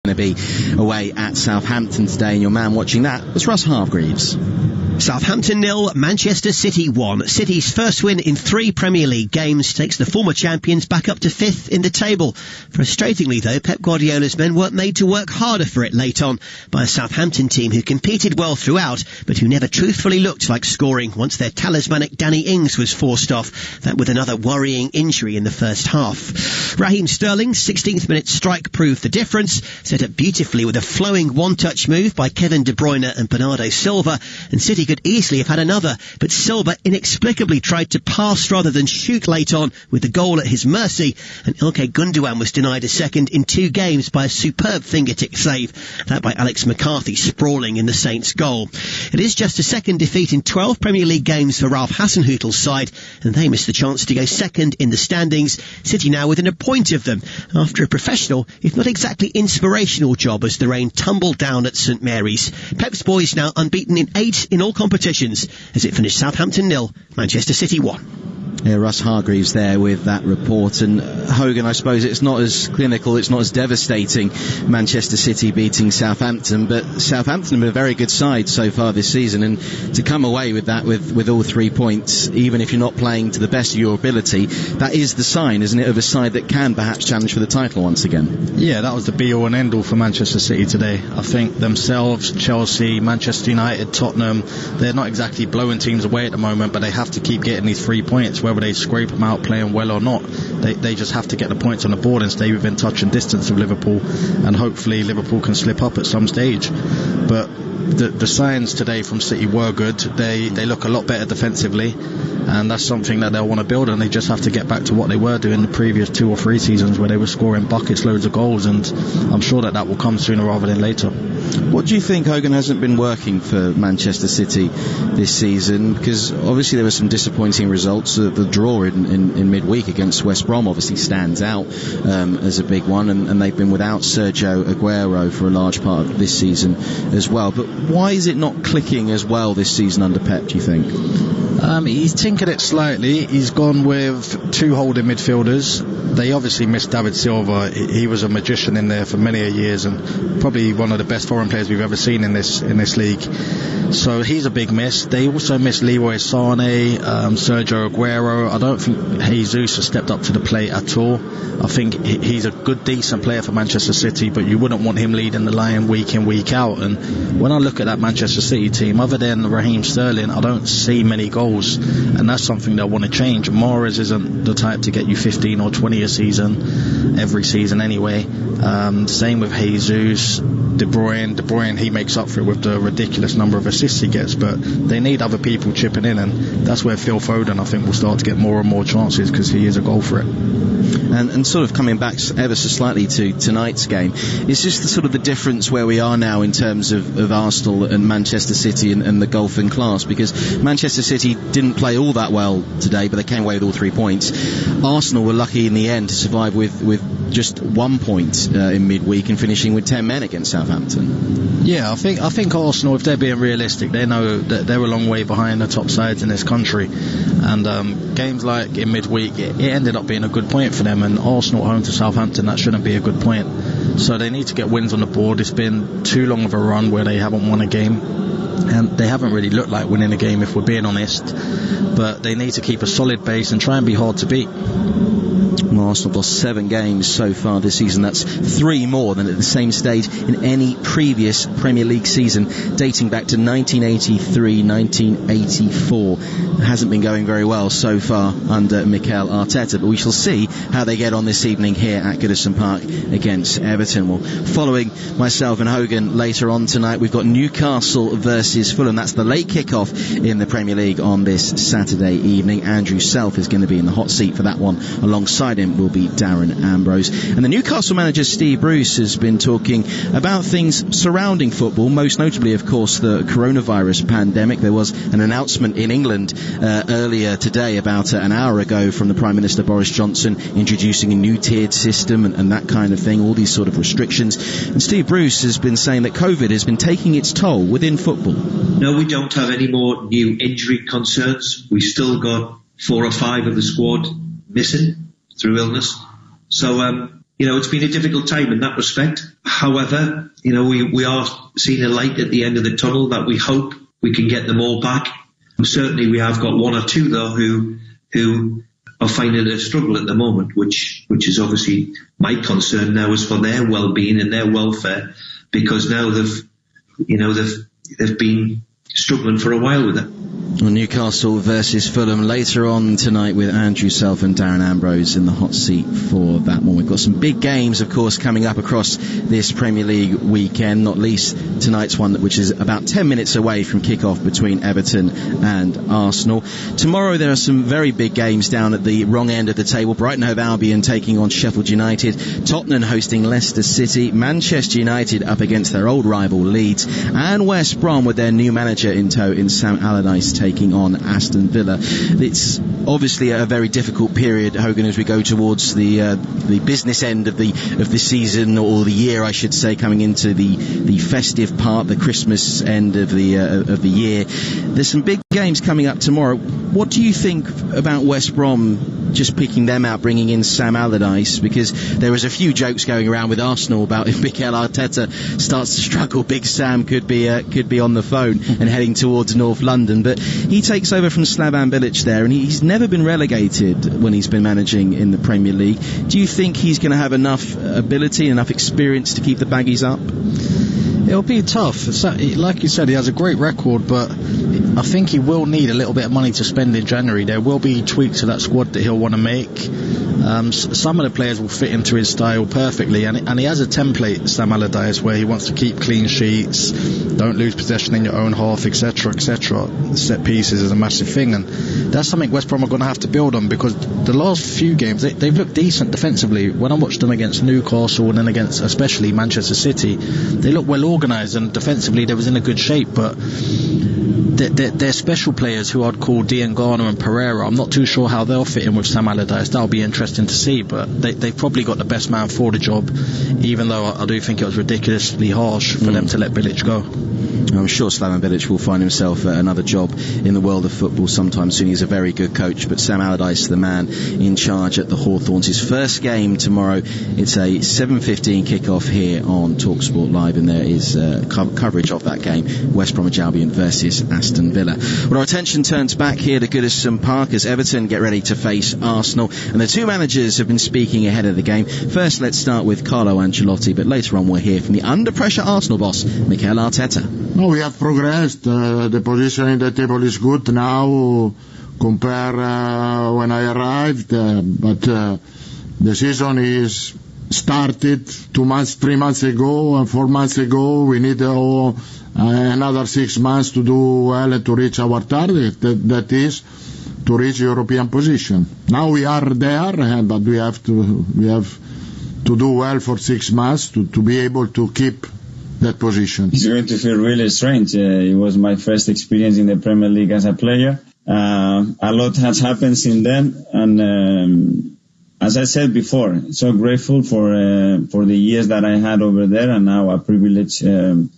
Going to be away at Southampton today, and your man watching that was Russ Hargreaves. Southampton 0, Manchester City 1. City's first win in 3 Premier League games takes the former champions back up to 5th in the table. Frustratingly though, Pep Guardiola's men weren't made to work harder for it late on by a Southampton team who competed well throughout, but who never truthfully looked like scoring once their talismanic Danny Ings was forced off, that with another worrying injury in the first half. Raheem Sterling's 16th minute strike proved the difference, set up beautifully with a flowing one-touch move by Kevin De Bruyne and Bernardo Silva, and City could easily have had another, but Silva inexplicably tried to pass rather than shoot late on with the goal at his mercy, and Ilkay Gundogan was denied a second in 2 games by a superb fingertip save, that by Alex McCarthy sprawling in the Saints' goal. It is just a second defeat in 12 Premier League games for Ralph Hasenhüttl's side, and they missed the chance to go second in the standings, City now within a point of them, after a professional, if not exactly inspirational job as the rain tumbled down at St Mary's. Pep's boys now unbeaten in 8 in all competitions as it finished Southampton 0, Manchester City 1. Yeah, Russ Hargreaves there with that report. And Hogan, I suppose it's not as clinical, it's not as devastating, Manchester City beating Southampton, but Southampton have been a very good side so far this season, and to come away with that with all 3 points, even if you're not playing to the best of your ability, that is the sign, isn't it, of a side that can perhaps challenge for the title once again. Yeah, that was the be all and end all for Manchester City today. I think themselves, Chelsea, Manchester United, Tottenham, they're not exactly blowing teams away at the moment, but they have to keep getting these 3 points, whether they scrape them out playing well or not. They just have to get the points on the board and stay within touch and distance of Liverpool, and hopefully Liverpool can slip up at some stage. But the signs today from City were good. They look a lot better defensively, and that's something that they'll want to build on. They just have to get back to what they were doing the previous 2 or 3 seasons, where they were scoring buckets, loads of goals, and I'm sure that will come sooner rather than later. What do you think, Hogan, hasn't been working for Manchester City this season? Because obviously there were some disappointing results. The draw in midweek against West Brom obviously stands out as a big one, and they've been without Sergio Aguero for a large part of this season as well. But why is it not clicking as well this season under Pep, do you think? He's tinkered it slightly. He's gone with 2 holding midfielders. They obviously missed David Silva. He was a magician in there for many years, and probably one of the best foreign players we've ever seen in this league. So he's a big miss. They also missed Leroy Sané, Sergio Aguero. I don't think Jesus has stepped up to the plate at all. I think he's a good, decent player for Manchester City, but you wouldn't want him leading the line week in, week out. And when I look at that Manchester City team, other than Raheem Sterling, I don't see many goals, and that's something they'll want to change. Mahrez isn't the type to get you 15 or 20 a season, every season anyway. Same with Jesus. De Bruyne, he makes up for it with the ridiculous number of assists he gets, but they need other people chipping in, and that's where Phil Foden, I think, will start to get more and more chances, because he is a goal threat. And sort of coming back ever so slightly to tonight's game, it's just the difference where we are now in terms of Arsenal and Manchester City and the gulf in class, because Manchester City didn't play all that well today, but they came away with all 3 points. Arsenal were lucky in the end to survive with just 1 point in midweek and finishing with 10 men against Southampton. Yeah, I think Arsenal, if they're being realistic, they know that they're a long way behind the top sides in this country, and games like in midweek, it ended up being a good point for them, and Arsenal home to Southampton, that shouldn't be a good point. So they need to get wins on the board. It's been too long of a run where they haven't won a game, and they haven't really looked like winning a game, if we're being honest, but they need to keep a solid base and try and be hard to beat. Arsenal lost 7 games so far this season. That's 3 more than at the same stage in any previous Premier League season, dating back to 1983-1984. It hasn't been going very well so far under Mikel Arteta, but we shall see how they get on this evening here at Goodison Park against Everton. Well, following myself and Hogan later on tonight, we've got Newcastle versus Fulham. That's the late kick-off in the Premier League on this Saturday evening. Andrew Self is going to be in the hot seat for that one. Alongside him will be Darren Ambrose. And the Newcastle manager Steve Bruce has been talking about things surrounding football, most notably, of course, the coronavirus pandemic. There was an announcement in England earlier today, about an hour ago, from the Prime Minister Boris Johnson, introducing a new tiered system and that kind of thing, all these sort of restrictions. And Steve Bruce has been saying that COVID has been taking its toll within football. No, we don't have any more new injury concerns. We've still got 4 or 5 of the squad missing through illness. So it's been a difficult time in that respect. However, we are seeing a light at the end of the tunnel that we hope we can get them all back. And certainly we have got one or two though who are finding it a struggle at the moment, which is obviously my concern now is for their well-being and their welfare, because now they've been struggling for a while with it. Well, Newcastle versus Fulham later on tonight with Andrew Self and Darren Ambrose in the hot seat for that one. We've got some big games, of course, coming up across this Premier League weekend, not least tonight's one, which is about 10 minutes away from kick-off between Everton and Arsenal. Tomorrow there are some very big games down at the wrong end of the table. Brighton Hove Albion taking on Sheffield United, Tottenham hosting Leicester City, Manchester United up against their old rival Leeds, and West Brom with their new manager in tow in Sam Allardyce taking on Aston Villa. It's obviously a very difficult period, Hogan, as we go towards the business end of the season, or the year, I should say, coming into the festive part, the Christmas end of the year. There's some big games coming up tomorrow. What do you think about West Brom just picking them out, bringing in Sam Allardyce? Because there was a few jokes going around with Arsenal about if Mikel Arteta starts to struggle, Big Sam could be on the phone and heading towards North London. But he takes over from Slavan Bilic there, and he's never been relegated when he's been managing in the Premier League. Do you think he's going to have enough ability, enough experience to keep the Baggies up? It'll be tough. Like you said, he has a great record, but I think he will need a little bit of money to spend in January. There will be tweaks to that squad that he'll want to make. Some of the players will fit into his style perfectly, and he has a template, Sam Allardyce, where he wants to keep clean sheets, don't lose possession in your own half, etc., etc. Set pieces is a massive thing, and that's something West Brom are going to have to build on, because the last few games they've looked decent defensively. When I watched them against Newcastle and then against especially Manchester City, they look well organised, and defensively they was in a good shape, but they're special players who I'd call Digne and Pereira. I'm not too sure how they'll fit in with Sam Allardyce. That'll be interesting to see, but they've probably got the best man for the job, even though I do think it was ridiculously harsh for them to let Bilic go. I'm sure Slaven Bilic will find himself another job in the world of football sometime soon. He's a very good coach, but Sam Allardyce, the man in charge at the Hawthorns. His first game tomorrow, it's a 7:15 kick-off here on TalkSport Live, and there is coverage of that game, West Bromwich Albion versus Aston Villa. Well, our attention turns back here to Goodison Park as Everton get ready to face Arsenal, and the two managers have been speaking ahead of the game. First, let's start with Carlo Ancelotti, but later on we'll hear from the under-pressure Arsenal boss, Mikel Arteta. No, we have progressed. The position in the table is good now compared when I arrived, but the season is started 2 months, 3 months ago, and 4 months ago. We need another 6 months to do well and to reach our target. That is to reach European position. Now we are there, but we have to do well for 6 months to be able to keep that position. It's going to feel really strange. It was my first experience in the Premier League as a player. A lot has happened since then, and as I said before, so grateful for the years that I had over there, and now a privilege to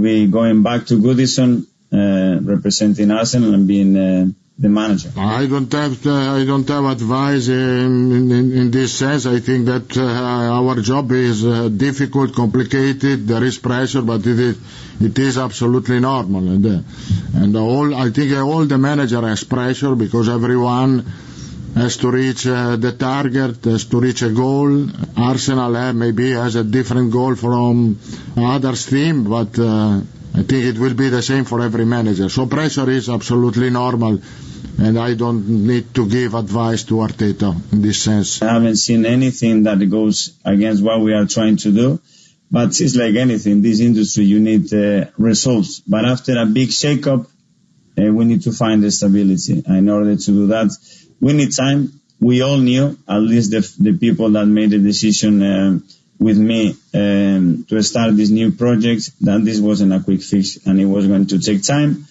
be going back to Goodison, representing Arsenal and being the manager. I don't have advice in this sense. I think that our job is difficult, complicated. There is pressure, but it is absolutely normal. And I think all the manager has pressure, because everyone has to reach the target, has to reach a goal. Arsenal maybe has a different goal from others' team, but I think it will be the same for every manager. So pressure is absolutely normal, and I don't need to give advice to Arteta in this sense. I haven't seen anything that goes against what we are trying to do, but it's like anything. This industry, you need results. But after a big shake-up, we need to find the stability. In order to do that, we need time. We all knew, at least the people that made the decision with me to start this new project, that this wasn't a quick fix, and it was going to take time.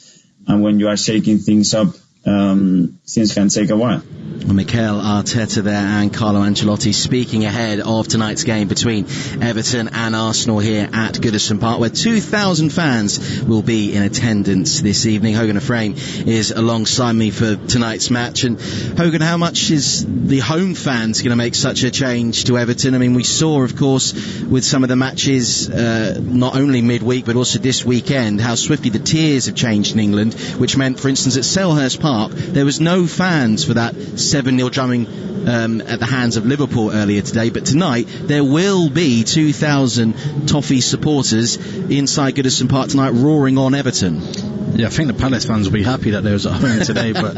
And when you are shaking things up things can take a while. Mikel Arteta there and Carlo Ancelotti speaking ahead of tonight's game between Everton and Arsenal here at Goodison Park, where 2,000 fans will be in attendance this evening. Hogan Ephraim is alongside me for tonight's match. And Hogan, how much is the home fans going to make such a change to Everton? I mean, we saw, of course, with some of the matches, not only midweek but also this weekend, how swiftly the tiers have changed in England, which meant, for instance, at Selhurst Park, there was no fans for that 7-0 drumming at the hands of Liverpool earlier today, but tonight there will be 2,000 Toffee supporters inside Goodison Park tonight roaring on Everton. Yeah, I think the Palace fans will be happy that they was at home today, but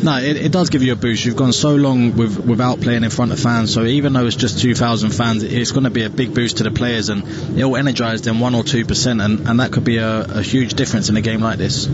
no, it does give you a boost. You've gone so long without playing in front of fans, so even though it's just 2,000 fans, it's going to be a big boost to the players, and it will energise them 1 or 2%, and that could be a huge difference in a game like this.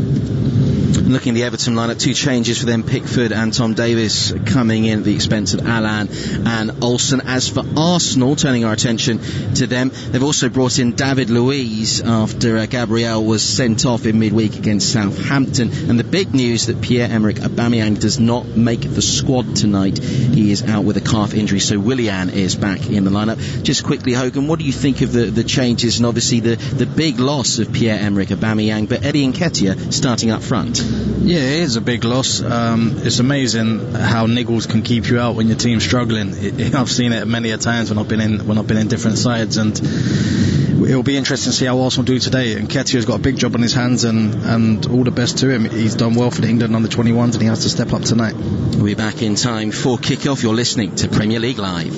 Looking at the Everton lineup, 2 changes for them. Pickford and Tom Davies coming in at the expense of Allan and Olsen. As for Arsenal, turning our attention to them, they've also brought in David Luiz after Gabriel was sent off in midweek against Southampton. And the big news that Pierre-Emerick Aubameyang does not make the squad tonight. He is out with a calf injury, so Willian is back in the lineup. Just quickly, Hogan, what do you think of the changes and obviously the big loss of Pierre-Emerick Aubameyang, but Eddie Nketiah starting up front? Yeah, it is a big loss. It's amazing how niggles can keep you out when your team's struggling. I've seen it many a times when I've been in different sides, and it'll be interesting to see how Arsenal do today. And Nketiah's got a big job on his hands, and all the best to him. He's done well for the England under-21s, and he has to step up tonight. We'll be back in time for kick-off. You're listening to Premier League Live.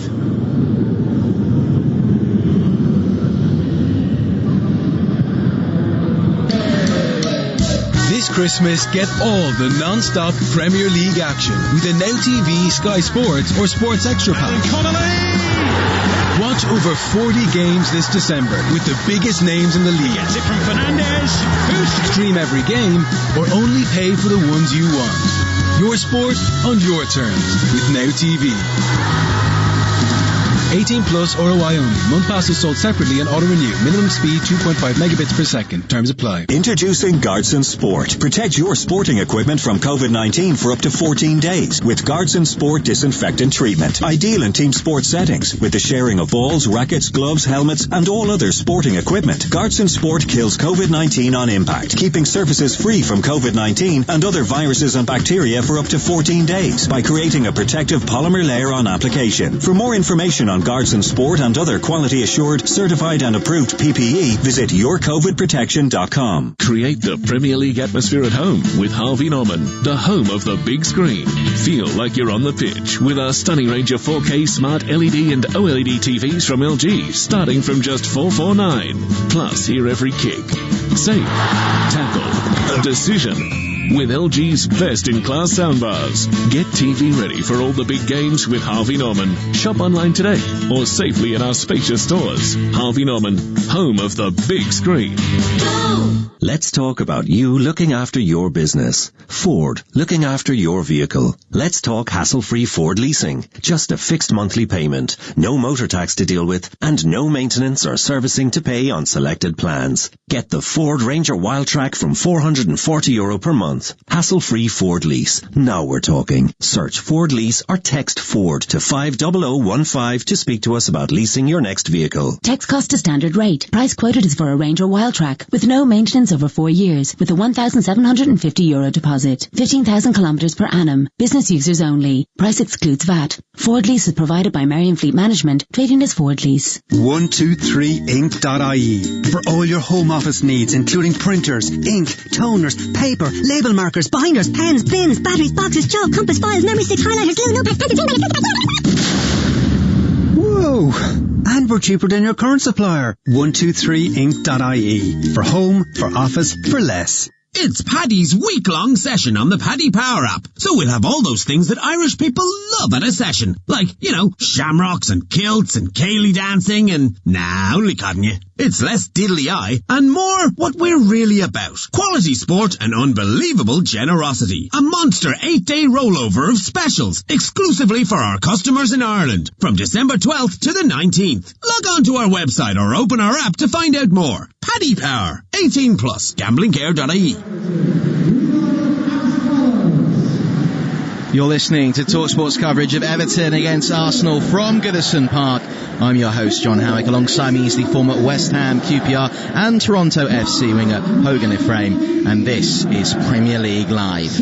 This Christmas, get all the non-stop Premier League action with a Now TV, Sky Sports or Sports Extra pack. Watch over 40 games this December with the biggest names in the league. Gets it from Fernandes. Stream every game or only pay for the ones you want. Your sport on your terms with Now TV. 18 plus ROI only. Month passes sold separately and auto-renew. Minimum speed 2.5 megabits per second. Terms apply. Introducing Guardson Sport. Protect your sporting equipment from COVID-19 for up to 14 days with Guardson Sport disinfectant treatment. Ideal in team sport settings with the sharing of balls, rackets, gloves, helmets and all other sporting equipment. Guardson Sport kills COVID-19 on impact, keeping surfaces free from COVID-19 and other viruses and bacteria for up to 14 days by creating a protective polymer layer on application. For more information on Guardson Sport and other quality assured, certified and approved PPE, visit yourcovidprotection.com. Create the Premier League atmosphere at home with Harvey Norman, the home of the big screen. Feel like you're on the pitch with our stunning range of 4K smart LED and OLED TVs from LG, starting from just $449. Plus, hear every kick, save, tackle, decision. With LG's best-in-class soundbars. Get TV ready for all the big games with Harvey Norman. Shop online today or safely in our spacious stores. Harvey Norman, home of the big screen. Let's talk about you looking after your business. Ford, looking after your vehicle. Let's talk hassle-free Ford leasing. Just a fixed monthly payment, no motor tax to deal with, and no maintenance or servicing to pay on selected plans. Get the Ford Ranger Wildtrak from €440 per month. Hassle-free Ford lease. Now we're talking. Search Ford lease or text Ford to 50015 to speak to us about leasing your next vehicle. Text cost to standard rate. Price quoted is for a Ranger Wildtrak with no maintenance over 4 years with a €1,750 deposit. 15,000 kilometres per annum. Business users only. Price excludes VAT. Ford lease is provided by Marion Fleet Management. Trading as Ford lease. 123ink.ie for all your home office needs, including printers, ink, toners, paper, label markers, binders, pens, bins, batteries, boxes, chalk, compass, files, memory sticks, highlighters, glue, notepads, pencils. Whoa! And we're cheaper than your current supplier. 123ink.ie for home, for office, for less. It's Paddy's week-long session on the Paddy Power app. So we'll have all those things that Irish people love at a session. Like, shamrocks and kilts and ceilidh dancing and... Nah, only codding you. It's less diddly-eye and more what we're really about. Quality sport and unbelievable generosity. A monster 8-day rollover of specials exclusively for our customers in Ireland from December 12th to the 19th. Log on to our website or open our app to find out more. Paddy Power. 18+. Gamblingcare.ie. You're listening to TalkSport's coverage of Everton against Arsenal from Goodison Park. I'm your host, John Howick. Alongside me is the former West Ham, QPR and Toronto FC winger, Hogan Ephraim. And this is Premier League Live.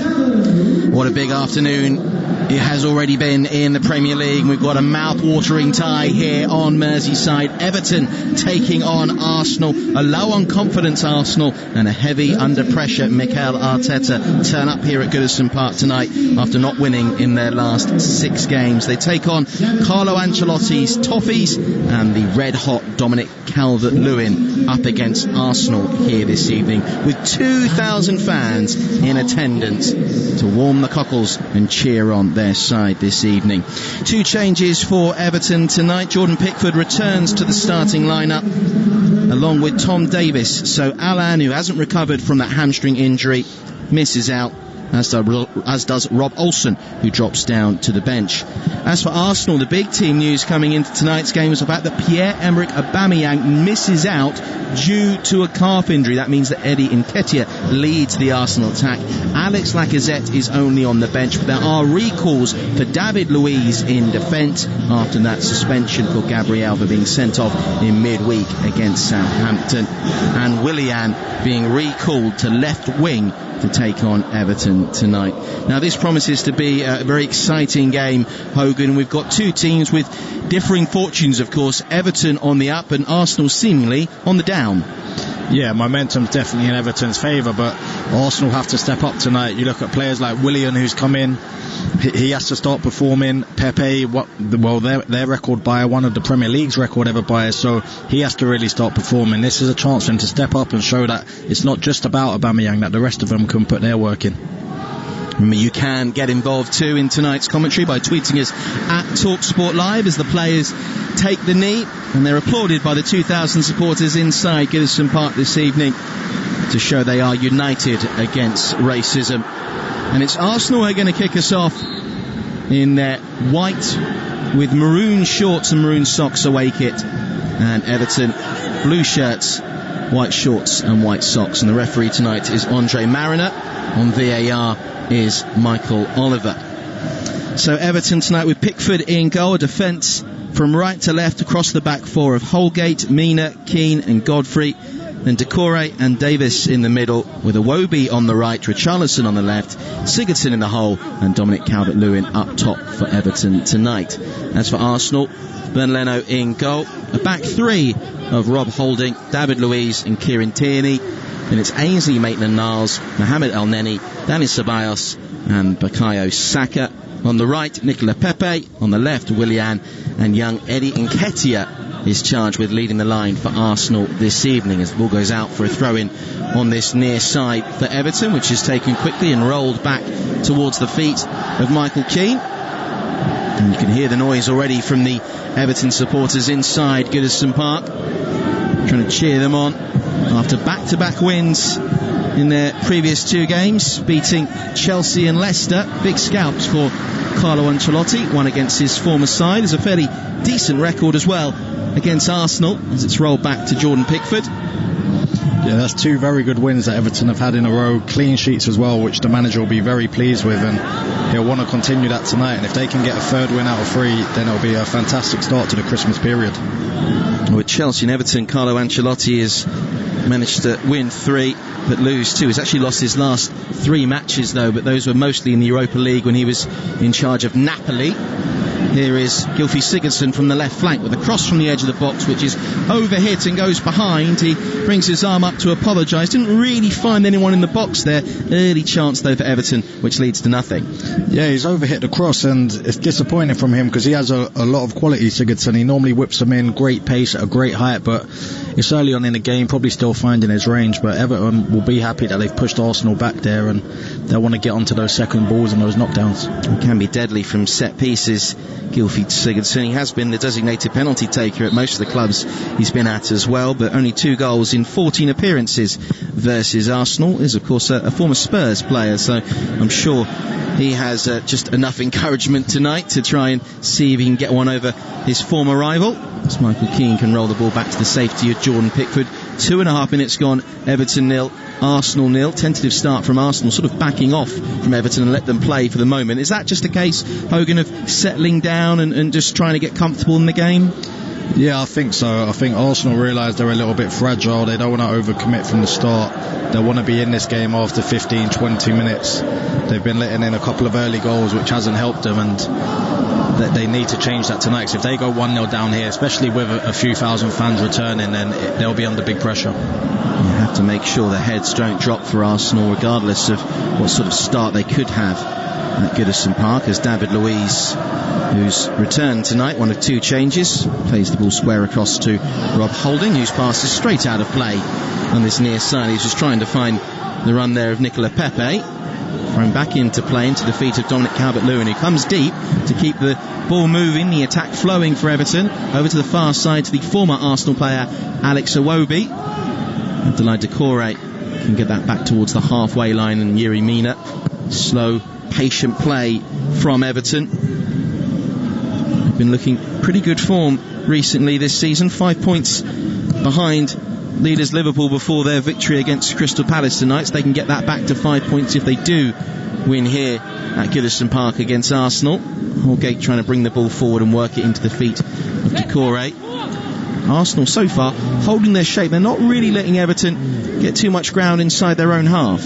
What a big afternoon it has already been in the Premier League. We've got a mouth-watering tie here on Merseyside. Everton taking on Arsenal, a low on confidence Arsenal, and a heavy under pressure Mikel Arteta turn up here at Goodison Park tonight after not winning in their last 6 games. They take on Carlo Ancelotti's Toffees and the red-hot Dominic Calvert-Lewin up against Arsenal here this evening, with 2,000 fans in attendance to warm the cockles and cheer on their side this evening. 2 changes for Everton tonight. Jordan Pickford returns to the starting lineup along with Tom Davies. So Allan, who hasn't recovered from that hamstring injury, misses out, as does Rob Olsen, who drops down to the bench. As for Arsenal, the big team news coming into tonight's game was about that Pierre-Emerick Aubameyang misses out due to a calf injury. That means that Eddie Nketiah leads the Arsenal attack. Alex Lacazette is only on the bench, but there are recalls for David Luiz in defence after that suspension for Gabriel for being sent off in midweek against Southampton, and Willian being recalled to left wing to take on Everton tonight. Now this promises to be a very exciting game, Hogan. We've got 2 teams with differing fortunes, of course. Everton on the up and Arsenal seemingly on the down. Yeah, momentum's definitely in Everton's favour, but Arsenal have to step up tonight. You look at players like Willian, who's come in, he has to start performing. Pepe, their record buyer, one of the Premier League's record ever buyers, so he has to really start performing. This is a chance for him to step up and show that it's not just about Aubameyang, that the rest of them can put their work in. Remember, you can get involved too in tonight's commentary by tweeting us at TalkSport Live as the players take the knee, and they're applauded by the 2,000 supporters inside Goodison Park this evening to show they are united against racism. And it's Arsenal who are going to kick us off in their white with maroon shorts and maroon socks away kit, and Everton blue shirts, white shorts and white socks. And the referee tonight is Andre Mariner. On VAR is Michael Oliver. So Everton tonight with Pickford in goal, a defence from right to left across the back 4 of Holgate, Mina, Keane and Godfrey. Then Doucoure and Davies in the middle, with Iwobi on the right, Richarlison on the left, Sigurdsson in the hole, and Dominic Calvert-Lewin up top for Everton tonight. As for Arsenal, Leno in goal, a back 3 of Rob Holding, David Luiz and Kieran Tierney. Then it's Ainsley, Maitland-Niles, Mohamed Elneny, Dani Ceballos and Bukayo Saka. On the right, Nicola Pepe. On the left, Willian, and young Eddie Nketiah is charged with leading the line for Arsenal this evening, as the ball goes out for a throw-in on this near side for Everton, which is taken quickly and rolled back towards the feet of Michael Keane. And you can hear the noise already from the Everton supporters inside Goodison Park, trying to cheer them on after back-to-back wins in their previous 2 games, beating Chelsea and Leicester. Big scalps for Carlo Ancelotti, one against his former side. There's a fairly decent record as well against Arsenal, as it's rolled back to Jordan Pickford. Yeah, that's 2 very good wins that Everton have had in a row, clean sheets as well, which the manager will be very pleased with, and he'll want to continue that tonight. And if they can get a 3rd win out of 3, then it'll be a fantastic start to the Christmas period. With Chelsea and Everton, Carlo Ancelotti has managed to win 3 but lose 2. He's actually lost his last 3 matches though, but those were mostly in the Europa League when he was in charge of Napoli. Here is Gylfi Sigurdsson from the left flank with a cross from the edge of the box, which is overhit and goes behind. He brings his arm up to apologise. Didn't really find anyone in the box there. Early chance though for Everton, which leads to nothing. Yeah, he's overhit the cross, and it's disappointing from him because he has a lot of quality, Sigurdsson. He normally whips them in, great pace at a great height, but it's early on in the game, probably still finding his range. But Everton will be happy that they've pushed Arsenal back there, and they'll want to get onto those second balls and those knockdowns. It can be deadly from set pieces. Gylfi Sigurdsson, he has been the designated penalty taker at most of the clubs he's been at as well, but only 2 goals in 14 appearances versus Arsenal. Is of course a former Spurs player, so I'm sure he has just enough encouragement tonight to try and see if he can get one over his former rival, as Michael Keane can roll the ball back to the safety of Jordan Pickford, 2.5 minutes gone, Everton 0, Arsenal 0. Tentative start from Arsenal, sort of backing off from Everton and let them play for the moment. Is that just a case, Hogan, of settling down and just trying to get comfortable in the game? Yeah, I think so. I think Arsenal realise they're a little bit fragile. They don't want to overcommit from the start. They want to be in this game after 15, 20 minutes. They've been letting in a couple of early goals, which hasn't helped them, and they need to change that tonight. Because if they go 1-0 down here, especially with a few thousand fans returning, then they'll be under big pressure. You have to make sure the heads don't drop for Arsenal, regardless of what sort of start they could have at Goodison Park, as David Luiz, who's returned tonight, one of 2 changes, plays the ball square across to Rob Holding, whose pass is straight out of play on this near side. He's just trying to find the run there of Nicola Pepe, thrown back into play into the feet of Dominic Calvert-Lewin, who comes deep to keep the ball moving, the attack flowing for Everton. Over to the far side to the former Arsenal player Alex Iwobi. Abdoulaye Doucoure can get that back towards the halfway line, and Yuri Mina. Slow, patient play from Everton. They've been looking pretty good form recently this season, 5 points behind leaders Liverpool before their victory against Crystal Palace tonight, so they can get that back to 5 points if they do win here at Goodison Park against Arsenal. Holgate trying to bring the ball forward and work it into the feet of Doucoure. Arsenal so far holding their shape. They're not really letting Everton get too much ground inside their own half.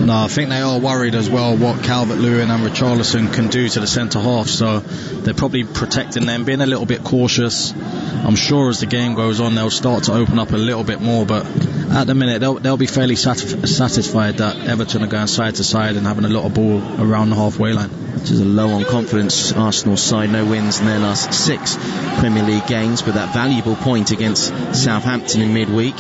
No, I think they are worried as well what Calvert-Lewin and Richarlison can do to the centre half, so they're probably protecting them, being a little bit cautious. I'm sure as the game goes on they'll start to open up a little bit more, but at the minute they'll be fairly satisfied that Everton are going side to side and having a lot of ball around the halfway line. Which is a low on confidence Arsenal side, no wins in their last 6 Premier League games, but that valuable point against Southampton in midweek.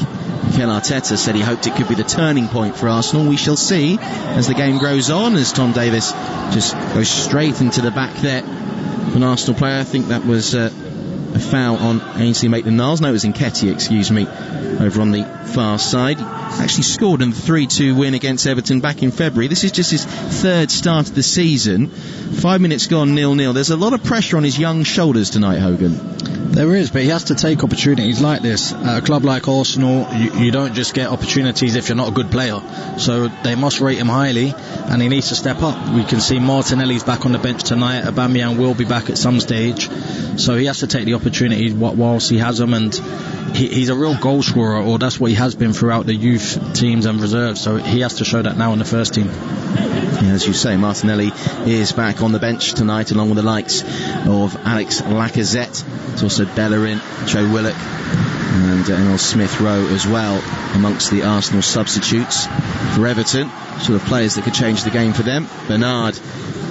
Mikel Arteta said he hoped it could be the turning point for Arsenal. We shall see as the game goes on, as Tom Davies just goes straight into the back there of an Arsenal player. I think that was a foul on Ainsley Maitland-Niles. No, it was Nketiah, excuse me, over on the far side. Actually scored in the 3-2 win against Everton back in February. This is just his 3rd start of the season. 5 minutes gone, 0-0. There's a lot of pressure on his young shoulders tonight, Hogan. There is, but he has to take opportunities like this. At a club like Arsenal, you don't just get opportunities if you're not a good player. So they must rate him highly, and he needs to step up. We can see Martinelli's back on the bench tonight. Aubameyang will be back at some stage. So he has to take the opportunities whilst he has them, and he's a real goal scorer, or that's what he has been throughout the youth teams and reserves. So he has to show that now in the first team. Yeah, as you say, Martinelli is back on the bench tonight, along with the likes of Alex Lacazette. It's also Bellerin, Joe Willock and Emil Smith-Rowe as well amongst the Arsenal substitutes. For Everton, sort of players that could change the game for them: Bernard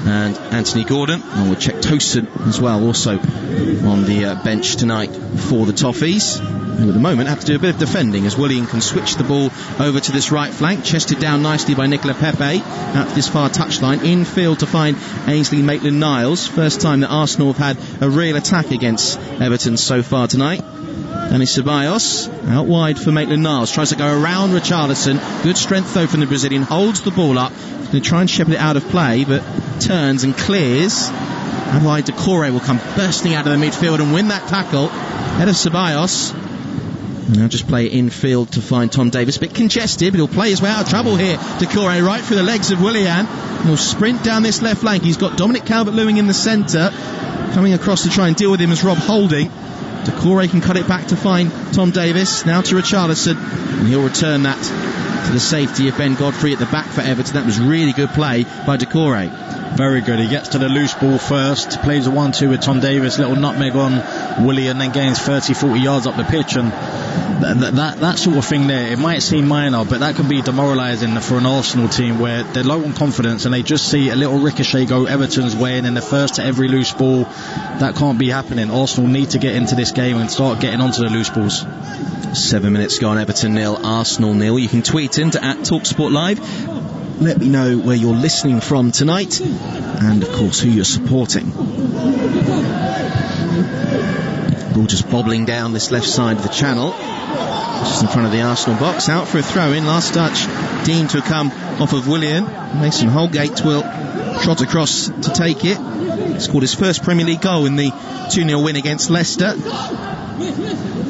and Anthony Gordon, along with Cech Tosin as well, also on the bench tonight for the Toffees, who at the moment have to do a bit of defending as Willian can switch the ball over to this right flank, chested down nicely by Nicola Pepe out to this far touchline, infield to find Ainsley Maitland-Niles. First time that Arsenal have had a real attack against Everton so far tonight. Danny Ceballos out wide for Maitland-Niles, tries to go around Richarlison. Good strength though from the Brazilian, holds the ball up, going to try and shepherd it out of play, but turns and clears. Abdoulaye Doucoure will come bursting out of the midfield and win that tackle ahead of Ceballos. Now just play infield to find Tom Davies. A bit congested, but he'll play his way out of trouble here. Doucoure right through the legs of Willian. He'll sprint down this left flank. He's got Dominic Calvert-Lewin in the centre, coming across to try and deal with him as Rob Holding. Doucoure can cut it back to find Tom Davies. Now to Richarlison, and he'll return that to the safety of Ben Godfrey at the back for Everton. That was really good play by Doucoure. Very good. He gets to the loose ball first, plays a 1-2 with Tom Davies, little nutmeg on Willian, then gains 30-40 yards up the pitch, and that sort of thing there, it might seem minor, but that can be demoralising for an Arsenal team where they're low on confidence and they just see a little ricochet go Everton's way, and then the first to every loose ball. That can't be happening. Arsenal need to get into this game and start getting onto the loose balls. 7 minutes gone, Everton 0, Arsenal 0. You can tweet into @TalkSportLive. Let me know where you're listening from tonight, and of course who you're supporting. Ball just bobbling down this left side of the channel, just in front of the Arsenal box. Out for a throw in, last touch Digne to come off of Willian. Mason Holgate will trot across to take it. Scored his first Premier League goal in the 2-0 win against Leicester.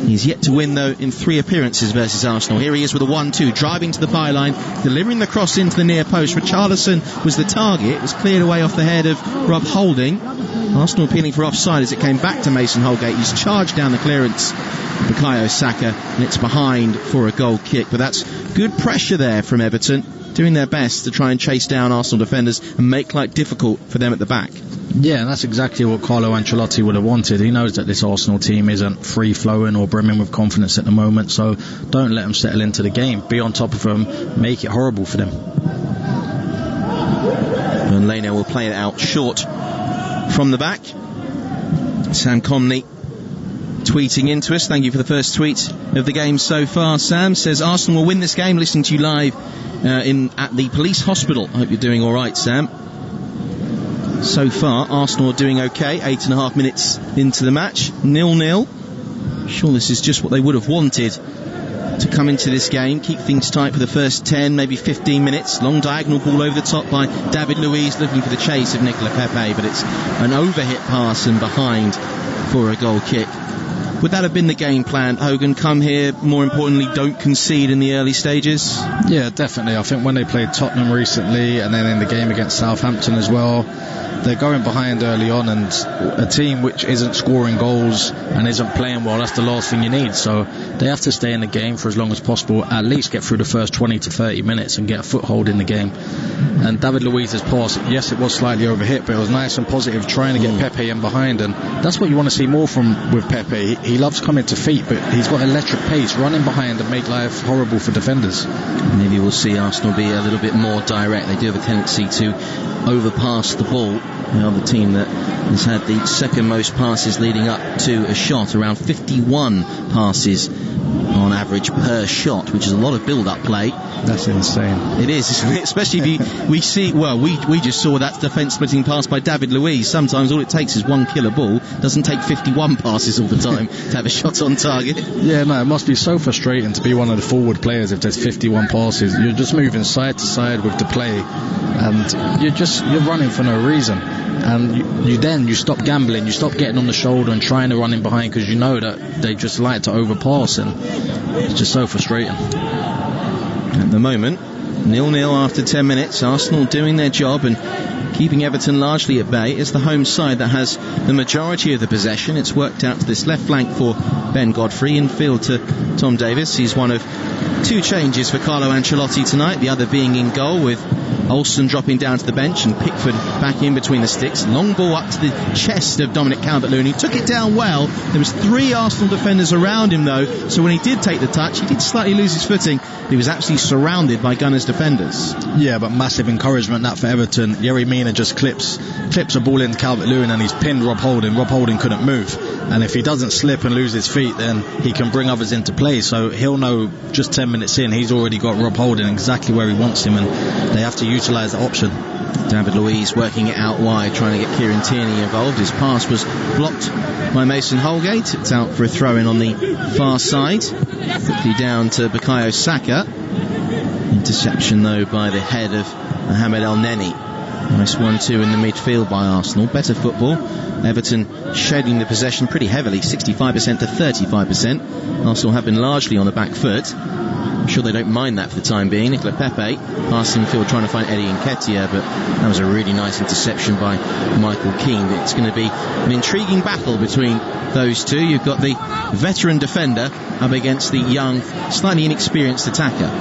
He's yet to win, though, in 3 appearances versus Arsenal. Here he is with a 1-2, driving to the byline, delivering the cross into the near post. Richarlison was the target. It was cleared away off the head of Rob Holding. Arsenal appealing for offside as it came back to Mason Holgate. He's charged down the clearance, Bukayo Saka, and it's behind for a goal kick. But that's good pressure there from Everton, doing their best to try and chase down Arsenal defenders and make life difficult for them at the back. Yeah, and that's exactly what Carlo Ancelotti would have wanted. He knows that this Arsenal team isn't free-flowing or brimming with confidence at the moment, so don't let them settle into the game. Be on top of them, make it horrible for them. And Leno will play it out short from the back. Sam Comney tweeting into us. Thank you for the first tweet of the game so far. Sam says Arsenal will win this game. Listening to you live at the police hospital. I hope you're doing alright, Sam. So far, Arsenal are doing okay. 8.5 minutes into the match. 0-0. Sure, this is just what they would have wanted to come into this game. Keep things tight for the first 10, maybe 15 minutes. Long diagonal ball over the top by David Luiz, looking for the chase of Nicola Pepe, but it's an overhit pass and behind for a goal kick. Would that have been the game plan, Hogan? Come here, more importantly, don't concede in the early stages? Yeah, definitely. I think when they played Tottenham recently, and then in the game against Southampton as well, they're going behind early on, and a team which isn't scoring goals and isn't playing well, that's the last thing you need. So they have to stay in the game for as long as possible, at least get through the first 20 to 30 minutes and get a foothold in the game. And David Luiz's pass, yes, it was slightly overhit, but it was nice and positive, trying to get Pepe in behind, and that's what you want to see more from with Pepe. He loves coming to feet, but he's got electric pace, running behind and make life horrible for defenders. Maybe we'll see Arsenal be a little bit more direct. They do have a tendency to overpass the ball. They are the team that has had the second most passes leading up to a shot, around 51 passes on average per shot, which is a lot of build-up play. That's insane. It is, especially if we see, well, we just saw that defence-splitting pass by David Luiz. Sometimes all it takes is one killer ball. Doesn't take 51 passes all the time to have a shot on target. Yeah, no, it must be so frustrating to be one of the forward players if there's 51 passes. You're just moving side to side with the play, and you're running for no reason. And you stop gambling, you stop getting on the shoulder and trying to run in behind, because you know that they just like to overpass, and it's just so frustrating. At the moment, 0-0 after 10 minutes. Arsenal doing their job and keeping Everton largely at bay. It's the home side that has the majority of the possession. It's worked out to this left flank for Ben Godfrey, infield to Tom Davies. He's one of 2 changes for Carlo Ancelotti tonight, the other being in goal, with Olsen dropping down to the bench and Pickford back in between the sticks. Long ball up to the chest of Dominic Calvert-Lewin. He took it down well. There was 3 Arsenal defenders around him, though, so when he did take the touch, he did slightly lose his footing. He was actually surrounded by Gunners defenders. Yeah, but massive encouragement that for Everton. Mina just clips a ball into Calvert-Lewin, and he's pinned Rob Holding. Rob Holding couldn't move, and if he doesn't slip and lose his feet, then he can bring others into play. So he'll know just 10 minutes in he's already got Rob Holding exactly where he wants him, and they have to utilise the option. David Luiz working it out wide, trying to get Kieran Tierney involved. His pass was blocked by Mason Holgate. It's out for a throw-in on the far side. Quickly down to Bukayo Saka. Interception, though, by the head of Mohamed Elneny. Nice 1-2 in the midfield by Arsenal. Better football. Everton shedding the possession pretty heavily, 65% to 35%. Arsenal have been largely on the back foot. I'm sure they don't mind that for the time being. Nicola Pepe passing field trying to find Eddie Nketiah, but that was a really nice interception by Michael Keane. It's going to be an intriguing battle between those two. You've got the veteran defender up against the young, slightly inexperienced attacker.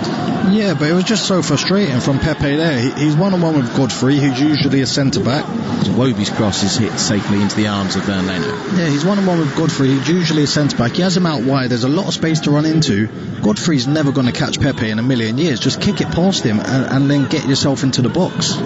Yeah, but it was just so frustrating from Pepe there. He's one-on-one with Godfrey, who's usually a centre-back. Iwobi's cross is hit safely into the arms of Leno. Yeah, he's one-on-one with Godfrey, who's usually a centre-back. He has him out wide. There's a lot of space to run into. Godfrey's never going to catch Pepe in a million years. Just kick it past him and then get yourself into the box.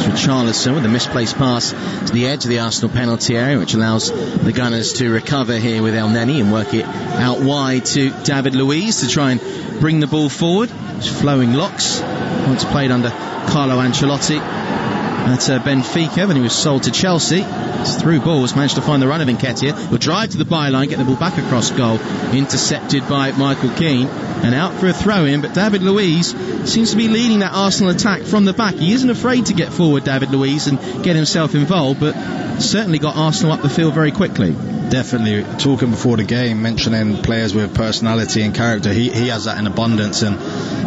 Richarlison with a misplaced pass to the edge of the Arsenal penalty area, which allows the Gunners to recover here with Elneny and work it out wide to David Luiz to try and bring the ball forward. It's flowing locks. Once played under Carlo Ancelotti at Benfica when he was sold to Chelsea. It's through balls, managed to find the run of Nketiah. Will drive to the byline, get the ball back across goal. Intercepted by Michael Keane and out for a throw-in, but David Luiz seems to be leading that Arsenal attack from the back. He isn't afraid to get forward, David Luiz, and get himself involved, but certainly got Arsenal up the field very quickly. Definitely. Talking before the game, mentioning players with personality and character, he has that in abundance, and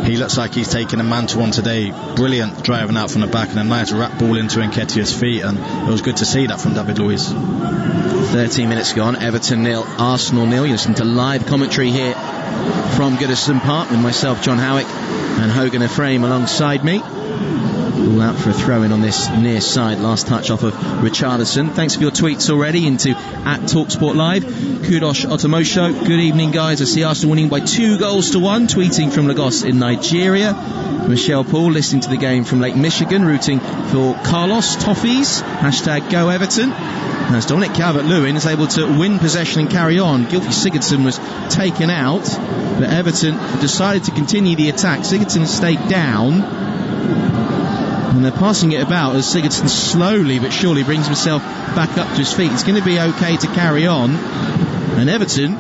he looks like he's taking a mantle on today. Brilliant driving out from the back and a nice wrap ball into Nketiah's feet, and it was good to see that from David Luiz. 13 minutes gone, Everton 0, Arsenal 0. You're listening to live commentary here from Goodison Park with myself, John Howick, and Hogan Ephraim alongside me. All out for a throw-in on this near side. Last touch off of Richarlison. Thanks for your tweets already into @TalkSport Live. Kudos Otomosho. Good evening, guys. I see Arsenal winning by 2-1. Tweeting from Lagos in Nigeria. Michelle Paul listening to the game from Lake Michigan, rooting for Carlos Toffees. #Go Everton. As Dominic Calvert-Lewin is able to win possession and carry on. Gylfi Sigurdsson was taken out, but Everton decided to continue the attack. Sigurdsson stayed down, and they're passing it about as Sigurdsson slowly but surely brings himself back up to his feet. It's going to be okay to carry on, and Everton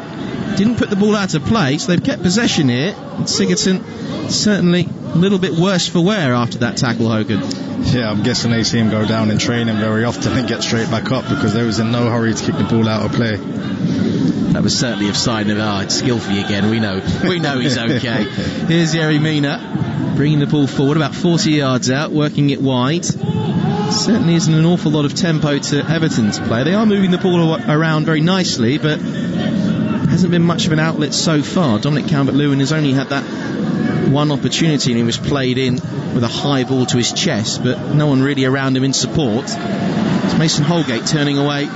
didn't put the ball out of play, so they've kept possession here. And Sigurdsson certainly a little bit worse for wear after that tackle, Hogan. Yeah, I'm guessing they see him go down in training very often and get straight back up, because they was in no hurry to kick the ball out of play. That was certainly a sign of, it's Gylfi again, we know he's okay. Here's Yerry Mina bringing the ball forward about 40 yards out, working it wide. Certainly isn't an awful lot of tempo to Everton's play. They are moving the ball around very nicely, but hasn't been much of an outlet so far. Dominic Calvert-Lewin has only had that one opportunity, and he was played in with a high ball to his chest, but no one really around him in support. It's Mason Holgate turning away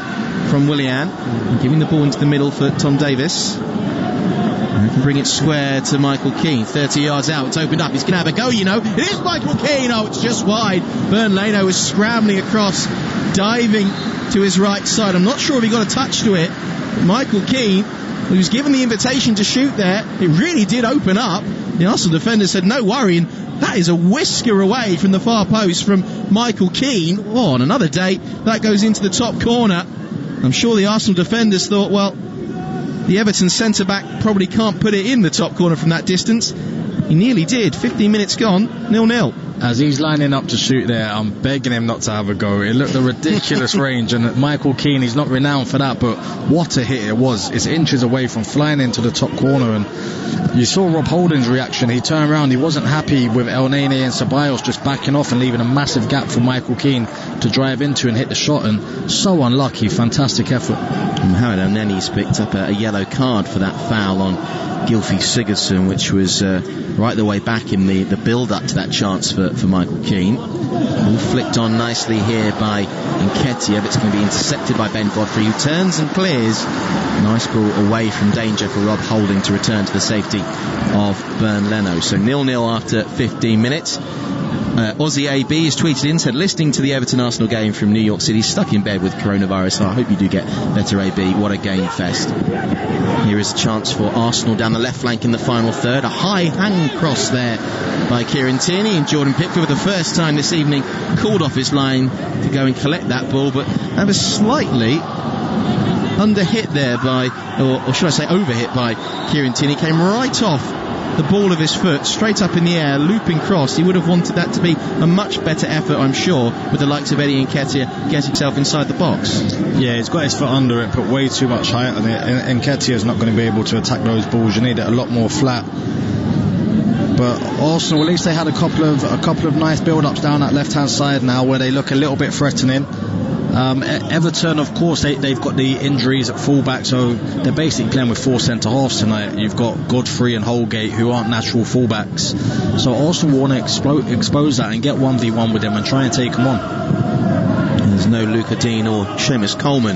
from Willian and giving the ball into the middle for Tom Davies. And can bring it square to Michael Keane. 30 yards out, it's opened up, he's going to have a go, It is Michael Keane. It's just wide. Leno was scrambling across, diving to his right side. I'm not sure if he got a touch to it. Michael Keane, who was given the invitation to shoot there, it really did open up. The Arsenal defender said no worry, and that is a whisker away from the far post from Michael Keane. On another day, that goes into the top corner. I'm sure the Arsenal defenders thought, well, the Everton centre-back probably can't put it in the top corner from that distance. He nearly did. 15 minutes gone, 0-0. As he's lining up to shoot there, I'm begging him not to have a go. It looked a ridiculous range, and Michael Keane, he's not renowned for that, but what a hit it was. It's inches away from flying into the top corner, and you saw Rob Holding's reaction. He turned around, he wasn't happy with Elneny and Ceballos just backing off and leaving a massive gap for Michael Keane to drive into and hit the shot, and so unlucky. Fantastic effort. Mohamed Elneny's picked up a yellow card for that foul on Gylfi Sigurdsson, which was right the way back in the build-up to that chance for Michael Keane. All flicked on nicely here by Nketiah, but it's going to be intercepted by Ben Godfrey, who turns and clears. Nice ball away from danger for Rob Holding to return to the safety of Leno. So 0-0 after 15 minutes. Aussie AB has tweeted in, said, listening to the Everton-Arsenal game from New York City, stuck in bed with coronavirus, so I hope you do get better, AB. What a game fest. Here is a chance for Arsenal down the left flank in the final third. A high hang cross there by Kieran Tierney, and Jordan Pickford for the first time this evening called off his line to go and collect that ball, but that was slightly under-hit there by, or should I say over-hit by Kieran Tierney. Came right off the ball of his foot, straight up in the air, looping cross. He would have wanted that to be a much better effort, I'm sure, with the likes of Eddie Nketiah getting himself inside the box. Yeah, he's got his foot under it, put way too much height on it, and Nketiah's not going to be able to attack those balls. You need it a lot more flat. But Arsenal, at least they had a couple of nice build-ups down that left-hand side now, where they look a little bit threatening. Everton, of course, they've got the injuries at fullback, so they're basically playing with 4 centre-halves tonight. You've got Godfrey and Holgate, who aren't natural fullbacks. So Arsenal want to expose that and get 1v1 with them and try and take them on. There's no Luca Digne or Seamus Coleman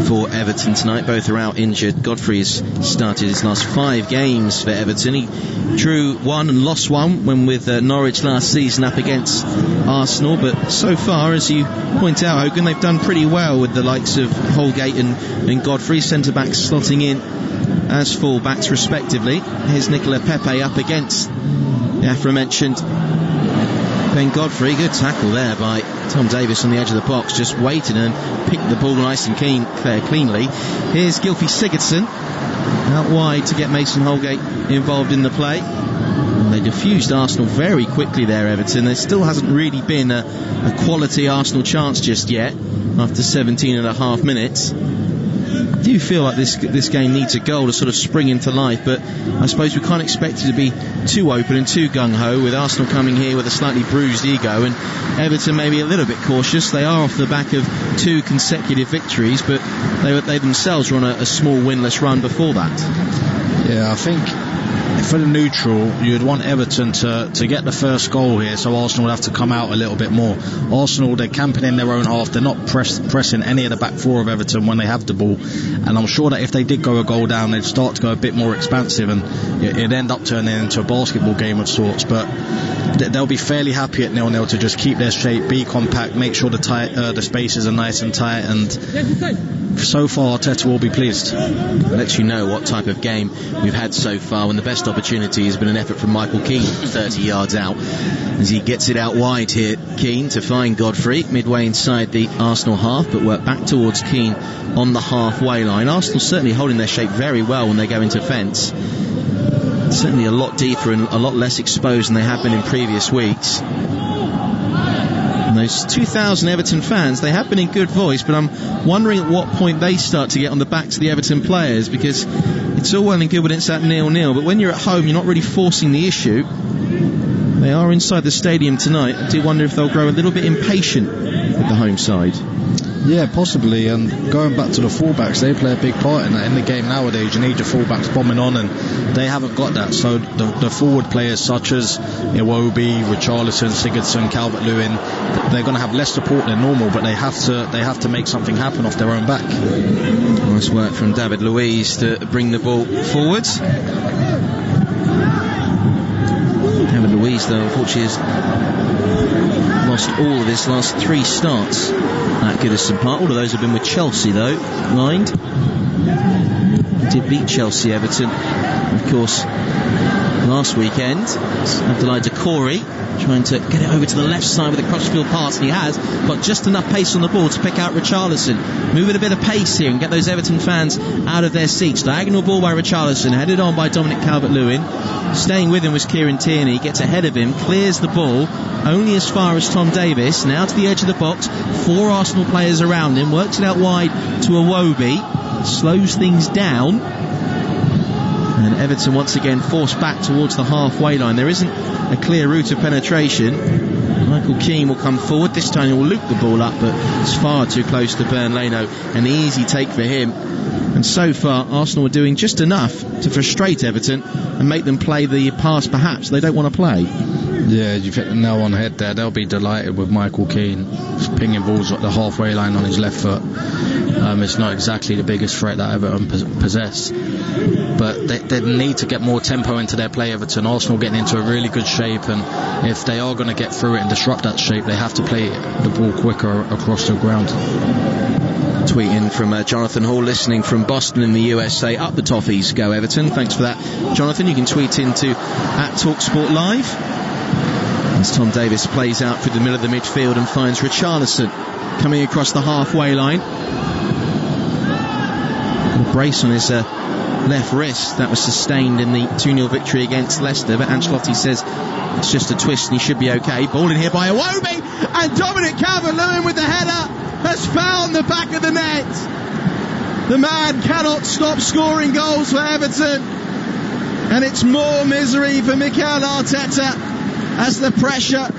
for Everton tonight. Both are out injured. Godfrey's started his last 5 games for Everton. He drew 1 and lost 1 when with Norwich last season up against Arsenal. But so far, as you point out, Hogan, they've done pretty well with the likes of Holgate and Godfrey, centre-backs slotting in as full-backs respectively. Here's Nicola Pepe up against the aforementioned Ben Godfrey. Good tackle there by Tom Davies on the edge of the box, just waited and picked the ball nice and cleanly. Here's Gylfi Sigurdsson out wide to get Mason Holgate involved in the play. And they diffused Arsenal very quickly there, Everton. There still hasn't really been a quality Arsenal chance just yet after 17 and a half minutes. I do feel like this game needs a goal to sort of spring into life, but I suppose we can't expect it to be too open and too gung-ho, with Arsenal coming here with a slightly bruised ego, and Everton maybe a little bit cautious. They are off the back of 2 consecutive victories, but they themselves were on a small winless run before that. Yeah, I think for the neutral, you'd want Everton to get the first goal here, so Arsenal would have to come out a little bit more. Arsenal, they're camping in their own half. They're not pressing any of the back 4 of Everton when they have the ball, and I'm sure that if they did go a goal down, they'd start to go a bit more expansive, and it'd end up turning into a basketball game of sorts. But they'll be fairly happy at 0-0 to just keep their shape, be compact, make sure the spaces are nice and tight, and so far Arteta will be pleased. It lets you know what type of game we've had so far, when the best opportunity has been an effort from Michael Keane 30 yards out, as he gets it out wide here. Keane to find Godfrey midway inside the Arsenal half, but work back towards Keane on the halfway line. Arsenal certainly holding their shape very well when they go into fence. Certainly a lot deeper and a lot less exposed than they have been in previous weeks. And those 2,000 Everton fans, they have been in good voice, but I'm wondering at what point they start to get on the backs of the Everton players, because it's all well and good when it's at 0-0, but when you're at home, you're not really forcing the issue. They are inside the stadium tonight. I do wonder if they'll grow a little bit impatient with the home side. Yeah, possibly, and going back to the fullbacks, they play a big part in that. In the game nowadays, you need your fullbacks bombing on, and they haven't got that. So the forward players such as Iwobi, Richarlison, Sigurdsson, Calvert-Lewin, they're going to have less support than normal, but they have to make something happen off their own back. Nice work from David Luiz to bring the ball forward. David Luiz, though, unfortunately has lost all of his last 3 starts at Goodison Park. All of those have been with Chelsea, though. Mind, did beat Chelsea, Everton, of course, last weekend. Abdoulaye Doucoure trying to get it over to the left side with a crossfield pass, and he has got just enough pace on the ball to pick out Richarlison. Moving a bit of pace here and get those Everton fans out of their seats. Diagonal ball by Richarlison, headed on by Dominic Calvert-Lewin. Staying with him was Kieran Tierney, gets ahead of him, clears the ball only as far as Tom Davies, now to the edge of the box, 4 Arsenal players around him, works it out wide to Iwobi, slows things down, and Everton once again forced back towards the halfway line. There isn't a clear route of penetration. Michael Keane will come forward, this time he will loop the ball up, but it's far too close to Leno, an easy take for him. And so far Arsenal are doing just enough to frustrate Everton and make them play the pass perhaps they don't want to play. Yeah, you've hit the nail on the head there. They'll be delighted with Michael Keane pinging balls at the halfway line on his left foot. It's not exactly the biggest threat that Everton possess, but they need to get more tempo into their play, Everton. Arsenal getting into a really good shape, and if they are going to get through it and disrupt that shape, they have to play the ball quicker across the ground. Tweeting from Jonathan Hall, listening from Boston in the USA. Up the Toffees, go Everton. Thanks for that, Jonathan. You can tweet into @TalkSport Live as Tom Davies plays out through the middle of the midfield and finds Richarlison coming across the halfway line. A brace on his left wrist that was sustained in the 2-0 victory against Leicester, but Ancelotti says it's just a twist and he should be okay. Ball in here by Iwobi, and Dominic Calvert-Lewin with the header has found the back of the net. The man cannot stop scoring goals for Everton, and it's more misery for Mikel Arteta as the pressure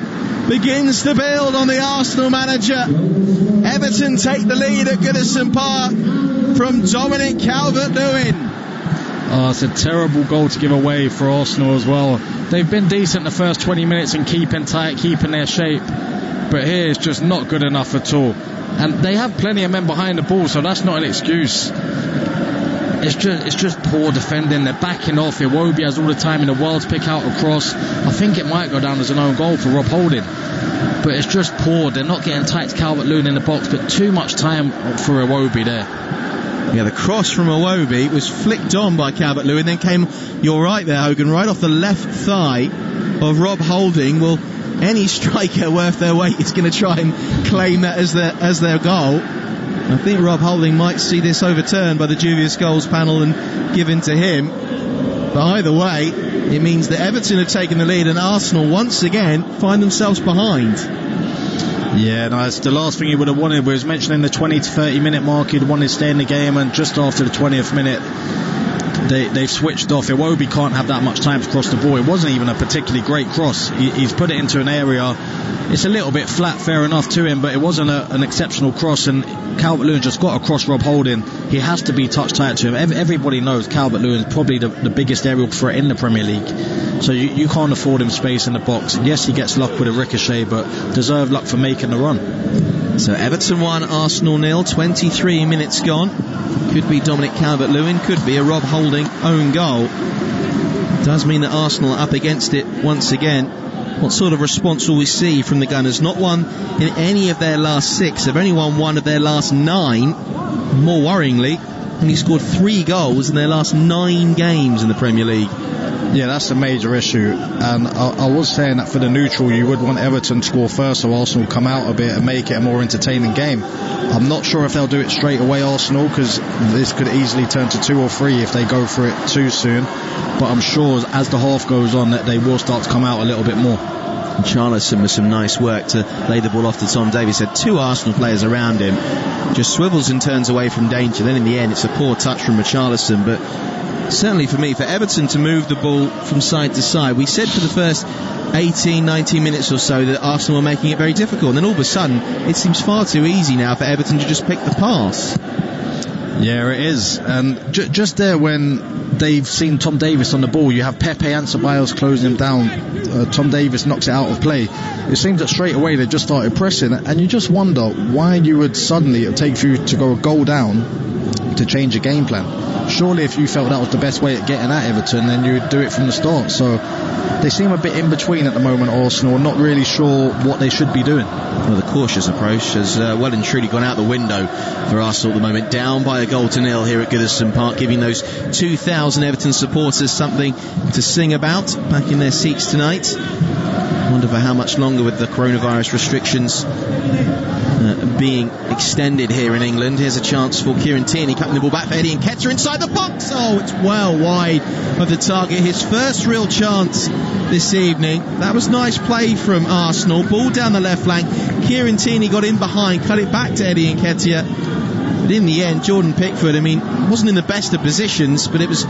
begins to build on the Arsenal manager. Everton take the lead at Goodison Park from Dominic Calvert-Lewin. Oh, it's a terrible goal to give away for Arsenal as well. They've been decent the first 20 minutes in keeping tight, keeping their shape, but here it's just not good enough at all. And they have plenty of men behind the ball, so that's not an excuse. It's just poor defending. They're backing off. Iwobi has all the time in the world to pick out a cross. I think it might go down as an own goal for Rob Holding, but it's just poor. They're not getting tight to Calvert-Lewin in the box, but too much time for Iwobi there. Yeah, the cross from Iwobi was flicked on by Calvert-Lewin, then came, you're right there, Hogan, right off the left thigh of Rob Holding. Well, any striker worth their weight is going to try and claim that as their goal. I think Rob Holding might see this overturned by the dubious goals panel and given to him. But either way, it means that Everton have taken the lead and Arsenal once again find themselves behind. Yeah, no, it's the last thing he would have wanted. We was mentioning the 20 to 30 minute mark, he'd wanted to stay in the game, and just after the 20th minute they've switched off. Iwobi can't have that much time to cross the ball. It wasn't even a particularly great cross. He's put it into an area, it's a little bit flat, fair enough to him, but it wasn't an exceptional cross, and Calvert-Lewin just got across Rob Holding. He has to be touch tight to him. Everybody knows Calvert-Lewin is probably the biggest aerial threat in the Premier League, so you can't afford him space in the box. Yes, he gets luck with a ricochet, but deserved luck for making the run. So Everton 1, Arsenal 0, 23 minutes gone. Could be Dominic Calvert-Lewin, could be a Rob Holding own goal. Does mean that Arsenal are up against it once again. What sort of response will we see from the Gunners? Not won in any of their last 6. They've only won 1 of their last 9. More worryingly, only scored 3 goals in their last 9 games in the Premier League. Yeah, that's a major issue, and I was saying that for the neutral you would want Everton to score first so Arsenal come out a bit and make it a more entertaining game. I'm not sure if they'll do it straight away, Arsenal, because this could easily turn to 2 or 3 if they go for it too soon, but I'm sure as the half goes on that they will start to come out a little bit more. Richarlison with some nice work to lay the ball off to Tom Davies. Had 2 Arsenal players around him, just swivels and turns away from danger. Then in the end it's a poor touch from Richarlison, but certainly for me, for Everton to move the ball from side to side, we said for the first 18, 19 minutes or so that Arsenal were making it very difficult, and then all of a sudden it seems far too easy now for Everton to just pick the pass. Yeah, it is, and just there when they've seen Tom Davies on the ball, you have Pepe and Ceballos closing him down. Tom Davies knocks it out of play. It seems that straight away they just started pressing, and you just wonder why you would suddenly, it would take you to go a goal down to change a game plan. Surely if you felt that was the best way of getting at Everton, then you would do it from the start. So they seem a bit in between at the moment, Arsenal, not really sure what they should be doing. Well, the cautious approach has well and truly gone out the window for Arsenal at the moment, down by 1-0 here at Goodison Park, giving those 2,000 Everton supporters something to sing about back in their seats tonight. I wonder for how much longer with the coronavirus restrictions being extended here in England. Here's a chance for Kieran Tierney, cutting the ball back for Eddie Nketiah inside the box. Oh, it's well wide of the target. His first real chance this evening. That was nice play from Arsenal. Ball down the left flank. Kieran Tierney got in behind, cut it back to Eddie Nketiah. But in the end, Jordan Pickford, wasn't in the best of positions, but it's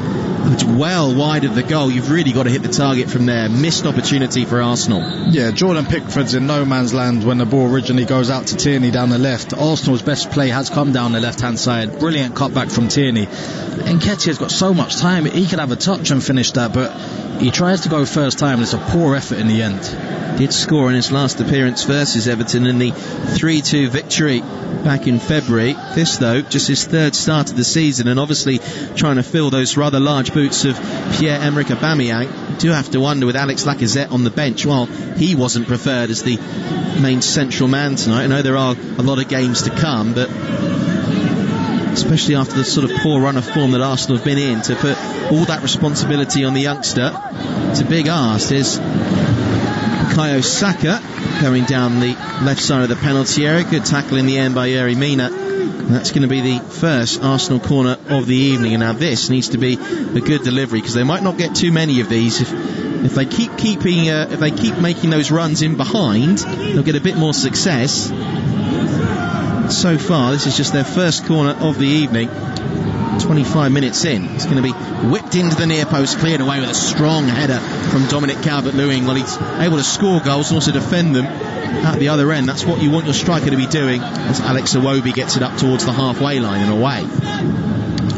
well wide of the goal. You've really got to hit the target from there. Missed opportunity for Arsenal. Yeah, Jordan Pickford's in no man's land when the ball originally goes out to Tierney down the left. Arsenal's best play has come down the left-hand side. Brilliant cutback from Tierney. Nketiah's got so much time. He could have a touch and finish that, but he tries to go first time, and it's a poor effort in the end. Did score in his last appearance versus Everton in the 3-2 victory back in February. This, though, just his 3rd start of the season, and obviously trying to fill those rather large boots of Pierre-Emerick Aubameyang. Do have to wonder with Alex Lacazette on the bench, while he wasn't preferred as the main central man tonight. I know there are a lot of games to come, but especially after the sort of poor run of form that Arsenal have been in, to put all that responsibility on the youngster, it's a big ask. There's Bukayo Saka going down the left side of the penalty area. Good tackle in the end by Mina. That's going to be the first Arsenal corner of the evening, and now this needs to be a good delivery, because they might not get too many of these. If they keep making those runs in behind, they'll get a bit more success. So far, this is just their first corner of the evening. 25 minutes in, it's going to be whipped into the near post, cleared away with a strong header from Dominic Calvert-Lewin. Well, he's able to score goals and also defend them at the other end. That's what you want your striker to be doing, as Alex Iwobi gets it up towards the halfway line and away.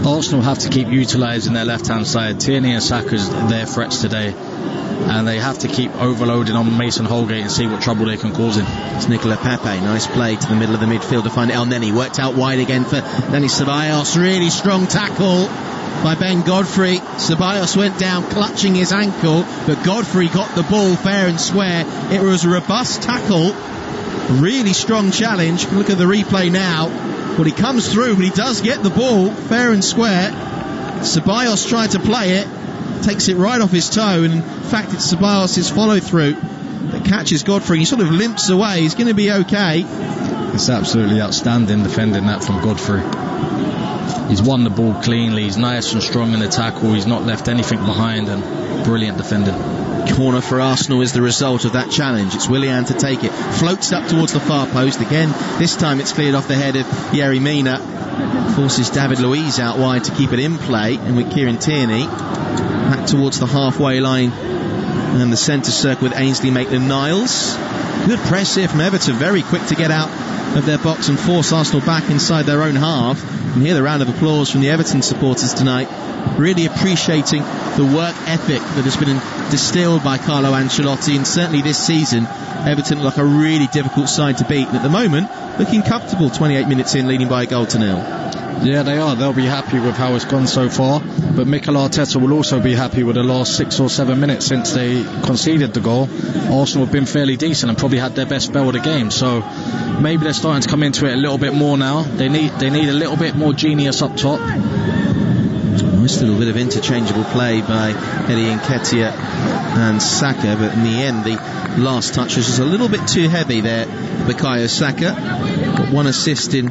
Arsenal have to keep utilising their left-hand side. Tierney and Saka's their threats today, and they have to keep overloading on Mason Holgate and see what trouble they can cause him. It's Nicola Pepe, nice play to the middle of the midfield to find Elneny, worked out wide again for Danny Ceballos. Really strong tackle by Ben Godfrey. Ceballos went down clutching his ankle, but Godfrey got the ball fair and square. It was a robust tackle, really strong challenge. Look at the replay now. Well, he comes through, but he does get the ball fair and square. Ceballos tried to play it, takes it right off his toe, and in fact it's Ceballos' follow through that catches Godfrey. He sort of limps away. He's going to be okay. It's absolutely outstanding defending that from Godfrey. He's won the ball cleanly, he's nice and strong in the tackle, he's not left anything behind, and brilliant defending. Corner for Arsenal is the result of that challenge. It's Willian to take it, floats up towards the far post again. This time it's cleared off the head of Mina, forces David Luiz out wide to keep it in play, and with Kieran Tierney back towards the halfway line and the centre circle with Ainsley Maitland-Niles. Good press here from Everton, very quick to get out of their box and force Arsenal back inside their own half. And hear the round of applause from the Everton supporters tonight, really appreciating the work ethic that has been distilled by Carlo Ancelotti, and certainly this season Everton look like a really difficult side to beat, and at the moment looking comfortable 28 minutes in, leading by 1-0. Yeah, they are. They'll be happy with how it's gone so far, but Mikel Arteta will also be happy with the last 6 or 7 minutes since they conceded the goal. Arsenal have been fairly decent and probably had their best spell of the game, so maybe they're starting to come into it a little bit more now. They need a little bit more genius up top. Nice little bit of interchangeable play by Eddie Nketiah and Saka, but in the end the last touch was just a little bit too heavy there. Bukayo Saka got 1 assist in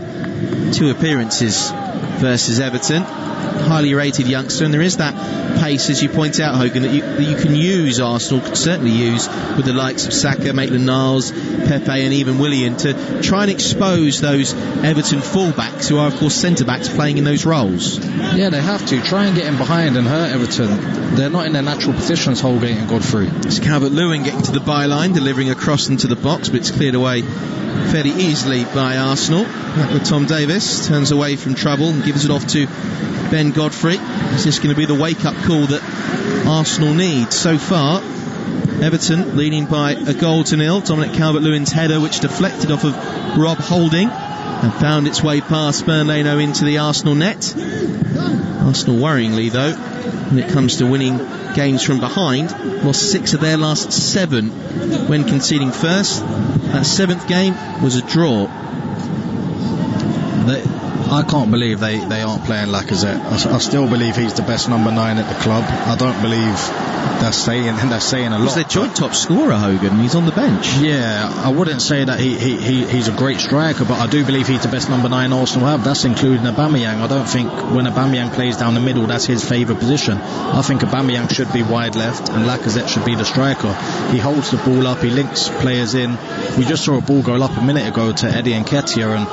2 appearances versus Everton. Highly rated youngster, and there is that pace, as you point out, Hogan, that you can use, Arsenal could certainly use, with the likes of Saka, Maitland-Niles, Pepe and even Willian, to try and expose those Everton fullbacks who are of course centre-backs playing in those roles. Yeah, they have to try and get in behind and hurt Everton. They're not in their natural positions, Holgate and Godfrey. It's Calvert-Lewin getting to the byline, delivering across into the box, but it's cleared away fairly easily by Arsenal. Back with Tom Davis, turns away from trouble and gives it off to Ben Godfrey. Is this going to be the wake-up call that Arsenal need? So far, Everton leading by 1-0. Dominic Calvert-Lewin's header, which deflected off of Rob Holding and found its way past Leno into the Arsenal net. Arsenal worryingly, though, when it comes to winning games from behind, lost 6 of their last 7 when conceding first. That 7th game was a draw. I can't believe they aren't playing Lacazette. I still believe he's the best number 9 at the club. I don't believe they're saying a lot. He's their joint top scorer, Hogan. He's on the bench. Yeah, I wouldn't say that he's a great striker, but I do believe he's the best number 9 Arsenal have. That's including Aubameyang. I don't think when Aubameyang plays down the middle, that's his favourite position. I think Aubameyang should be wide left and Lacazette should be the striker. He holds the ball up, he links players in. We just saw a ball go up a minute ago to Eddie Nketiah, and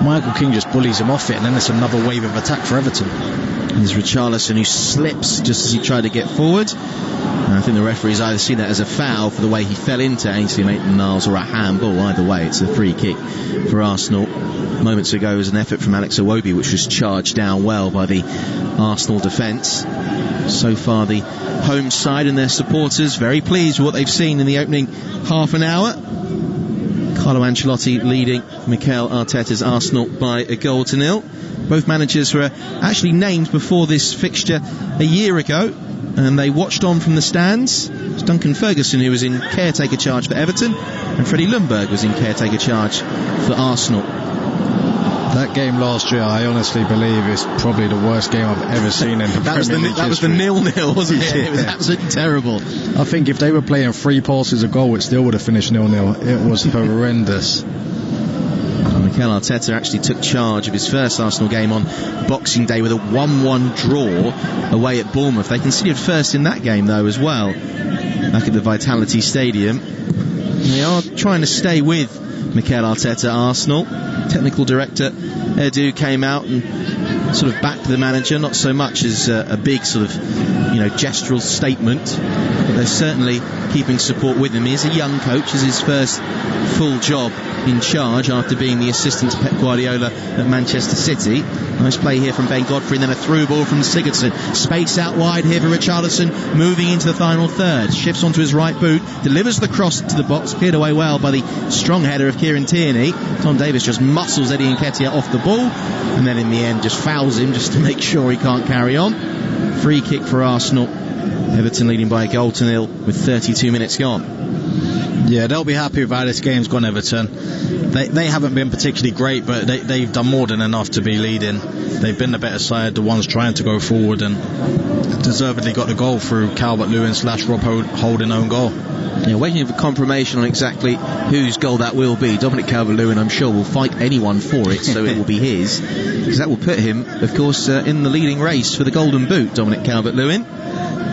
Michael Keane just bullies him off it, and then it's another wave of attack for Everton. There's Richarlison, who slips just as he tried to get forward. And I think the referee's either seen it as a foul for the way he fell into Ainsley Maitland-Niles, or a handball. Either way, it's a free kick for Arsenal. Moments ago was an effort from Alex Iwobi, which was charged down well by the Arsenal defence. So far, the home side and their supporters very pleased with what they've seen in the opening half an hour. Carlo Ancelotti leading Mikel Arteta's Arsenal by 1-0. Both managers were actually named before this fixture a year ago, and they watched on from the stands. It was Duncan Ferguson who was in caretaker charge for Everton, and Freddie Ljungberg was in caretaker charge for Arsenal. That game last year, I honestly believe, is probably the worst game I've ever seen in the Premier League. That was the 0-0, wasn't it? Yeah. It was absolutely terrible. I think if they were playing 3 passes a goal, it still would have finished 0-0. It was horrendous. Mikel Arteta actually took charge of his first Arsenal game on Boxing Day with a 1-1 draw away at Bournemouth. They conceded first in that game, though, as well, back at the Vitality Stadium. They are trying to stay with Mikel Arteta, Arsenal. Technical director Edu came out and sort of backed the manager, not so much as a big sort of gestural statement, but they're certainly keeping support with him. He's a young coach, is his first full job in charge after being the assistant to Pep Guardiola at Manchester City. Nice play here from Ben Godfrey, and then a through ball from Sigurdsson. Space out wide here for Richarlison, moving into the final third. Shifts onto his right boot, delivers the cross to the box, cleared away well by the strong header of Kieran Tierney. Tom Davis just muscles Eddie Nketiah off the ball, and then in the end just fouls him just to make sure he can't carry on. Free kick for Arsenal. Everton leading by 1-0 with 32 minutes gone. Yeah, they'll be happy with how this game's gone, Everton. They haven't been particularly great, but they've done more than enough to be leading. They've been the better side, the ones trying to go forward, and deservedly got the goal through Calvert-Lewin / Rob Holding own goal. Yeah, waiting for confirmation on exactly whose goal that will be. Dominic Calvert-Lewin, I'm sure, will fight anyone for it, so it will be his, because that will put him, of course, in the leading race for the Golden Boot, Dominic Calvert-Lewin.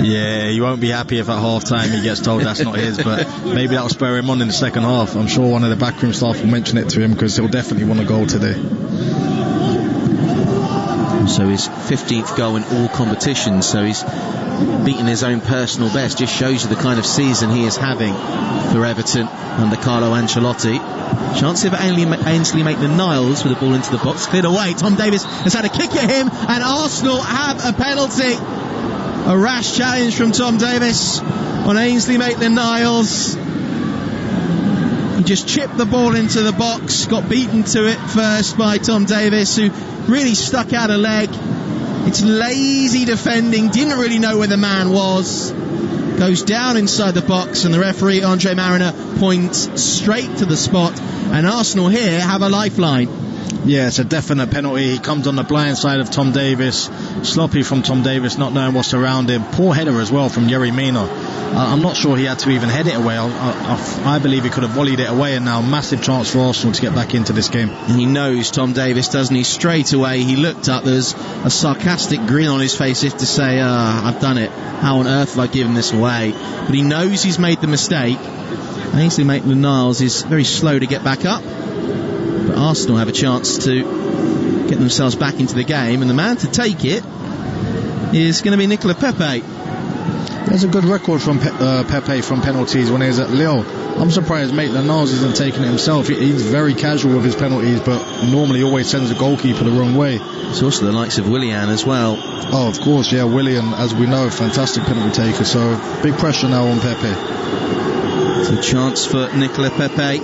Yeah, he won't be happy if at half-time he gets told that's not his, but maybe that'll spur him on in the second half. I'm sure one of the backroom staff will mention it to him, because he'll definitely want a goal today. So his 15th goal in all competitions, so he's beaten his own personal best. Just shows you the kind of season he is having for Everton under Carlo Ancelotti. Chance of Ainsley Maitland-Niles with the ball into the box, cleared away. Tom Davies has had a kick at him, and Arsenal have a penalty. A rash challenge from Tom Davies on Ainsley Maitland-Niles. He just chipped the ball into the box, got beaten to it first by Tom Davies, who really stuck out a leg. It's lazy defending, didn't really know where the man was. Goes down inside the box, and the referee, Andre Mariner, points straight to the spot, and Arsenal here have a lifeline. Yeah, it's a definite penalty. He comes on the blind side of Tom Davies. Sloppy from Tom Davies, not knowing what's around him. Poor header as well from Yerry Mina. I'm not sure he had to even head it away. I believe he could have volleyed it away, and now massive chance for Arsenal to get back into this game. And he knows Tom Davies, doesn't he? Straight away he looked up. There's a sarcastic grin on his face, if to say, I've done it. How on earth have I given this away? But he knows he's made the mistake. Ainsley Maitland-Niles is very slow to get back up, but Arsenal have a chance to get themselves back into the game, and the man to take it is going to be Nicola Pepe. There's a good record from Pepe from penalties when he was at Lille. I'm surprised Maitland-Niles isn't taking it himself. He's very casual with his penalties, but normally always sends the goalkeeper the wrong way. It's also the likes of Willian as well. Oh, of course, yeah, Willian, as we know, fantastic penalty taker, so big pressure now on Pepe. It's a chance for Nicola Pepe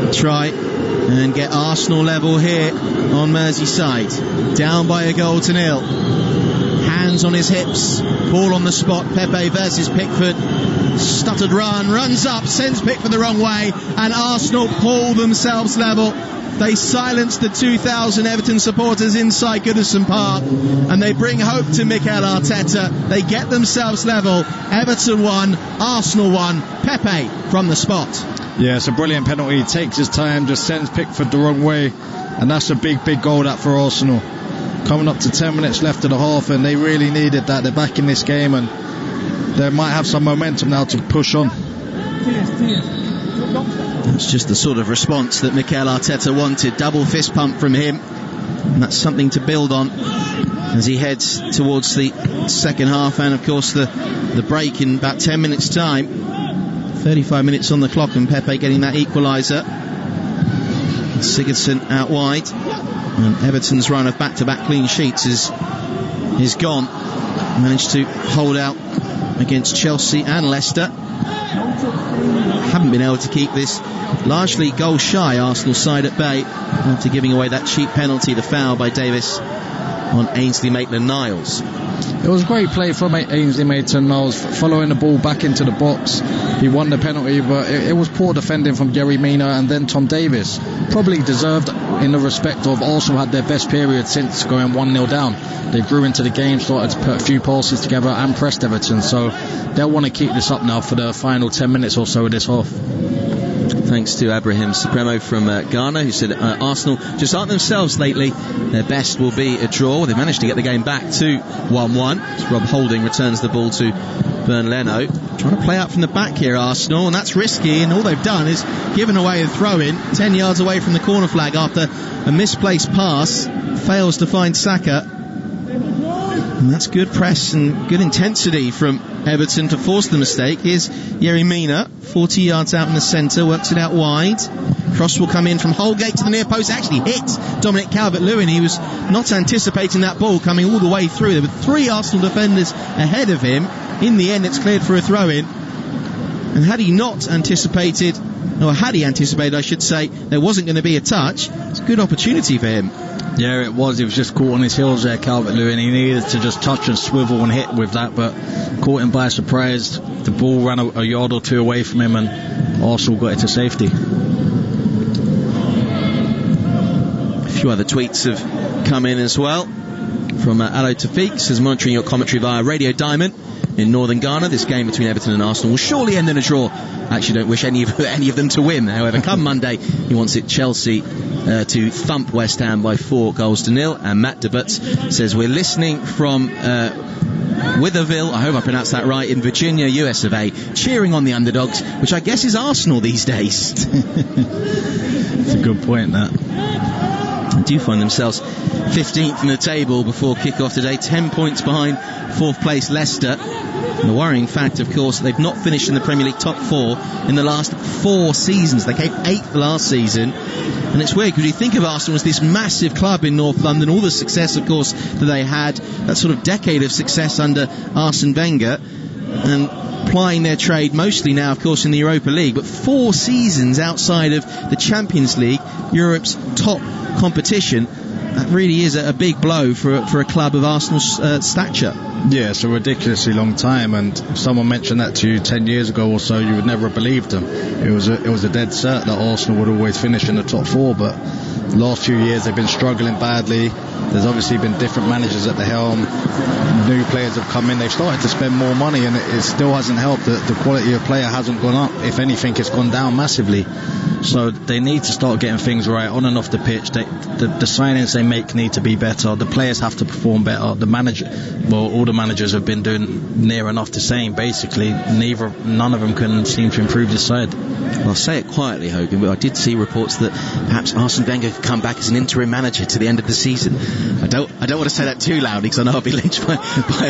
to try and get Arsenal level here on Merseyside. Down by a goal to nil. Hands on his hips, ball on the spot. Pepe versus Pickford. Stuttered run, runs up, sends Pickford the wrong way, and Arsenal pull themselves level. They silence the 2,000 Everton supporters inside Goodison Park, and they bring hope to Mikel Arteta. They get themselves level. Everton 1, Arsenal 1. Pepe from the spot. Yeah, it's a brilliant penalty. He takes his time, just sends Pickford the wrong way, and that's a big goal that for Arsenal. Coming up to 10 minutes left of the half, and they really needed that. They're back in this game, and they might have some momentum now to push on. That's just the sort of response that Mikel Arteta wanted. Double fist pump from him, and that's something to build on as he heads towards the second half, and of course the break in about 10 minutes time. 35 minutes on the clock, and Pepe getting that equaliser. Sigurdsson out wide, and Everton's run of back-to-back clean sheets is gone. Managed to hold out against Chelsea and Leicester. Haven't been able to keep this largely goal shy Arsenal side at bay after giving away that cheap penalty, the foul by Davies on Ainsley Maitland-Niles. It was great play from Ainsley Maitland-Niles, following the ball back into the box. He won the penalty, but it was poor defending from Yerry Mina and then Tom Davies. Probably deserved in the respect of Arsenal had their best period since going 1-0 down. They grew into the game, started to put a few passes together and pressed Everton, so they'll want to keep this up now for the final 10 minutes or so of this half. Thanks to Abraham Supremo from Ghana, who said Arsenal just aren't themselves lately. Their best will be a draw. They managed to get the game back to 1-1. Rob Holding returns the ball to Leno. Trying to play out from the back here, Arsenal, and that's risky, and all they've done is given away a throw-in 10 yards away from the corner flag after a misplaced pass. Fails to find Saka. And that's good press and good intensity from Everton to force the mistake. Here's Yerry Mina, 40 yards out in the centre, works it out wide. Cross will come in from Holgate to the near post, actually hit Dominic Calvert-Lewin. He was not anticipating that ball coming all the way through. There were 3 Arsenal defenders ahead of him. In the end, it's cleared for a throw-in. And had he anticipated, I should say, there wasn't going to be a touch, it's a good opportunity for him. Yeah, it was. He was just caught on his heels there, Calvert-Lewin. He needed to just touch and swivel and hit with that, but caught him by surprise. The ball ran a yard or two away from him, and Arsenal got it to safety. A few other tweets have come in as well. From Alo Tafiq, says, monitoring your commentary via Radio Diamond in northern Ghana. This game between Everton and Arsenal will surely end in a draw. Actually, don't wish any of them to win. However, come Monday, he wants it Chelsea to thump West Ham by 4-0. And Matt DeButts says, we're listening from Witherville, I hope I pronounced that right, in Virginia, US of A, cheering on the underdogs, which I guess is Arsenal these days. It's a good point, that. They do find themselves 15th in the table before kick-off today, 10 points behind 4th place Leicester. And the worrying fact, of course, they've not finished in the Premier League top 4 in the last 4 seasons. They came 8th last season. And it's weird because you think of Arsenal as this massive club in North London, all the success, of course, that they had, that sort of decade of success under Arsene Wenger, and plying their trade mostly now, of course, in the Europa League. But 4 seasons outside of the Champions League, Europe's top competition, that really is a big blow for a club of Arsenal's stature. Yeah, it's a ridiculously long time, and if someone mentioned that to you 10 years ago or so, you would never have believed them. It was a dead cert that Arsenal would always finish in the top 4, but the last few years they've been struggling badly. There's obviously been different managers at the helm, new players have come in, they've started to spend more money, and it still hasn't helped. The quality of player hasn't gone up. If anything, it's gone down massively. So they need to start getting things right on and off the pitch. The signings they make need to be better. The players have to perform better. All the managers have been doing near enough the same, basically. None of them can seem to improve this side. Well, I'll say it quietly, Hogan, but I did see reports that perhaps Arsene Wenger could come back as an interim manager to the end of the season. I don't want to say that too loudly because I know I'll be lynched by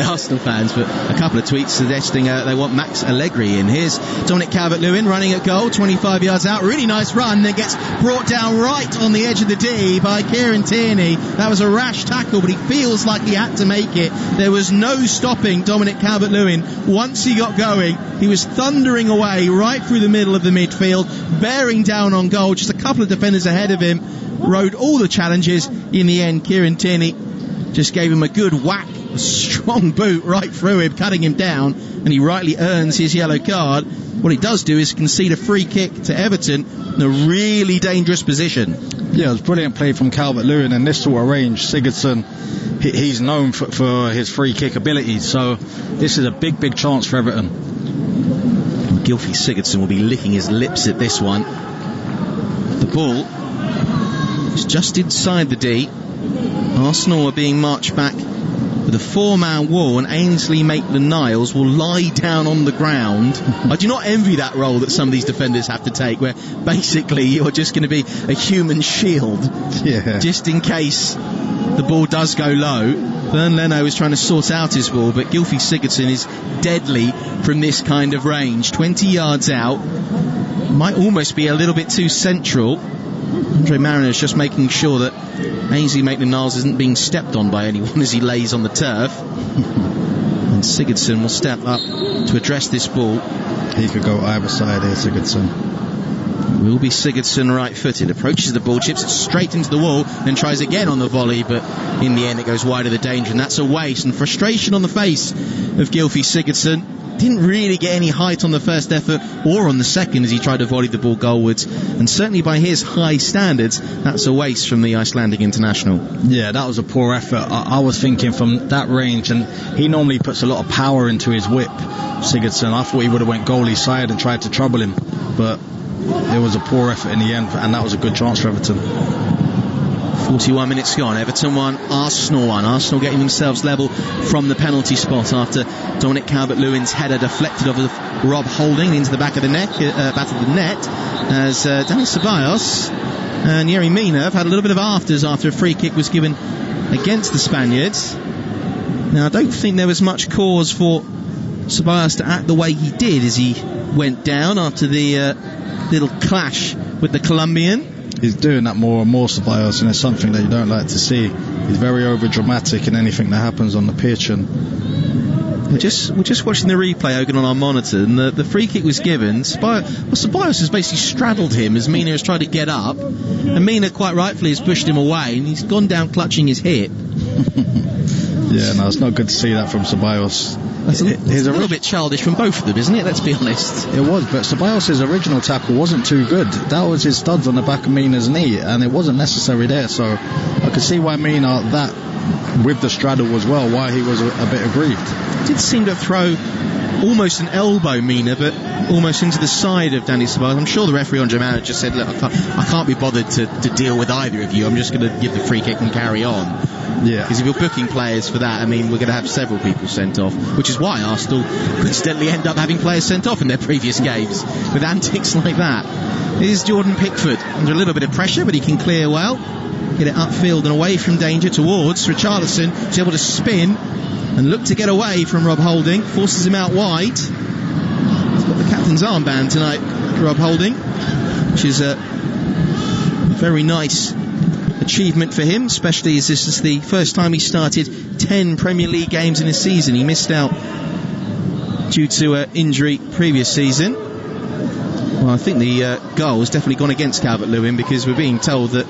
Arsenal fans, but a couple of tweets suggesting they want Max Allegri in. Here's Dominic Calvert-Lewin running at goal, 25 yards out, really nice run, then gets brought down right on the edge of the D by Kieran Tierney. That was a rash tackle, but he feels like he had to make it. There was no stopping Dominic Calvert-Lewin. Once he got going, he was thundering away right through the middle of the midfield, bearing down on goal, just a couple of defenders ahead of him, rode all the challenges. In the end, Kieran Tierney just gave him a good whack, a strong boot right through him, cutting him down, and he rightly earns his yellow card. What he does do is concede a free kick to Everton in a really dangerous position. Yeah, it was brilliant play from Calvert-Lewin, and this sort of range, Sigurdsson, he's known for his free kick ability, so this is a big chance for Everton. Gylfi Sigurdsson will be licking his lips at this one. The ball is just inside the D. Arsenal are being marched back with a 4-man wall, and Ainsley Maitland-Niles will lie down on the ground. I do not envy that role that some of these defenders have to take, where basically you're just going to be a human shield, just in case the ball does go low. Leno is trying to sort out his ball, but Gylfi Sigurdsson is deadly from this kind of range. 20 yards out, might almost be a little bit too central. Andre Mariner is just making sure that Ainsley Maitland-Niles isn't being stepped on by anyone as he lays on the turf. And Sigurdsson will step up to address this ball. He could go either side here, Sigurdsson. Will be Sigurdsson right-footed, approaches the ball, chips it straight into the wall, then tries again on the volley, but in the end it goes wide of the danger, and that's a waste. And frustration on the face of Gylfi Sigurdsson. Didn't really get any height on the first effort or on the second as he tried to volley the ball goalwards, and certainly by his high standards, that's a waste from the Icelandic international. Yeah, that was a poor effort. I was thinking from that range, and he normally puts a lot of power into his whip, Sigurdsson. I thought he would have went goalie side and tried to trouble him, but it was a poor effort in the end, and that was a good chance for Everton. 41 minutes gone, Everton 1, Arsenal 1. Arsenal getting themselves level from the penalty spot after Dominic Calvert-Lewin's header deflected off of Rob Holding into the back of the net, as Dani Ceballos and Yerry Mina have had a little bit of afters after a free kick was given against the Spaniards. Now, I don't think there was much cause for Ceballos to act the way he did as he went down after the little clash with the Colombian. He's doing that more and more, Ceballos, and it's something that you don't like to see. He's very over-dramatic in anything that happens on the pitch, and We're just watching the replay, Hogan, on our monitor, and the free kick was given. Ceballos has basically straddled him as Mina has tried to get up, and Mina quite rightfully has pushed him away, and he's gone down clutching his hip. Yeah, no, it's not good to see that from Ceballos. It's a little bit childish from both of them, isn't it? Let's be honest. It was, but Ceballos' original tackle wasn't too good. That was his studs on the back of Mina's knee, and it wasn't necessary there, so I could see why Mina, that with the straddle as well, why he was a bit aggrieved. Did seem to throw almost an elbow, Mina, but almost into the side of Danny Ceballos. I'm sure the referee on Gbamin just said, look, I can't be bothered to deal with either of you. I'm just going to give the free kick and carry on. Yeah. Because if you're booking players for that, I mean, we're going to have several people sent off, which is why Arsenal coincidentally end up having players sent off in their previous games with antics like that. Here's Jordan Pickford under a little bit of pressure, but he can clear well, get it upfield and away from danger towards Richarlison. He's able to spin and look to get away from Rob Holding, forces him out wide. He's got the captain's armband tonight, Rob Holding, which is a very nice achievement for him, especially as this is the first time he started 10 Premier League games in a season. He missed out due to injury previous season. Well, I think the goal has definitely gone against Calvert-Lewin, because we're being told that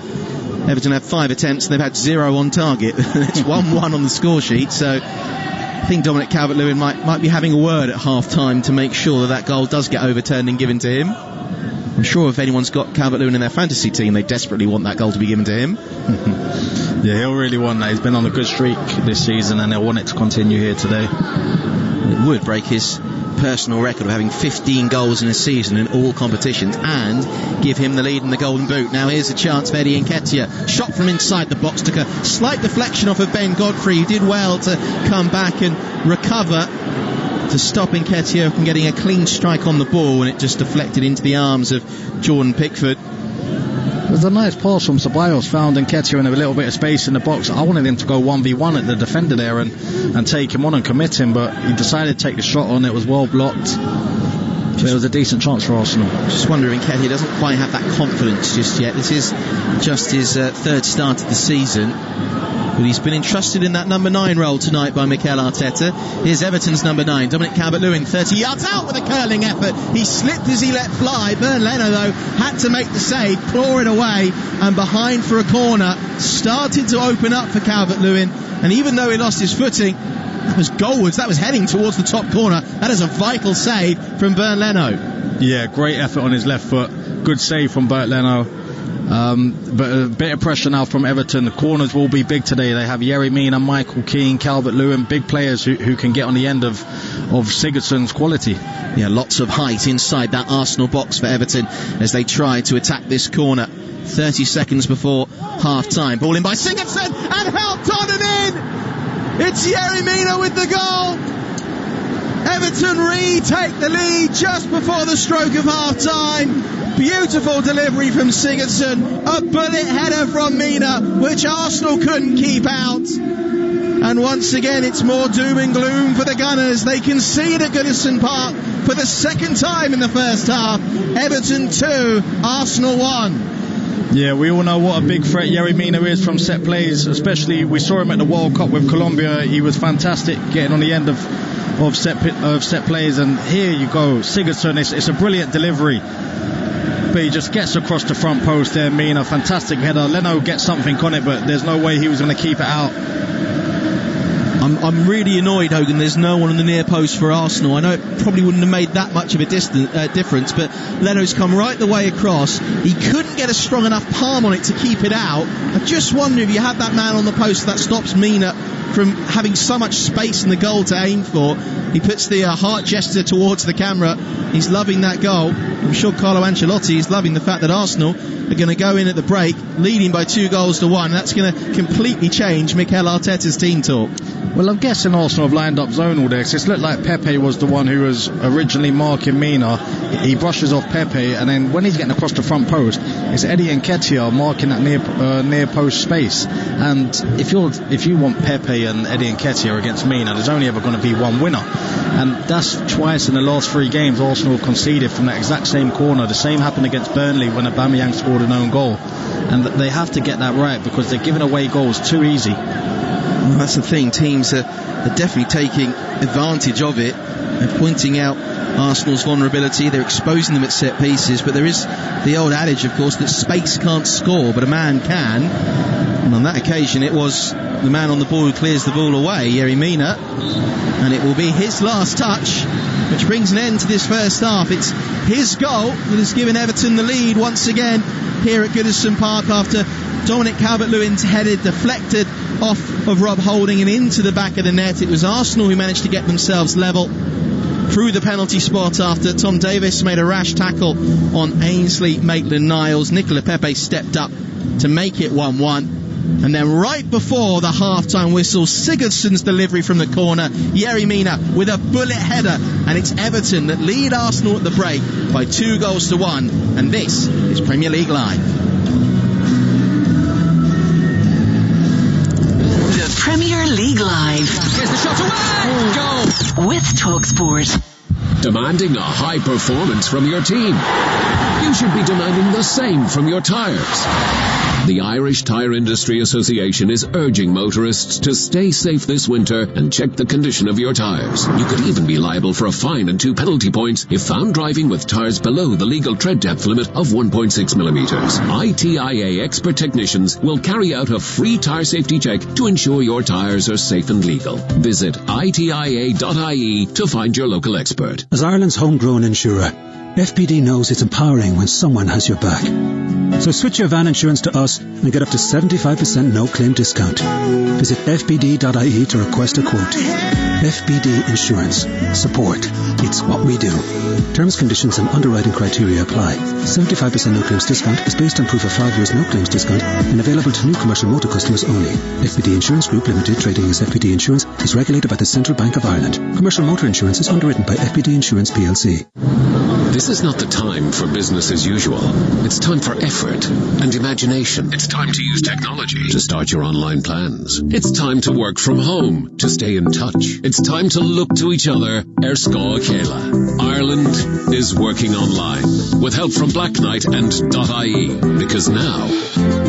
Everton had 5 attempts and they've had 0 on target. It's 1-1 on the score sheet, so I think Dominic Calvert-Lewin might be having a word at half-time to make sure that goal does get overturned and given to him. I'm sure if anyone's got Calvert-Lewin in their fantasy team, they desperately want that goal to be given to him. Yeah, he'll really want that. He's been on a good streak this season, and he'll want it to continue here today. It would break his personal record of having 15 goals in a season in all competitions and give him the lead in the Golden Boot. Now here's a chance for Eddie Nketiah. Shot from inside the box, took a slight deflection off of Ben Godfrey, who did well to come back and recover to stop Nketiah from getting a clean strike on the ball, and it just deflected into the arms of Jordan Pickford. There's a nice pass from Ceballos, found Nketiah in a little bit of space in the box. I wanted him to go 1v1 at the defender there and take him on and commit him, but he decided to take the shot on. It was well blocked. So it was a decent chance for Arsenal. Just wonder if Nketiah doesn't quite have that confidence just yet. This is just his third start of the season, but he's been entrusted in that number 9 role tonight by Mikel Arteta. Here's Everton's number 9, Dominic Calvert-Lewin, 30 yards out with a curling effort. He slipped as he let fly. Leno, though, had to make the save, claw it away, and behind for a corner. Started to open up for Calvert-Lewin, and even though he lost his footing, that was goalwards, that was heading towards the top corner. That is a vital save from Leno. Yeah, great effort on his left foot. Good save from Leno. But a bit of pressure now from Everton. The corners will be big today. They have Mina, Michael Keane, Calvert-Lewin, big players who can get on the end of Sigurdsson's quality. Yeah, lots of height inside that Arsenal box for Everton as they try to attack this corner. 30 seconds before half-time. Ball in by Sigurdsson and helped on and in! It's Mina with the goal! Everton retake the lead just before the stroke of half-time. Beautiful delivery from Sigurdsson, a bullet header from Mina, which Arsenal couldn't keep out. And once again, it's more doom and gloom for the Gunners. They concede at Goodison Park for the second time in the first half. Everton 2, Arsenal 1. Yeah, we all know what a big threat Mina is from set plays, especially we saw him at the World Cup with Colombia. He was fantastic getting on the end of set plays, and here you go, Sigurdsson, it's a brilliant delivery, but he just gets across the front post there. Mina, fantastic header. Leno gets something on it, but there's no way he was going to keep it out. I'm really annoyed, Hogan, there's no one on the near post for Arsenal. I know it probably wouldn't have made that much of a difference, but Leno's come right the way across. He couldn't get a strong enough palm on it to keep it out. I just wonder if you have that man on the post, that stops Mina from having so much space in the goal to aim for. He puts the heart gesture towards the camera. He's loving that goal. I'm sure Carlo Ancelotti is loving the fact that Arsenal are going to go in at the break leading by 2-1. That's going to completely change Mikel Arteta's team talk. Well, I'm guessing Arsenal have lined up zonal there, because it looked like Pepe was the one who was originally marking Mina. He brushes off Pepe, and then when he's getting across the front post, it's Eddie Nketiah marking that near post space. And if you want Pepe and Eddie Nketiah against Mina, there's only ever going to be one winner. And that's twice in the last 3 games Arsenal conceded from that exact same corner. The same happened against Burnley when Aubameyang scored an own goal. And they have to get that right, because they're giving away goals too easy. That's the thing, teams are definitely taking advantage of it. They're pointing out Arsenal's vulnerability, they're exposing them at set pieces, but there is the old adage, of course, that space can't score, but a man can. And on that occasion it was the man on the ball who clears the ball away, Mina, and it will be his last touch, which brings an end to this first half. It's his goal that has given Everton the lead once again here at Goodison Park after Dominic Calvert-Lewin's headed, deflected off of Rob Holding and into the back of the net. It was Arsenal who managed to get themselves level through the penalty spot after Tom Davies made a rash tackle on Ainsley Maitland-Niles. Nicola Pepe stepped up to make it 1-1. And then right before the half-time whistle, Sigurdsson's delivery from the corner, Mina with a bullet header, and it's Everton that lead Arsenal at the break by 2-1. And this is Premier League Live. The Premier League Live. Here's the shot away! Goal! With TalkSport. Demanding a high performance from your team? You should be demanding the same from your tyres. The Irish Tyre Industry Association is urging motorists to stay safe this winter and check the condition of your tyres. You could even be liable for a fine and 2 penalty points if found driving with tyres below the legal tread depth limit of 1.6 millimetres. ITIA expert technicians will carry out a free tyre safety check to ensure your tyres are safe and legal. Visit itia.ie to find your local expert. As Ireland's homegrown insurer, FPD knows it's empowering when someone has your back. So switch your van insurance to us and get up to 75% no-claim discount. Visit fpd.ie to request a quote. FPD Insurance. Support. It's what we do. Terms, conditions and underwriting criteria apply. 75% no-claims discount is based on proof of 5 years no-claims discount and available to new commercial motor customers only. FPD Insurance Group Limited, trading as FPD Insurance, is regulated by the Central Bank of Ireland. Commercial motor insurance is underwritten by FPD Insurance PLC. This is not the time for business as usual. It's time for effort and imagination. It's time to use technology to start your online plans. It's time to work from home to stay in touch. It's time to look to each other. Erscoa Kayla. Ireland is working online with help from Black Knight and .ie, because now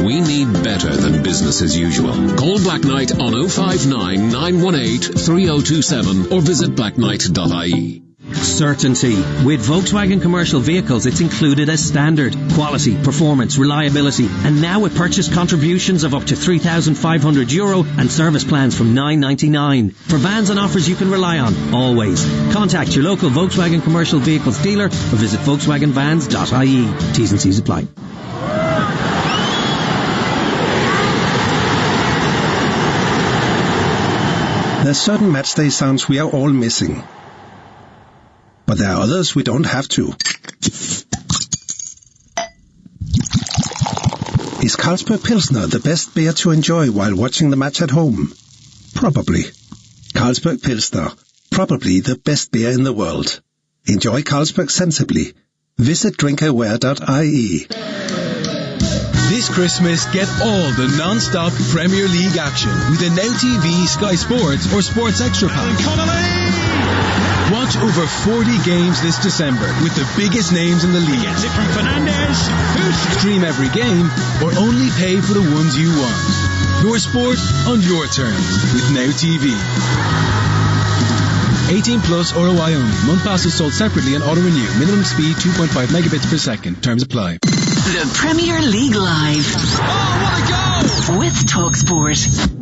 we need better than business as usual. Call Black Knight on 059 918 3027 or visit blackknight.ie. Certainty. With Volkswagen commercial vehicles, it's included as standard. Quality, performance, reliability, and now with purchase contributions of up to €3,500 and service plans from $999. For vans and offers you can rely on, always. Contact your local Volkswagen commercial vehicles dealer or visit volkswagenvans.ie. T's and C's apply. There's certain matchday sounds we are all missing. But there are others we don't have to. Is Carlsberg Pilsner the best beer to enjoy while watching the match at home? Probably. Carlsberg Pilsner. Probably the best beer in the world. Enjoy Carlsberg sensibly. Visit drinkaware.ie. This Christmas, get all the non-stop Premier League action with a Now TV, Sky Sports or Sports Extra pack. Watch over 40 games this December with the biggest names in the league. Gets it from Fernandes. Stream every game or only pay for the ones you want. Your sport on your terms with Now TV. 18 plus ROI only. Month passes sold separately and auto-renew. Minimum speed 2.5 megabits per second. Terms apply. The Premier League Live. Oh, what a goal! With TalkSport.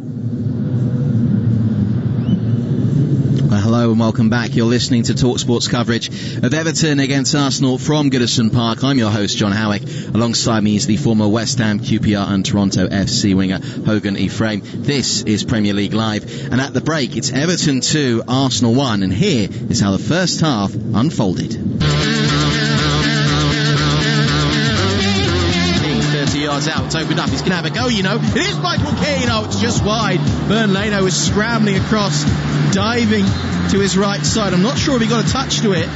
Well, hello and welcome back. You're listening to TalkSport's coverage of Everton against Arsenal from Goodison Park. I'm your host, John Howick. Alongside me is the former West Ham, QPR and Toronto FC winger, Hogan Ephraim. This is Premier League Live. And at the break, it's Everton 2, Arsenal 1. And here is how the first half unfolded. 30 yards out, it's opened up, he's going to have a go, you know. It is Michael Keane, oh, it's just wide. Leno is scrambling across, diving to his right side. I'm not sure if he got a touch to it.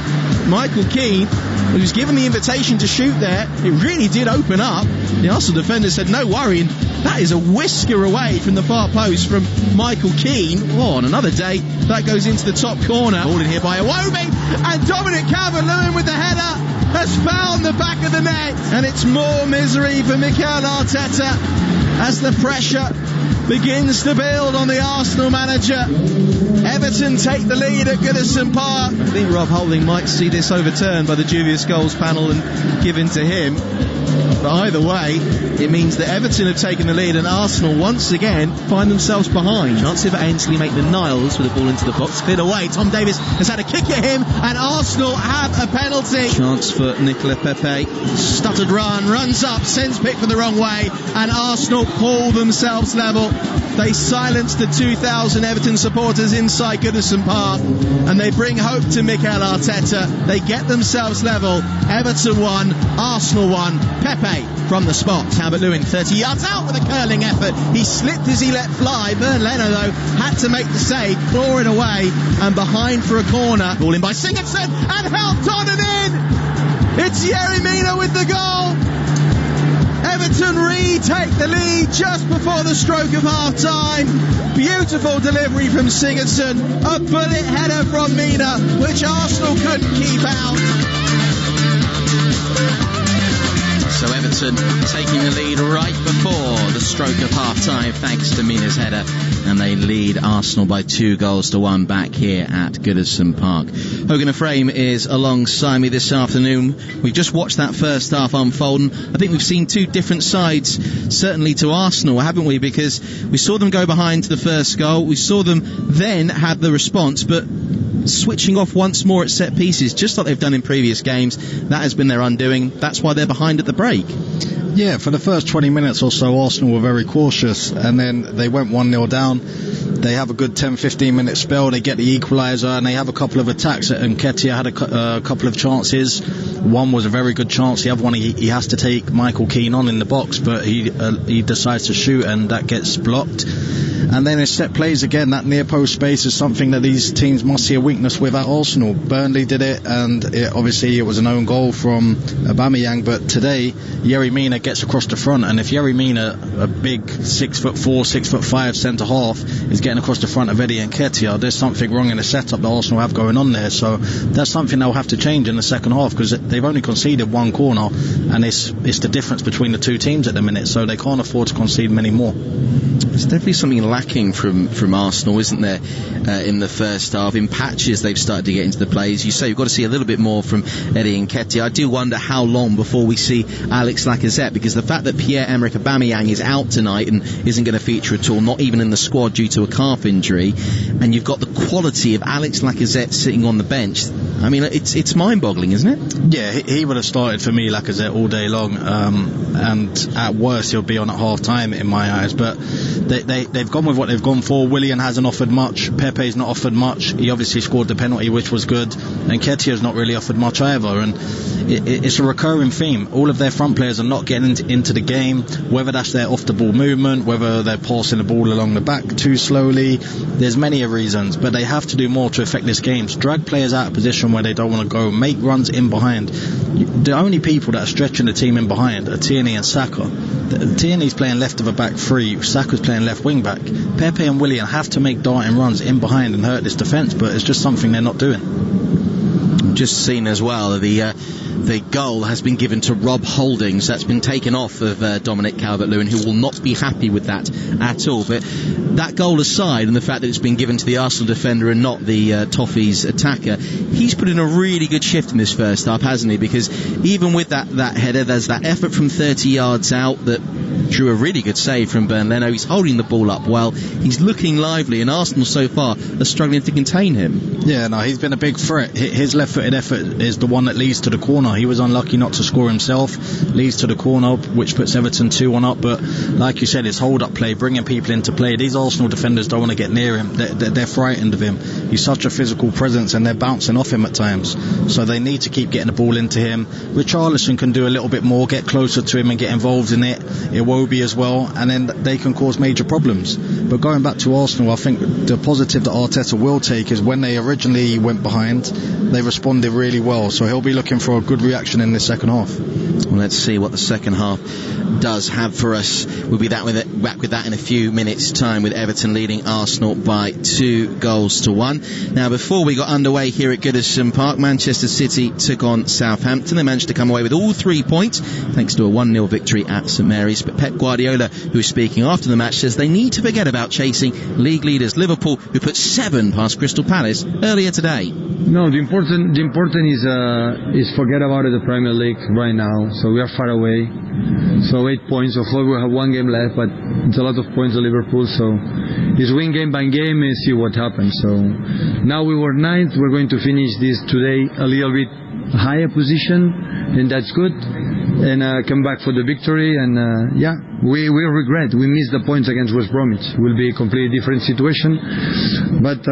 Michael Keane, he was given the invitation to shoot there. It really did open up. The Arsenal defender said no worry, and that is a whisker away from the far post from Michael Keane. Oh, on another day, that goes into the top corner. Ball in here by Iwobi, and Dominic Calvert-Lewin with the header. has found the back of the net, and it's more misery for Mikel Arteta as the pressure begins to build on the Arsenal manager. Everton take the lead at Goodison Park. I think Rob Holding might see this overturned by the dubious goals panel and given to him. But either way, it means that Everton have taken the lead and Arsenal once again find themselves behind. Chance for Ainsley make the Niles with the ball into the box. Cleared away. Tom Davies has had a kick at him and Arsenal have a penalty. Chance for Nicola Pepe. Stuttered run, runs up, sends Pickford the wrong way, and Arsenal pull themselves level. They silence the 2,000 Everton supporters inside Goodison Park and they bring hope to Mikel Arteta. They get themselves level. Everton 1, Arsenal 1. Pepe from the spot. Calvert-Lewin 30 yards out with a curling effort. He slipped as he let fly. Leno though had to make the save, claw it away and behind for a corner. Ball in by Sigurdsson and helped on and in. It's Mina with the goal. Everton retake the lead just before the stroke of half-time. Beautiful delivery from Sigurdsson. A bullet header from Mina, which Arsenal couldn't keep out. So Everton taking the lead right before the stroke of half-time thanks to Mina's header, and they lead Arsenal by 2-1 back here at Goodison Park. Hogan Frame is alongside me this afternoon. We've just watched that first half unfold, and I think we've seen two different sides, certainly to Arsenal, haven't we? Because we saw them go behind to the first goal, we saw them then have the response, but switching off once more at set pieces, just like they've done in previous games. That has been their undoing. That's why they're behind at the break. Yeah, for the first 20 minutes or so, Arsenal were very cautious, and then they went 1-0 down. They have a good 10-15 minute spell, they get the equaliser, and they have a couple of attacks. Nketiah had a couple of chances. One was a very good chance, the other one he has to take Michael Keane on in the box, but he decides to shoot and that gets blocked. And then in set plays again, that near post space is something that these teams must see a weakness with at Arsenal. Burnley did it, and obviously it was an own goal from Aubameyang, but today Mina gets across the front, and if Mina, a big 6'4", 6'5" centre half, is getting across the front of Eddie Nketiah, there's something wrong in the setup that Arsenal have going on there. So that's something they'll have to change in the second half, because they've only conceded one corner, and it's the difference between the two teams at the minute, so they can't afford to concede many more. There's definitely something lacking from Arsenal, isn't there, in the first half. In patches they've started to get into the plays. You say you've got to see a little bit more from Eddie Nketiah. I do wonder how long before we see Alex Lacazette, because the fact that Pierre-Emerick Aubameyang is out tonight and isn't going to feature at all, not even in the squad due to a calf injury, and you've got the quality of Alex Lacazette sitting on the bench, I mean, it's mind-boggling, isn't it? Yeah, he would have started for me, Lacazette, all day long, and at worst he'll be on at half-time in my eyes, but they've gone with what they've gone for. Willian hasn't offered much, Pepe's not offered much. He obviously scored the penalty, which was good, and Nketiah's not really offered much either, and it's a recurring theme. All of their front players are not getting into the game, whether that's their off-the-ball movement, whether they're passing the ball along the back too slowly. There's many reasons, but they have to do more to affect this game. Drag players out of position where they don't want to go, make runs in behind. The only people that are stretching the team in behind are Tierney and Saka. Tierney's playing left of a back three, Saka's playing left wing back. Pepe and Willian have to make darting runs in behind and hurt this defence, but it's just something they're not doing. Just seen as well, the goal has been given to Rob Holding, so that's been taken off of Dominic Calvert-Lewin, who will not be happy with that at all. But that goal aside, and the fact that it's been given to the Arsenal defender and not the Toffees attacker, he's put in a really good shift in this first half, hasn't he? Because even with that header, there's that effort from 30 yards out that drew a really good save from Leno. He's holding the ball up well, he's looking lively, and Arsenal so far are struggling to contain him. Yeah, no, he's been a big threat. His left-footed effort is the one that leads to the corner. He was unlucky not to score himself, leads to the corner, which puts Everton 2-1 up, but like you said, his hold-up play, bringing people into play. These Arsenal defenders don't want to get near him. They're frightened of him. He's such a physical presence, and they're bouncing off him at times, so they need to keep getting the ball into him. Richarlison can do a little bit more, get closer to him and get involved in it. Iwobi as well, and then they can cause major problems. But going back to Arsenal, I think the positive that Arteta will take is when they originally went behind, they responded really well, so he'll be looking for a good reaction in the second half. Well, let's see what the second half does have for us. We'll be back with that in a few minutes' time, with Everton leading Arsenal by 2-1. Now, before we got underway here at Goodison Park, Manchester City took on Southampton. They managed to come away with all 3 points thanks to a 1-0 victory at St Mary's. But Pep Guardiola, who was speaking after the match, says they need to forget about chasing league leaders Liverpool, who put 7 past Crystal Palace earlier today. No, the important is forget about the Premier League right now. So we are far away. So 8 points. Of course, we have 1 game left, but it's a lot of points to Liverpool. So it's win game by game and see what happens. So now we were 9th. We're going to finish this today a little bit higher position, and that's good. And come back for the victory. And we will regret. We missed the points against West Bromwich. It will be a completely different situation. But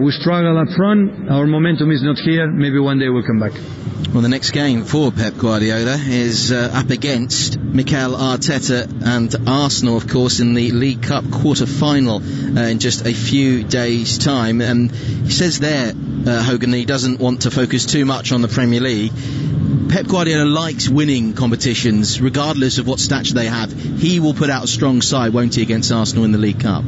we struggle up front. Our momentum is not here. Maybe one day we'll come back. Well, the next game for Pep Guardiola is up against Mikel Arteta and Arsenal, of course, in the League Cup quarter-final in just a few days' time. And he says there, Hogan, he doesn't want to focus too much on the Premier League. Pep Guardiola likes winning competitions, regardless of what stature they have. He will put out a strong side, won't he, against Arsenal in the League Cup?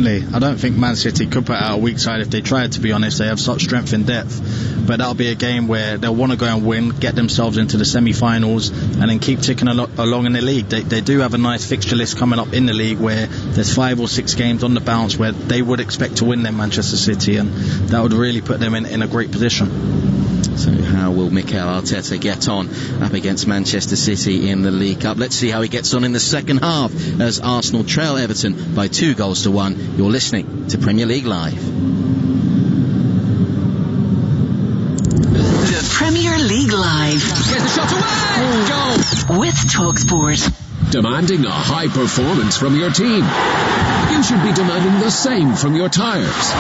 I don't think Man City could put out a weak side if they tried, to be honest. They have such strength in depth. But that'll be a game where they'll want to go and win, get themselves into the semi-finals, and then keep ticking along in the league. They do have a nice fixture list coming up in the league where there's 5 or 6 games on the bounce where they would expect to win them, Manchester City, and that would really put them in a great position. So how will Mikel Arteta get on up against Manchester City in the League Cup? Let's see how he gets on in the second half as Arsenal trail Everton by 2-1. You're listening to Premier League Live. The Premier League Live. Here's the shot away! Goal! With TalkSport. Demanding a high performance from your team. You should be demanding the same from your tyres.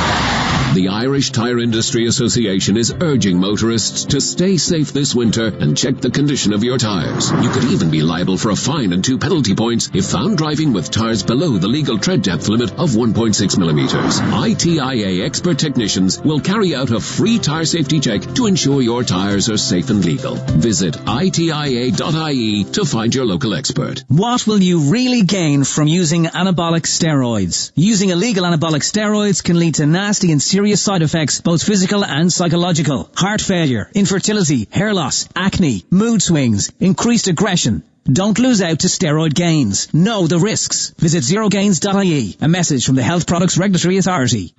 The Irish Tyre Industry Association is urging motorists to stay safe this winter and check the condition of your tyres. You could even be liable for a fine and 2 penalty points if found driving with tyres below the legal tread depth limit of 1.6 millimeters. ITIA expert technicians will carry out a free tyre safety check to ensure your tyres are safe and legal. Visit itia.ie to find your local expert. What will you really gain from using anabolic steroids? Using illegal anabolic steroids can lead to nasty and serious side effects, both physical and psychological. Heart failure, infertility, hair loss, acne, mood swings, increased aggression. Don't lose out to steroid gains. Know the risks. Visit zerogains.ie. A message from the Health Products Regulatory Authority.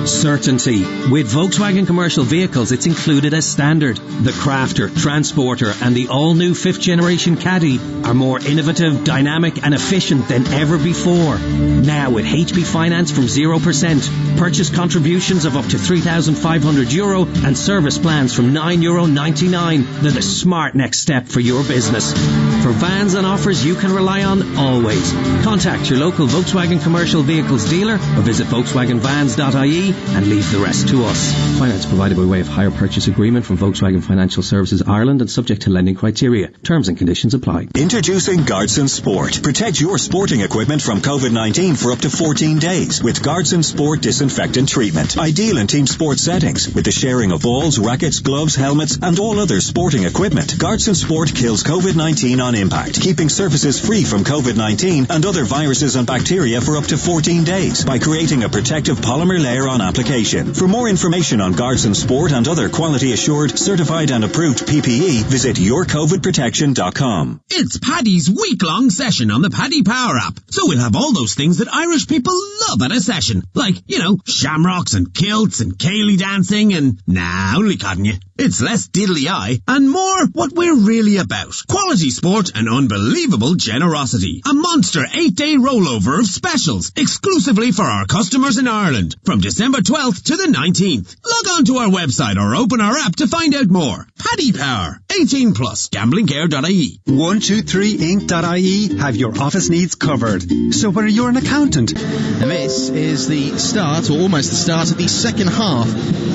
Certainty. With Volkswagen commercial vehicles, it's included as standard. The Crafter, Transporter and the all-new 5th generation Caddy are more innovative, dynamic and efficient than ever before. Now with HB Finance from 0%, purchase contributions of up to €3,500 and service plans from €9.99. They're the smart next step for your business. For vans and offers you can rely on always. Contact your local Volkswagen commercial vehicles dealer or visit volkswagenvans.ie and leave the rest to us. Finance provided by way of hire purchase agreement from Volkswagen Financial Services Ireland and subject to lending criteria. Terms and conditions apply. Introducing Godson Sport. Protect your sporting equipment from COVID-19 for up to 14 days with Godson Sport disinfectant treatment. Ideal in team sports settings with the sharing of balls, rackets, gloves, helmets and all other sporting equipment. Godson Sport kills COVID-19 on impact, keeping surfaces free from COVID-19 and other viruses and bacteria for up to 14 days by creating a protective polymer layer on application. For more information on Godson Sport and other quality assured, certified and approved PPE, visit yourcovidprotection.com. It's Paddy's week-long session on the Paddy Power app. So we'll have all those things that Irish people love at a session. Like, shamrocks and kilts and ceilidh dancing and... Nah, only codding you. It's less diddly-eye and more what we're really about. Quality sport and unbelievable generosity. A monster 8-day rollover of specials exclusively for our customers in Ireland from December 12th to the 19th. Log on to our website or open our app to find out more. Paddy Power. 18+. Gamblingcare.ie. 123inc.ie have your office needs covered. So whether you're an accountant... And this is the start, or almost the start, of the second half,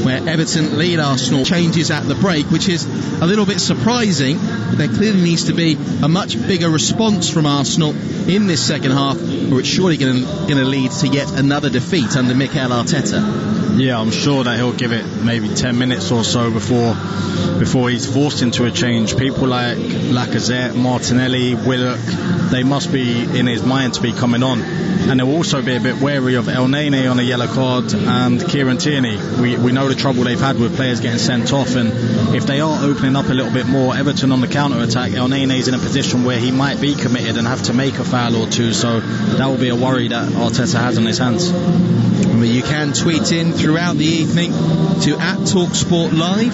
where Everton lead Arsenal. Changes at the break, which is a little bit surprising. But there clearly needs to be a much bigger response from Arsenal in this second half, or it's surely going to lead to yet another defeat under Mikel Arteta. Yeah, I'm sure that he'll give it maybe 10 minutes or so before he's forced into a change. People like Lacazette, Martinelli, Willock, they must be in his mind to be coming on. And he'll also be a bit wary of Elneny on a yellow card and Kieran Tierney. We know the trouble they've had with players getting sent off, and if they are opening up a little bit more, Everton on the counter-attack, Elneny's in a position where he might be committed and have to make a foul or two, so that will be a worry that Arteta has on his hands. Remember, you can tweet in throughout the evening to @TalkSport Live.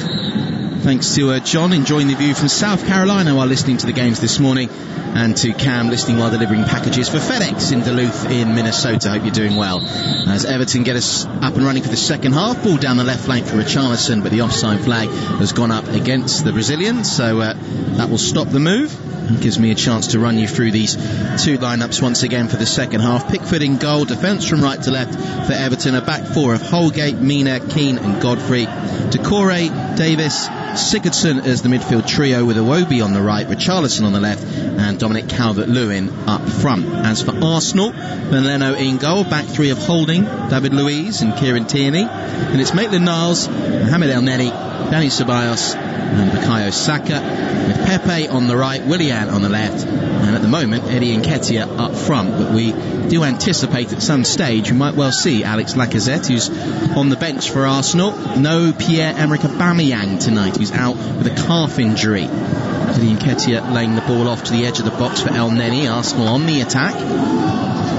Thanks to John enjoying the view from South Carolina while listening to the games this morning, and to Cam listening while delivering packages for FedEx in Duluth in Minnesota. Hope you're doing well. As Everton get us up and running for the second half, ball down the left flank for Richarlison, but the offside flag has gone up against the Brazilians, so that will stop the move. It gives me a chance to run you through these two lineups once again for the second half. Pickford in goal, defence from right to left for Everton, a back four of Holgate, Mina, Keane and Godfrey. Doucoure, Davis, Sigurdsson as the midfield trio with Iwobi on the right, Richarlison on the left and Dominic Calvert-Lewin up front. As for Arsenal, Leno in goal, back three of Holding, David Luiz and Kieran Tierney. And it's Maitland-Niles, Mohamed Elneny, Dani Ceballos and Bukayo Saka, with Pepe on the right, Willian on the left, and at the moment Eddie Nketiah up front. But we do anticipate at some stage we might well see Alex Lacazette, who's on the bench for Arsenal. No Pierre-Emerick Aubameyang tonight, who's out with a calf injury. Eddie Nketiah laying the ball off to the edge of the box for Elneny. Arsenal on the attack.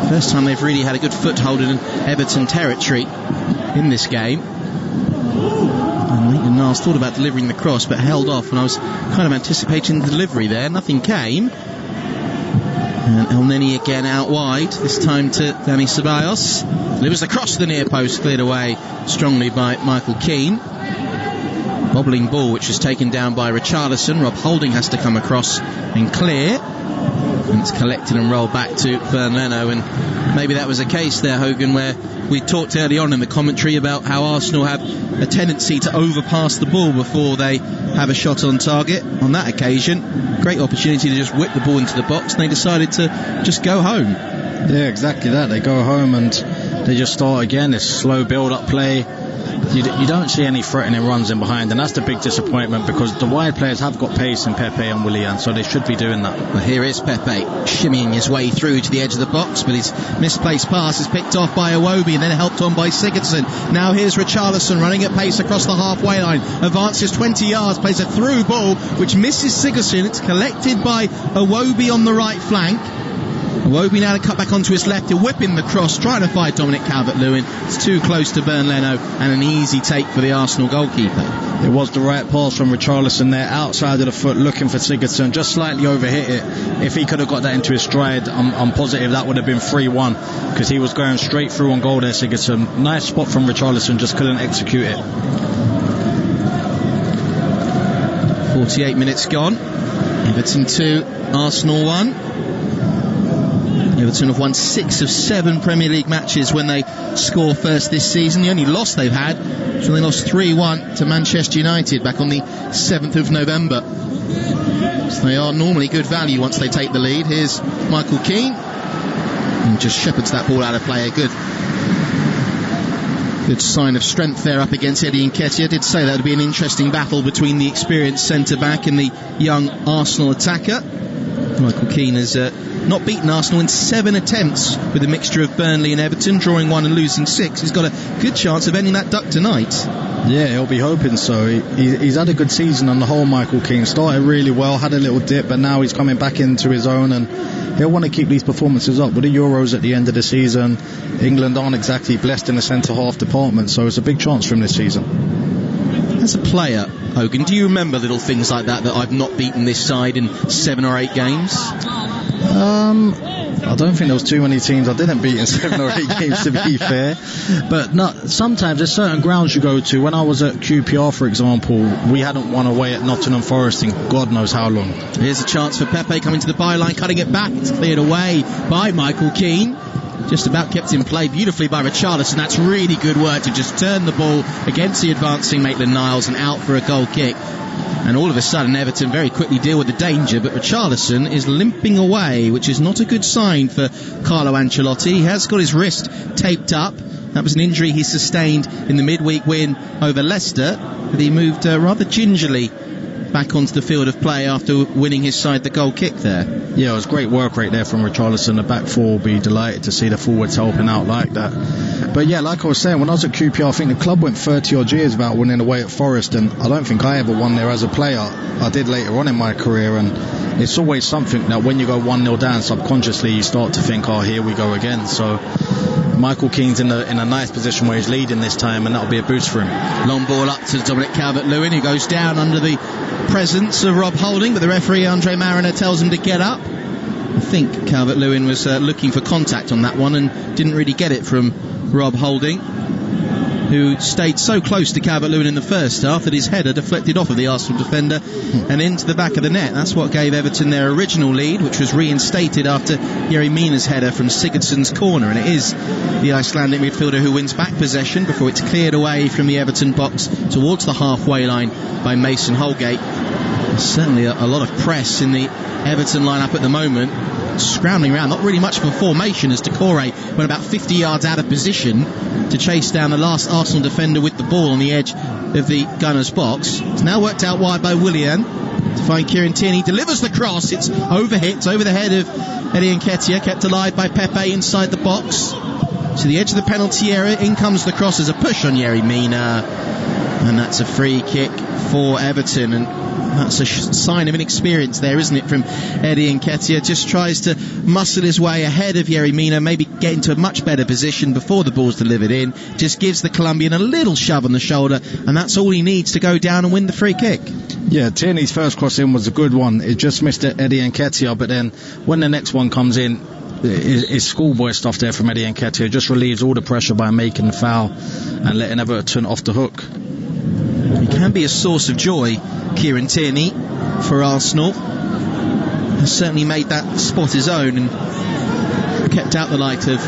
First time they've really had a good foothold in Everton territory in this game. And Niles thought about delivering the cross but held off, and I was kind of anticipating the delivery there. Nothing came. And Elneny again out wide, this time to Dani Ceballos. Delivers the cross to the near post, cleared away strongly by Michael Keane. Bobbling ball which was taken down by Richarlison. Rob Holding has to come across and clear. And it's collected and rolled back to Leno, and maybe that was a case there, Hogan, where we talked early on in the commentary about how Arsenal have a tendency to overpass the ball before they have a shot on target. On that occasion, great opportunity to just whip the ball into the box, and they decided to just go home. Yeah, exactly that. They go home and they just start again. It's slow build-up play. You don't see any threatening runs in behind, and that's the big disappointment, because the wide players have got pace in Pepe and Willian, so they should be doing that. Well, here is Pepe shimmying his way through to the edge of the box, but his misplaced pass is picked off by Iwobi and then helped on by Sigurdsson. Now here's Richarlison running at pace across the halfway line, advances 20 yards, plays a through ball which misses Sigurdsson. It's collected by Iwobi on the right flank. Iwobi now to cut back onto his left, to whip in the cross, trying to find Dominic Calvert-Lewin. It's too close to Leno, and an easy take for the Arsenal goalkeeper. It was the right pass from Richarlison there, outside of the foot, looking for Sigurdsson, just slightly overhit it. If he could have got that into his stride, I'm positive that would have been 3-1, because he was going straight through on goal there, Sigurdsson. Nice spot from Richarlison, just couldn't execute it. 48 minutes gone. Everton 2, Arsenal 1. Everton have won 6 of 7 Premier League matches when they score first this season. The only loss they've had was when they lost 3-1 to Manchester United back on the 7th of November. So they are normally good value once they take the lead. Here's Michael Keane, and just shepherds that ball out of play. A good sign of strength there up against Eddie Nketiah. I did say that would be an interesting battle between the experienced centre-back and the young Arsenal attacker. Michael Keane has not beaten Arsenal in 7 attempts with a mixture of Burnley and Everton, drawing 1 and losing 6. He's got a good chance of ending that duck tonight. Yeah, he'll be hoping so. He's had a good season on the whole, Michael Keane. Started really well, had a little dip, but now he's coming back into his own, and he'll want to keep these performances up. With the Euros at the end of the season, England aren't exactly blessed in the centre-half department, so it's a big chance for him this season. As a player, Hogan, do you remember little things like that I've not beaten this side in 7 or 8 games? I don't think there was too many teams I didn't beat in 7 or 8 games, to be fair. But sometimes there's certain grounds you go to. When I was at QPR, for example, we hadn't won away at Nottingham Forest in God knows how long. Here's a chance for Pepe coming to the byline, cutting it back. It's cleared away by Michael Keane. Just about kept in play beautifully by Richarlison. That's really good work to just turn the ball against the advancing Maitland-Niles and out for a goal kick. And all of a sudden Everton very quickly deal with the danger, but Richarlison is limping away, which is not a good sign for Carlo Ancelotti. He has got his wrist taped up, That was an injury he sustained in the midweek win over Leicester, but he moved rather gingerly back onto the field of play after winning his side the goal kick there. Yeah, it was great work right there from Richarlison. The back four will be delighted to see the forwards helping out like that. But yeah, like I was saying, when I was at QPR, I think the club went 30 odd years without winning away at Forest, and I don't think I ever won there as a player. I did later on in my career, and it's always something that when you go 1-0 down, subconsciously you start to think, oh, here we go again. So Michael Keane's in a nice position where he's leading this time, and that'll be a boost for him. Long ball up to Dominic Calvert-Lewin, who goes down under the presence of Rob Holding, but the referee Andre Mariner tells him to get up. I think Calvert-Lewin was looking for contact on that one and didn't really get it from Rob Holding, who stayed so close to Calvert-Lewin in the first half that his header deflected off of the Arsenal defender and into the back of the net. That's what gave Everton their original lead, which was reinstated after Yerry Mina's header from Sigurdsson's corner, and it is the Icelandic midfielder who wins back possession before it's cleared away from the Everton box towards the halfway line by Mason Holgate. There's certainly a lot of press in the Everton lineup at the moment, scrambling around, not really much of a formation, as Doucoure went about 50 yards out of position to chase down the last Arsenal defender with the ball on the edge of the Gunners' box. It's now worked out wide by Willian to find Kieran Tierney, delivers the cross, it's overhit over the head of Eddie Nketiah, kept alive by Pepe inside the box to the edge of the penalty area. In comes the cross as a push on Yerry Mina, and that's a free kick for Everton, and that's a sign of inexperience there, isn't it, from Eddie Nketiah. Just tries to muscle his way ahead of Yerry Mina, maybe get into a much better position before the ball's delivered in. Just gives the Colombian a little shove on the shoulder, and that's all he needs to go down and win the free kick. Yeah, Tierney's first cross in was a good one. It just missed Eddie Nketiah, but then when the next one comes in, it's schoolboy stuff there from Eddie Nketiah. Just relieves all the pressure by making the foul and letting Everton off the hook. He can be a source of joy, Kieran Tierney, for Arsenal. Has certainly made that spot his own and kept out the light of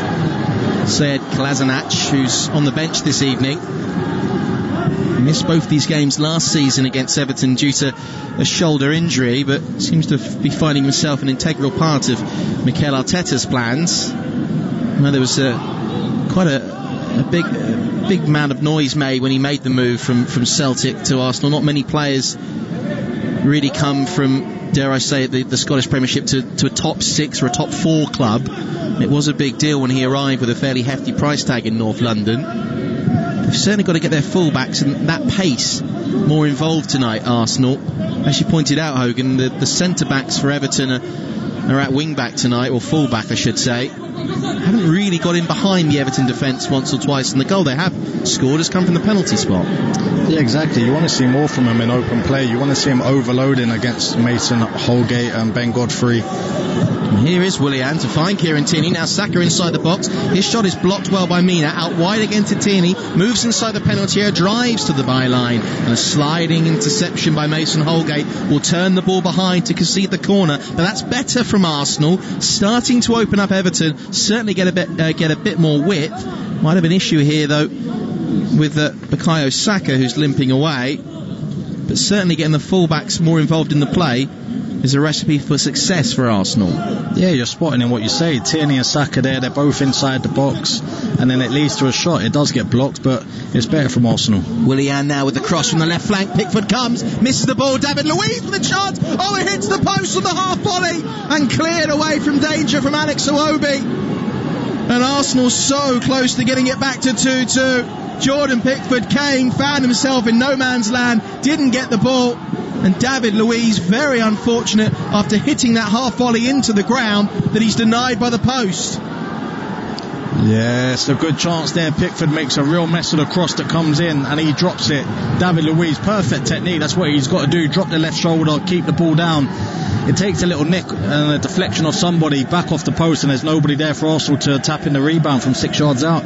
Sead Kolasinac, who's on the bench this evening. He missed both these games last season against Everton due to a shoulder injury, but seems to be finding himself an integral part of Mikel Arteta's plans. Well, there was quite a big amount of noise made when he made the move from Celtic to Arsenal. Not many players really come from, dare I say it, the Scottish Premiership to a top 6 or a top 4 club. It was a big deal when he arrived with a fairly hefty price tag in North London. They've certainly got to get their fullbacks and that pace more involved tonight, Arsenal. As you pointed out, Hogan, the centre-backs for Everton are at wing-back tonight, or full-back I should say. Haven't really got in behind the Everton defence once or twice, and the goal they have scored has come from the penalty spot. Yeah, exactly. You want to see more from him in open play. You want to see him overloading against Mason, Holgate and Ben Godfrey. And here is Willian to find Kieran Tierney. Now Saka inside the box. His shot is blocked well by Mina. Out wide again to Tierney. Moves inside the penalty area. Drives to the byline. And a sliding interception by Mason Holgate will turn the ball behind to concede the corner. But that's better from Arsenal. Starting to open up Everton. Certainly get a bit more width. Might have an issue here though with Bukayo Saka, who's limping away. But certainly getting the fullbacks more involved in the play is a recipe for success for Arsenal. Yeah, you're spotting in what you say. Tierney and Saka there, they're both inside the box, and then it leads to a shot. It does get blocked, but it's better from Arsenal. Willian now with the cross from the left flank. Pickford comes, misses the ball. David Luiz with the chance. Oh, it hits the post on the half volley and cleared away from danger from Alex Iwobi. And Arsenal so close to getting it back to 2-2. Jordan Pickford Kane found himself in no man's land, didn't get the ball, and David Luiz, very unfortunate after hitting that half volley into the ground, that he's denied by the post. Yes, a good chance there. Pickford makes a real mess of the cross that comes in and he drops it. David Luiz, perfect technique, that's what he's got to do. Drop the left shoulder, keep the ball down. It takes a little nick and a deflection of somebody back off the post, and there's nobody there for Arsenal to tap in the rebound from 6 yards out.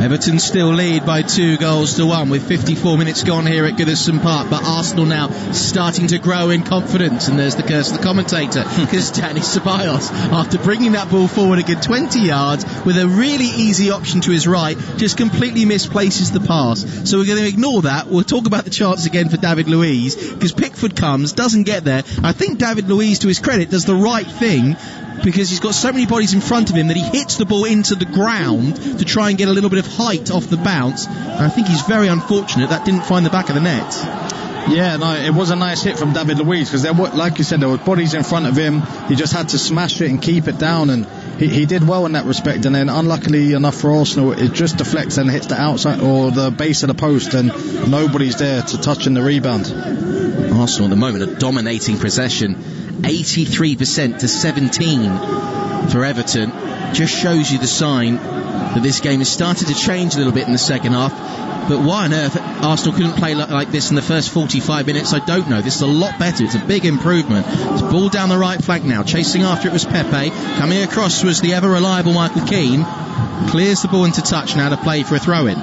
Everton still lead by 2-1 with 54 minutes gone here at Goodison Park, but Arsenal now starting to grow in confidence, and there's the curse of the commentator, because Danny Ceballos, after bringing that ball forward a good 20 yards with a really easy option to his right, just completely misplaces the pass. So we're going to ignore that. We'll talk about the chance again for David Luiz, because Pickford comes, doesn't get there. I think David Luiz, to his credit, does the right thing because he's got so many bodies in front of him that he hits the ball into the ground to try and get a little bit of height off the bounce. And I think he's very unfortunate that didn't find the back of the net. Yeah, no, it was a nice hit from David Luiz, because like you said, there were bodies in front of him. He just had to smash it and keep it down, and he did well in that respect. And then unluckily enough for Arsenal, it just deflects and hits the outside or the base of the post, and nobody's there to touch in the rebound. Arsenal at the moment are dominating possession, 83% to 17 for Everton. Just shows you the sign that this game has started to change a little bit in the second half. But why on earth Arsenal couldn't play like this in the first 45 minutes, I don't know. This is a lot better. It's a big improvement. It's ball down the right flank now. Chasing after it was Pepe. Coming across was the ever-reliable Michael Keane. Clears the ball into touch now to play for a throw-in.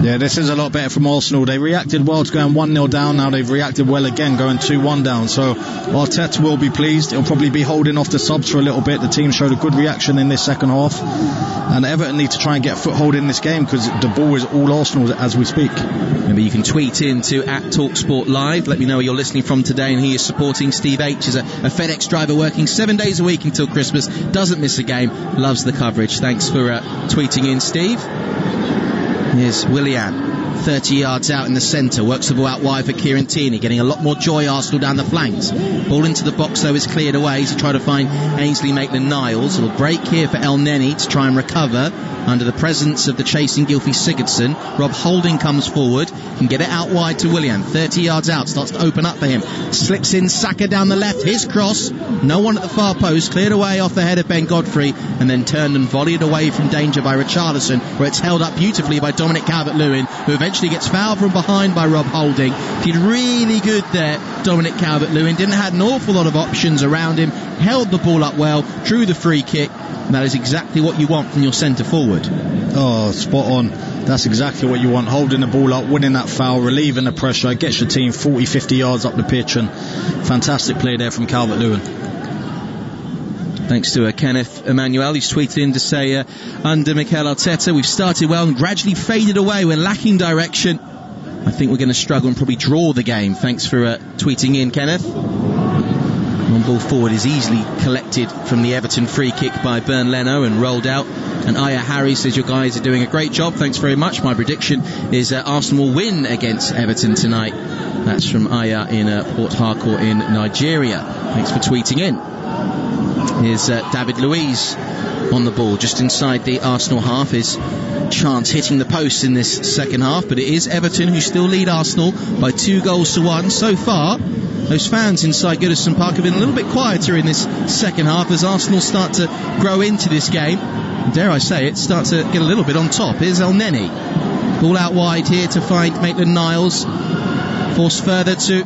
Yeah, this is a lot better from Arsenal. They reacted well to going 1-0 down. Now they've reacted well again, going 2-1 down. So Arteta will be pleased. He'll probably be holding off the subs for a little bit. The team showed a good reaction in this second half. And Everton need to try and get a foothold in this game, because the ball is all Arsenal's as we speak. Remember, you can tweet in to @TalkSport Live. Let me know where you're listening from today and who you're supporting. Steve H is a FedEx driver working 7 days a week until Christmas. Doesn't miss a game. Loves the coverage. Thanks for tweeting in, Steve. Here's Willian, 30 yards out in the centre, works the ball out wide for Kieran Tierney, getting a lot more joy Arsenal down the flanks. Ball into the box though is cleared away as he tried to find Ainsley Maitland-Niles. It'll break here for Elneny to try and recover under the presence of the chasing Gylfi Sigurdsson. Rob Holding comes forward, can get it out wide to Willian, 30 yards out, starts to open up for him, slips in Saka down the left, his cross, no one at the far post, cleared away off the head of Ben Godfrey, and then turned and volleyed away from danger by Richarlison, where it's held up beautifully by Dominic Calvert-Lewin, who eventually gets fouled from behind by Rob Holding. Did really good there, Dominic Calvert-Lewin, didn't have an awful lot of options around him, held the ball up well, drew the free kick. And that is exactly what you want from your centre forward. Oh, spot on. That's exactly what you want. Holding the ball up, winning that foul, relieving the pressure, gets your team 40, 50 yards up the pitch, and fantastic play there from Calvert-Lewin. Thanks to Kenneth Emmanuel. He's tweeted in to say, under Mikel Arteta, we've started well and gradually faded away. We're lacking direction. I think we're going to struggle and probably draw the game. Thanks for tweeting in, Kenneth. On ball forward is easily collected from the Everton free kick by Bernd Leno and rolled out. And Aya Harry says your guys are doing a great job. Thanks very much. My prediction is Arsenal will win against Everton tonight. That's from Aya in Port Harcourt in Nigeria. Thanks for tweeting in. Here's David Luiz on the ball just inside the Arsenal half. His chance hitting the post in this second half, but it is Everton who still lead Arsenal by 2-1 so far. Those fans inside Goodison Park have been a little bit quieter in this second half as Arsenal start to grow into this game. Dare I say it, start to get a little bit on top. Here's Elneny. Ball out wide here to find Maitland-Niles. Forced further to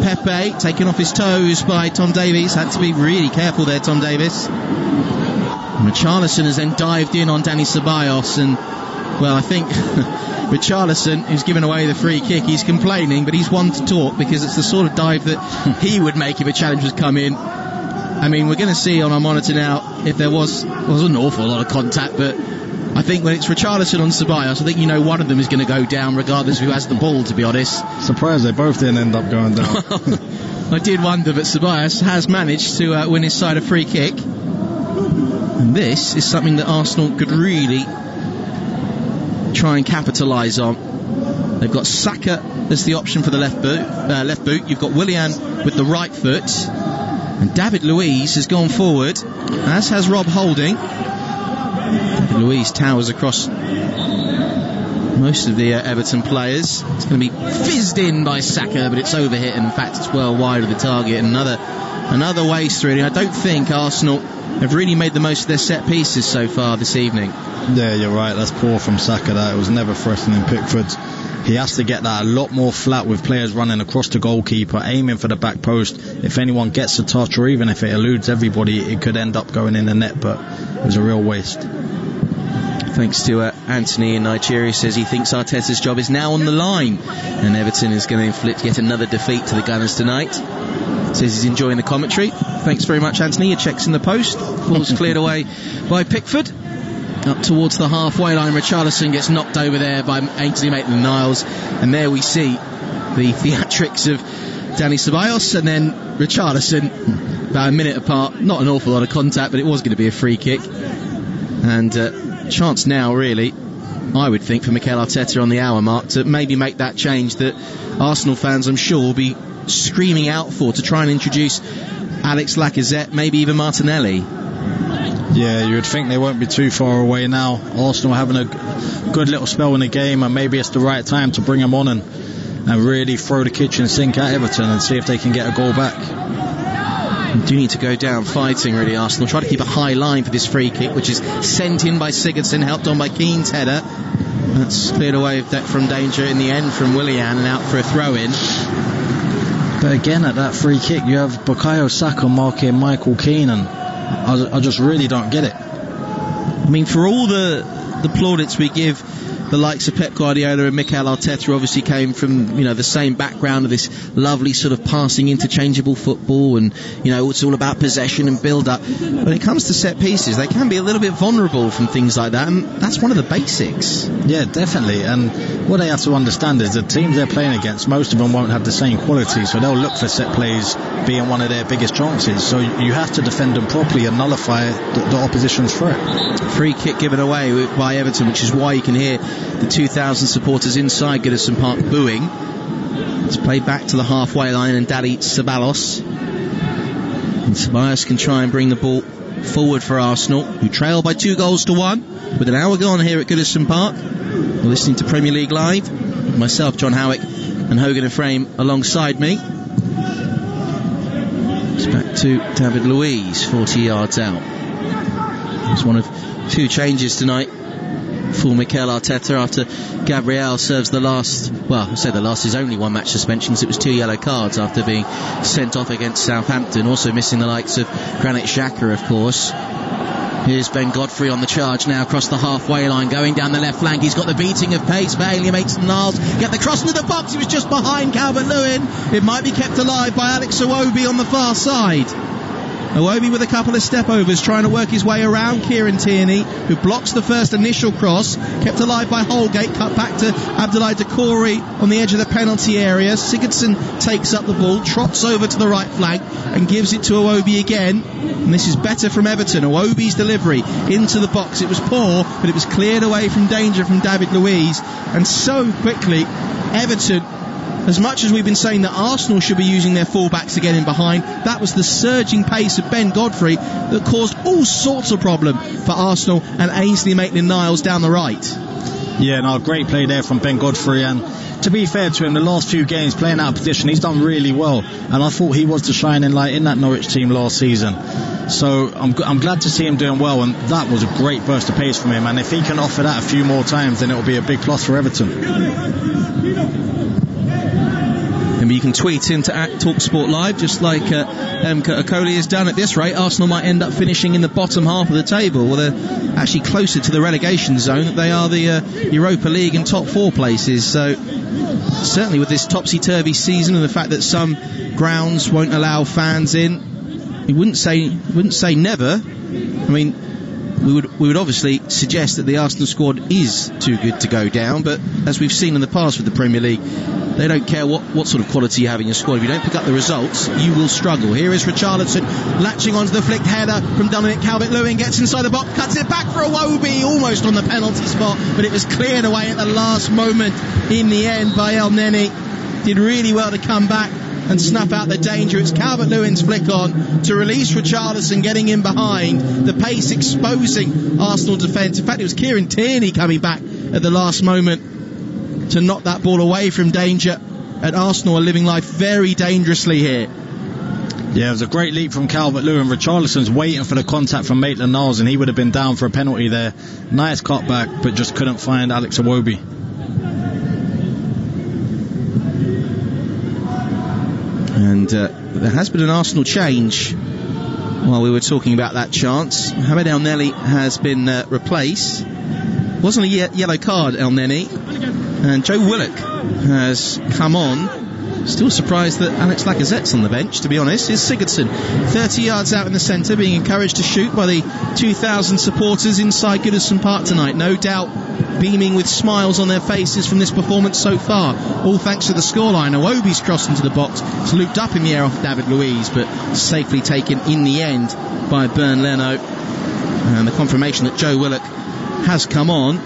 Pepe, taken off his toes by Tom Davies. Had to be really careful there, Tom Davies. Richarlison has then dived in on Dani Ceballos, and well, I think Richarlison, who's given away the free kick, he's complaining, but he's one to talk because it's the sort of dive that he would make if a challenge was come in. I mean, we're going to see on our monitor now if there was an awful lot of contact, but I think when it's Richarlison on Ceballos, I think you know one of them is going to go down regardless of who has the ball, to be honest. Surprised they both didn't end up going down. I did wonder, but Ceballos has managed to win his side a free kick. And this is something that Arsenal could really try and capitalise on. They've got Saka as the option for the left boot. You've got Willian with the right foot, and David Luiz has gone forward, as has Rob Holding. David Luiz towers across most of the Everton players. It's going to be fizzed in by Saka, but it's overhit, and in fact it's well wide of the target. And another waste through. I don't think Arsenal have really made the most of their set pieces so far this evening. Yeah, you're right. That's poor from Saka. That it was never threatening Pickford. He has to get that a lot more flat with players running across the goalkeeper, aiming for the back post. If anyone gets a touch, or even if it eludes everybody, it could end up going in the net, but it was a real waste. Thanks to Anthony in Nigeria, says he thinks Arteta's job is now on the line, and Everton is going to inflict yet another defeat to the Gunners tonight. Says he's enjoying the commentary. Thanks very much, Anthony. Your check's in the post. Ball's cleared away by Pickford. Up towards the halfway line, Richarlison gets knocked over there by Ainsley Maitland-Niles, and there we see the theatrics of Dani Ceballos, and then Richarlison, about a minute apart. Not an awful lot of contact, but it was going to be a free kick. And chance now, really, I would think, for Mikel Arteta on the hour mark to maybe make that change that Arsenal fans, I'm sure, will be screaming out for, to try and introduce Alex Lacazette, maybe even Martinelli. Yeah, you would think they won't be too far away now. Arsenal having a good little spell in the game, and maybe it's the right time to bring them on and really throw the kitchen sink at Everton and see if they can get a goal back. You do need to go down fighting, really, Arsenal. Try to keep a high line for this free kick, which is sent in by Sigurdsson, helped on by Keane's header. That's cleared away from danger in the end from Willian and out for a throw-in. But again, at that free kick, you have Bukayo Saka marking Michael Keane, and I just really don't get it. I mean, for all the plaudits we give the likes of Pep Guardiola and Mikel Arteta, who obviously came from, the same background of this lovely sort of passing interchangeable football, and it's all about possession and build up. When it comes to set pieces, they can be a little bit vulnerable from things like that, and that's one of the basics. Yeah, definitely. And what they have to understand is the teams they're playing against, most of them won't have the same quality, so they'll look for set plays being one of their biggest chances. So you have to defend them properly and nullify the opposition's threat. Free kick given away by Everton, which is why you can hear the 2,000 supporters inside Goodison Park booing. It's played back to the halfway line, and Dani Ceballos. And Ceballos can try and bring the ball forward for Arsenal, who trail by 2-1 with an hour gone here at Goodison Park. We're listening to Premier League Live. Myself, John Howick, and Hogan and Frame alongside me. It's back to David Luiz, 40 yards out. It's one of two changes tonight for Mikel Arteta after Gabriel serves the last, well, I say the last is only one match suspension, because it was 2 yellow cards after being sent off against Southampton, also missing the likes of Granit Xhaka, of course. Here's Ben Godfrey on the charge now across the halfway line, going down the left flank. He's got the beating of pace. Bailey makes some Niles get the cross into the box. He was just behind Calvert-Lewin. It might be kept alive by Alex Iwobi on the far side. Iwobi with a couple of step-overs, trying to work his way around Kieran Tierney, who blocks the first initial cross, kept alive by Holgate, cut back to Doucoure on the edge of the penalty area. Sigurdsson takes up the ball, trots over to the right flank and gives it to Iwobi again, and this is better from Everton. Iwobi's delivery into the box, it was poor, but it was cleared away from danger from David Luiz, and so quickly Everton, as much as we've been saying that Arsenal should be using their fullbacks to get in behind, that was the surging pace of Ben Godfrey that caused all sorts of problem for Arsenal and Ainsley Maitland-Niles down the right. Yeah, no, great play there from Ben Godfrey, and to be fair to him, the last few games playing out of position, he's done really well, and I thought he was the shining light in that Norwich team last season. So I'm glad to see him doing well, and that was a great burst of pace from him, and if he can offer that a few more times, then it'll be a big plus for Everton. And you can tweet into @TalkSport Live, just like Okoli has done. At this rate, Arsenal might end up finishing in the bottom half of the table. Well, they're actually closer to the relegation zone. They are the Europa League and top 4 places. So certainly with this topsy-turvy season and the fact that some grounds won't allow fans in, we wouldn't say never. I mean, we would obviously suggest that the Arsenal squad is too good to go down, but as we've seen in the past with the Premier League, they don't care what sort of quality you have in your squad. If you don't pick up the results, you will struggle. Here is Richarlison latching onto the flicked header from Dominic Calvert-Lewin, gets inside the box, cuts it back for Iwobi, almost on the penalty spot, but it was cleared away at the last moment in the end by Elneny. Did really well to come back and snuff out the danger. It's Calvert-Lewin's flick on to release Richarlison, getting in behind, the pace exposing Arsenal defence. In fact, it was Kieran Tierney coming back at the last moment to knock that ball away from danger, and Arsenal are living life very dangerously here. Yeah, it was a great leap from Calvert-Lewin. Richarlison's waiting for the contact from Maitland-Niles, and he would have been down for a penalty there. Nice cut back, but just couldn't find Alex Iwobi. And there has been an Arsenal change while we were talking about that chance. Mohamed Elneny has been replaced. Wasn't a yellow card, Elneny. And Joe Willock has come on Still surprised that Alex Lacazette's on the bench, to be honest. Is Sigurdsson 30 yards out in the centre, being encouraged to shoot by the 2,000 supporters inside Goodison Park tonight. No doubt beaming with smiles on their faces from this performance so far, all thanks to the scoreline. Iwobi's crossed into the box. It's looped up in the air off David Luiz, but safely taken in the end by Leno. And the confirmation that Joe Willock has come on.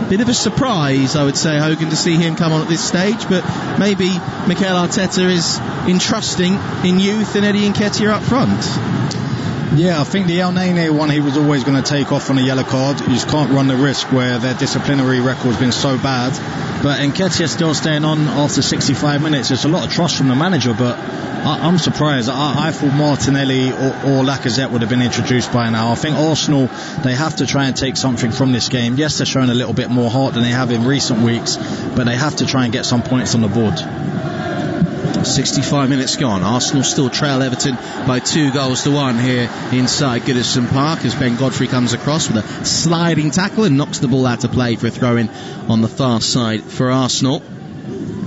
Bit of a surprise, I would say, Hogan, to see him come on at this stage, but maybe Mikel Arteta is entrusting in youth and Eddie Nketiah up front. Yeah, I think the Elneny one he was always going to take off on a yellow card. You just can't run the risk where their disciplinary record's been so bad. But Nketiah still staying on after 65 minutes. There's a lot of trust from the manager, but I'm surprised. I thought Martinelli or Lacazette would have been introduced by now. I think Arsenal, they have to try and take something from this game. Yes, they're showing a little bit more heart than they have in recent weeks, but they have to try and get some points on the board. 65 minutes gone. Arsenal still trail Everton by 2-1 here inside Goodison Park as Ben Godfrey comes across with a sliding tackle and knocks the ball out of play for a throw-in on the far side for Arsenal.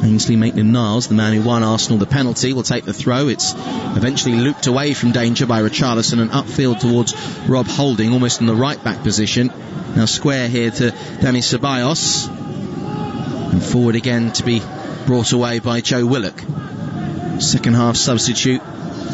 Ainsley Maitland-Niles, the man who won Arsenal the penalty, will take the throw. It's eventually looped away from danger by Richarlison and upfield towards Rob Holding, almost in the right-back position. Now square here to Dani Ceballos. And forward again to be brought away by Joe Willock. Second half substitute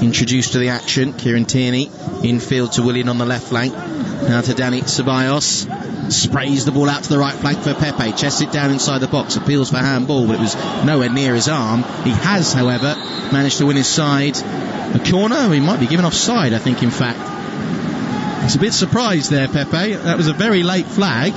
introduced to the action. Kieran Tierney infield to Willian on the left flank. Now to Dani Ceballos. Sprays the ball out to the right flank for Pepe. Chests it down inside the box. Appeals for handball, but it was nowhere near his arm. He has, however, managed to win his side a corner. He might be given offside, I think, in fact. It's a bit surprised there, Pepe. That was a very late flag,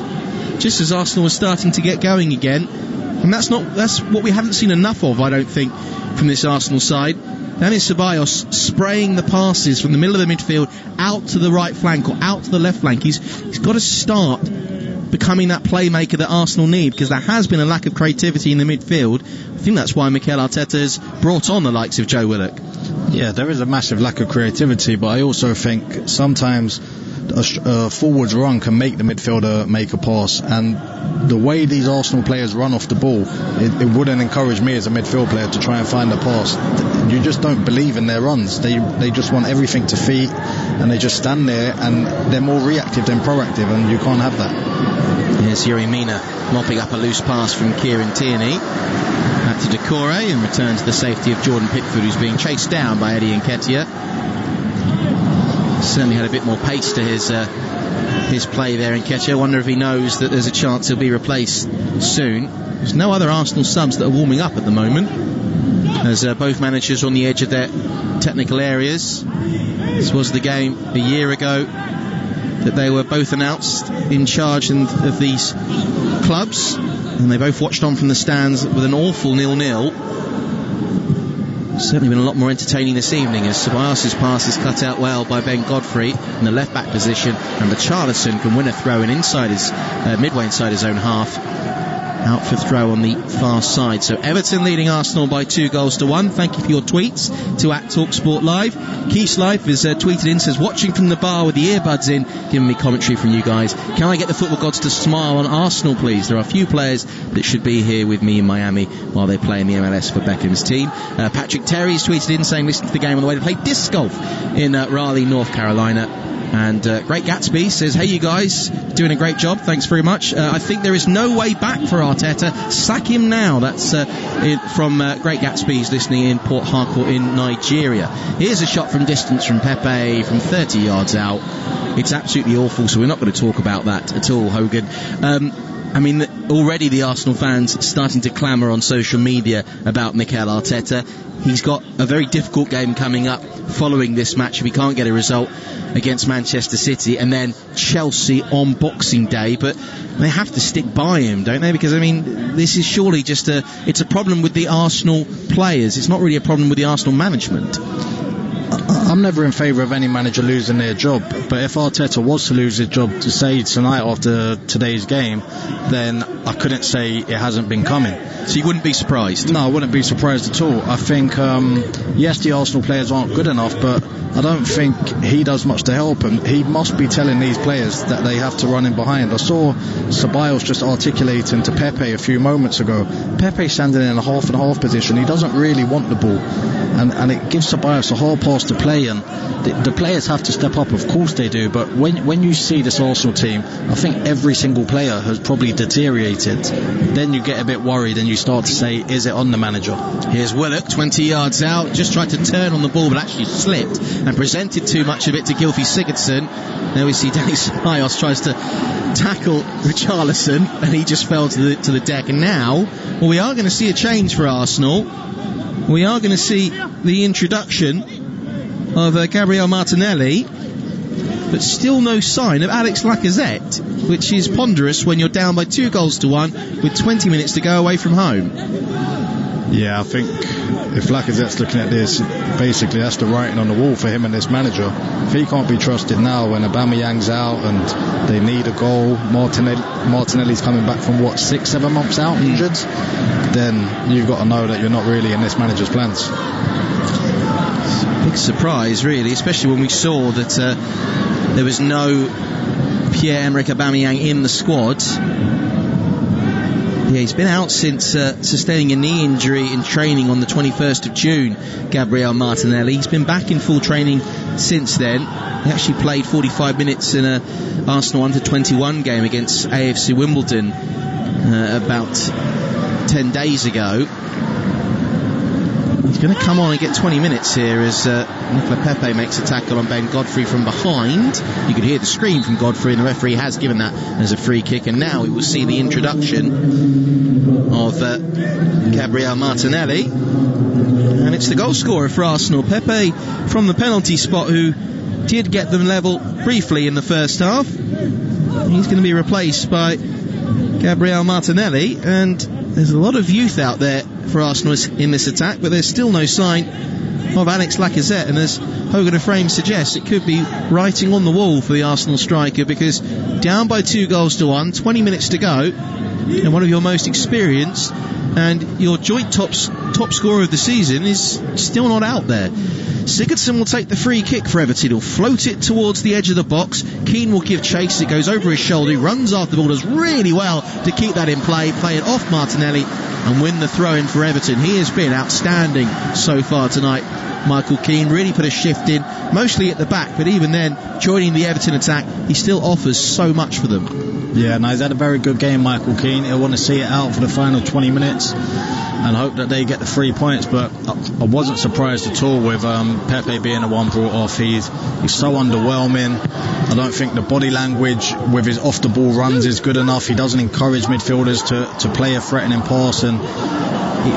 just as Arsenal was starting to get going again. And that's what we haven't seen enough of, I don't think, from this Arsenal side. Dani Ceballos spraying the passes from the middle of the midfield out to the right flank or out to the left flank. He's got to start becoming that playmaker that Arsenal need, because there has been a lack of creativity in the midfield. I think that's why Mikel Arteta has brought on the likes of Joe Willock. Yeah, there is a massive lack of creativity, but I also think sometimes a forwards run can make the midfielder make a pass, and the way these Arsenal players run off the ball, it wouldn't encourage me as a midfield player to try and find a pass. You just don't believe in their runs. They just want everything to feet, and they just stand there, and they're more reactive than proactive, and you can't have that. Here's Mina mopping up a loose pass from Kieran Tierney. Back to Doucoure and return to the safety of Jordan Pickford, who's being chased down by Eddie Nketiah. Certainly had a bit more pace to his play there, Nketiah. I wonder if he knows that there's a chance he'll be replaced soon. There's no other Arsenal subs that are warming up at the moment, as both managers are on the edge of their technical areas. This was the game a year ago that they were both announced in charge of these clubs, and they both watched on from the stands with an awful 0-0. Certainly been a lot more entertaining this evening, as Ceballos' pass is cut out well by Ben Godfrey in the left back position, and Richarlison can win a throw in inside his midway inside his own half. Out for throw on the far side. So Everton leading Arsenal by 2-1. Thank you for your tweets to @TalkSportLive. Keith Life is tweeted in, says, watching from the bar with the earbuds in, giving me commentary from you guys. Can I get the football gods to smile on Arsenal, please? There are a few players that should be here with me in Miami while they play in the MLS for Beckham's team. Patrick Terry's tweeted in saying, listen to the game on the way to play disc golf in Raleigh, North Carolina. And Great Gatsby says, hey you guys, doing a great job, thanks very much. I think there is no way back for Arteta, sack him now. That's from Great Gatsby's listening in Port Harcourt in Nigeria. Here's a shot from distance from Pepe from 30 yards out. It's absolutely awful, so we're not going to talk about that at all, Hogan. I mean, already the Arsenal fans starting to clamour on social media about Mikel Arteta. He's got a very difficult game coming up following this match if he can't get a result against Manchester City, and then Chelsea on Boxing Day. But they have to stick by him, don't they? Because, I mean, this is surely just it's a problem with the Arsenal players. It's not really a problem with the Arsenal management. I'm never in favour of any manager losing their job, but if Arteta was to lose his job to say tonight after today's game, then I couldn't say it hasn't been coming. So you wouldn't be surprised? No, I wouldn't be surprised at all. I think, yes, the Arsenal players aren't good enough, but I don't think he does much to help them. He must be telling these players that they have to run in behind. I saw Ceballos just articulating to Pepe a few moments ago. Pepe standing in a half and half position. He doesn't really want the ball, and it gives Ceballos a hard pass to play, and the players have to step up. Of course they do, but when you see this Arsenal team, I think every single player has probably deteriorated. Then you get a bit worried and you start to say, is it on the manager? Here's Willock, 20 yards out, just tried to turn on the ball but actually slipped and presented too much of it to Gylfi Sigurdsson. Now we see Danny Ceballos tries to tackle Richarlison and he just fell to the deck. And now, well, we are going to see a change for Arsenal. We are going to see the introduction of Gabriel Martinelli, but still no sign of Alex Lacazette, which is ponderous when you're down by 2-1 with 20 minutes to go away from home. Yeah, I think if Lacazette's looking at this, basically that's the writing on the wall for him and this manager. If he can't be trusted now when Aubameyang's out and they need a goal, Martinelli's coming back from 6-7 months out injured, then you've got to know that you're not really in this manager's plans. Big surprise, really, especially when we saw that there was no Pierre-Emerick Aubameyang in the squad. Yeah, he's been out since sustaining a knee injury in training on the 21st of June, Gabriel Martinelli. He's been back in full training since then. He actually played 45 minutes in a Arsenal under-21 game against AFC Wimbledon about 10 days ago. He's going to come on and get 20 minutes here as Nicola Pepe makes a tackle on Ben Godfrey from behind. You could hear the scream from Godfrey, and the referee has given that as a free kick. And now we will see the introduction of Gabriel Martinelli. And it's the goal scorer for Arsenal, Pepe, from the penalty spot, who did get them level briefly in the first half. He's going to be replaced by Gabriel Martinelli, and there's a lot of youth out there for Arsenal in this attack, but there's still no sign of Alex Lacazette, and as Hogan and Frame suggests, it could be writing on the wall for the Arsenal striker, because down by 2-1, 20 minutes to go, and one of your most experienced and your joint top scorer of the season is still not out there. Sigurdsson will take the free kick for Everton. He'll float it towards the edge of the box. Keane will give chase. It goes over his shoulder. He runs after the ball, does really well to keep that in play it off Martinelli and win the throw-in for Everton. He has been outstanding so far tonight. Michael Keane really put a shift in, mostly at the back, but even then, joining the Everton attack, he still offers so much for them. Yeah, no, he's had a very good game, Michael Keane. He'll want to see it out for the final 20 minutes and hope that they get the 3 points, but I wasn't surprised at all with Pepe being the one brought off. He's so underwhelming. I don't think the body language with his off-the-ball runs is good enough. He doesn't encourage midfielders to play a threatening pass, and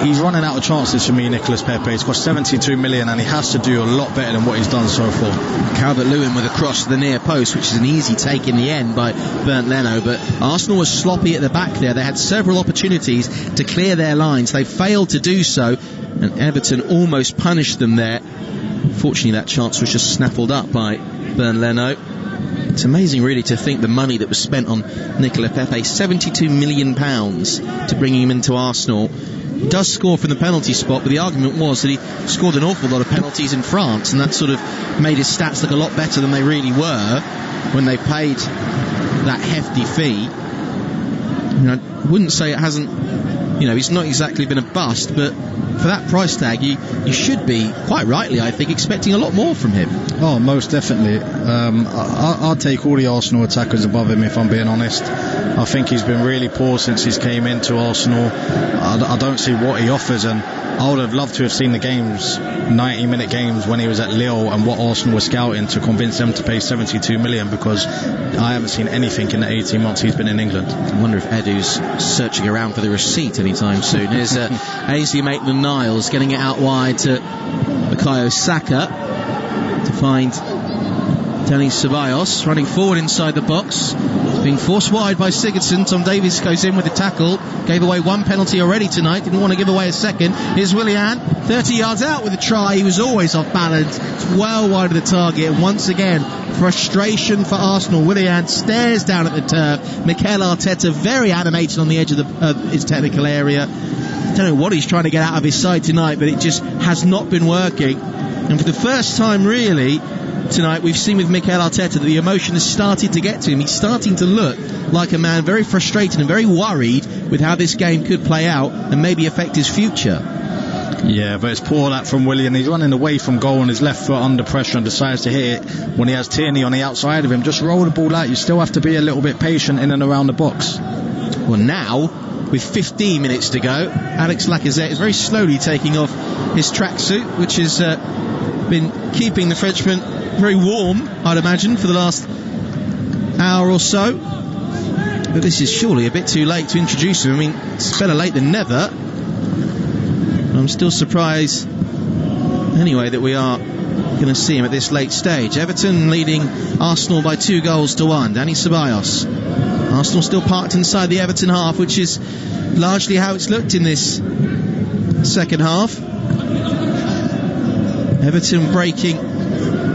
he's running out of chances for me, Nicolas Pepe. He's cost 72 million and he has to do a lot better than what he's done so far. Calvert-Lewin with a cross to the near post, which is an easy take in the end by Leno, but Arsenal was sloppy at the back there. They had several opportunities to clear their lines. They failed to do so, and Everton almost punished them there. Unfortunately, that chance was just snaffled up by Leno. It's amazing, really, to think the money that was spent on Nicolas Pepe, £72 million to bring him into Arsenal. He does score from the penalty spot, but the argument was that he scored an awful lot of penalties in France, and that sort of made his stats look a lot better than they really were when they paid that hefty fee. I wouldn't say it hasn't, he's not exactly been a bust, but for that price tag, you should be, quite rightly, I think, expecting a lot more from him. Oh, most definitely. I'll take all the Arsenal attackers above him, if I'm being honest. I think he's been really poor since he's came into Arsenal. I don't see what he offers, and I would have loved to have seen the games, 90-minute games when he was at Lille, and what Arsenal was scouting to convince them to pay 72 million, because I haven't seen anything in the 18 months he's been in England. I wonder if Edu's searching around for the receipt anytime soon. Here's Ainsley Maitland-Niles getting it out wide to Bukayo Saka to find Denis Ceballos running forward inside the box. He's being forced wide by Sigurdsson. Tom Davies goes in with the tackle. Gave away one penalty already tonight. Didn't want to give away a second. Here's Willian, 30 yards out with a try. He was always off balance. It's well wide of the target. And once again, frustration for Arsenal. Willian stares down at the turf. Mikel Arteta very animated on the edge of his technical area. I don't know what he's trying to get out of his side tonight, but it just has not been working. And for the first time really tonight, we've seen with Mikel Arteta that the emotion has started to get to him. He's starting to look like a man very frustrated and very worried with how this game could play out and maybe affect his future. Yeah, but it's poor that from Willian. He's running away from goal on his left foot under pressure and decides to hit it when he has Tierney on the outside of him. Just roll the ball out. You still have to be a little bit patient in and around the box. Well, now, with 15 minutes to go, Alex Lacazette is very slowly taking off his tracksuit, which has been keeping the Frenchman very warm, I'd imagine, for the last hour or so. But this is surely a bit too late to introduce him. I mean, it's better late than never. I'm still surprised anyway that we are going to see him at this late stage. Everton leading Arsenal by 2-1. Danny Ceballos. Arsenal still parked inside the Everton half, which is largely how it's looked in this second half. Everton breaking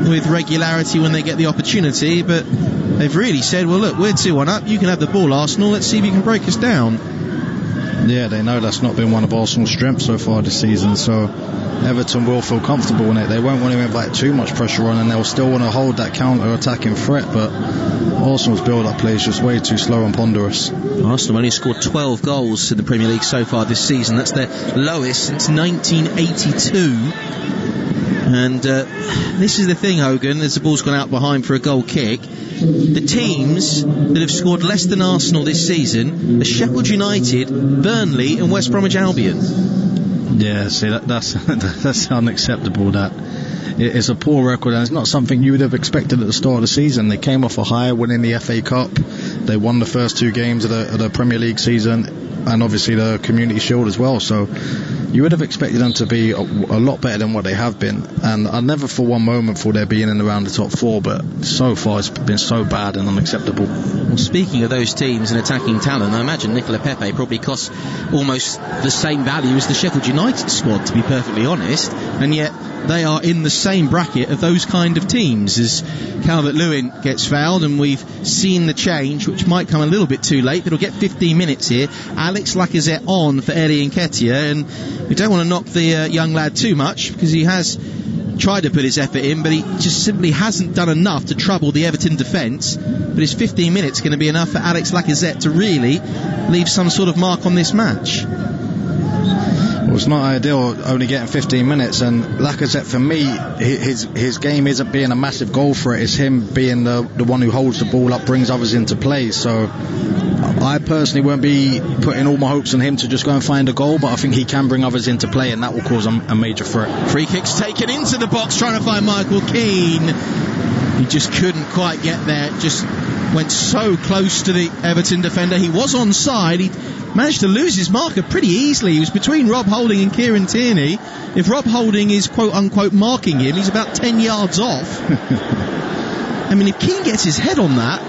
with regularity when they get the opportunity, but they've really said, well look, we're 2-1 up, you can have the ball, Arsenal, let's see if you can break us down. Yeah, they know that's not been one of Arsenal's strengths so far this season, so Everton will feel comfortable in it. They won't want to invite too much pressure on, and they'll still want to hold that counter-attacking threat, but Arsenal's build-up play is just way too slow and ponderous. Arsenal only scored 12 goals in the Premier League so far this season. That's their lowest since 1982. And this is the thing, Hogan, as the ball's gone out behind for a goal kick. The teams that have scored less than Arsenal this season are Sheffield United, Burnley and West Bromwich Albion. Yeah, see, that's unacceptable. That it's a poor record, and it's not something you would have expected at the start of the season. They came off a high, winning the FA Cup. They won the first 2 games of the Premier League season, and obviously the Community Shield as well. So you would have expected them to be a lot better than what they have been. And I never for one moment thought they'd be in and around the top 4, but so far it's been so bad and unacceptable. Well, speaking of those teams and attacking talent, I imagine Nicola Pepe probably costs almost the same value as the Sheffield United squad, to be perfectly honest, and yet they are in the same bracket of those kind of teams as Calvert-Lewin gets fouled, and we've seen the change, which might come a little bit too late, but he'll get 15 minutes here. Alex Lacazette on for Eddie Nketiah, and we don't want to knock the young lad too much, because he has tried to put his effort in, but he just simply hasn't done enough to trouble the Everton defence. But his 15 minutes going to be enough for Alex Lacazette to really leave some sort of mark on this match. Well, it's not ideal only getting 15 minutes, and Lacazette, for me, his game isn't being a massive goal threat, it's him being the one who holds the ball up, brings others into play. So I personally won't be putting all my hopes on him to just go and find a goal, but I think he can bring others into play, and that will cause a major threat. Free kicks taken into the box, trying to find Michael Keane. He just couldn't quite get there, just went so close to the Everton defender. He was onside. He managed to lose his marker pretty easily. He was between Rob Holding and Kieran Tierney. If Rob Holding is quote-unquote marking him, he's about 10 yards off. I mean, if Keane gets his head on that,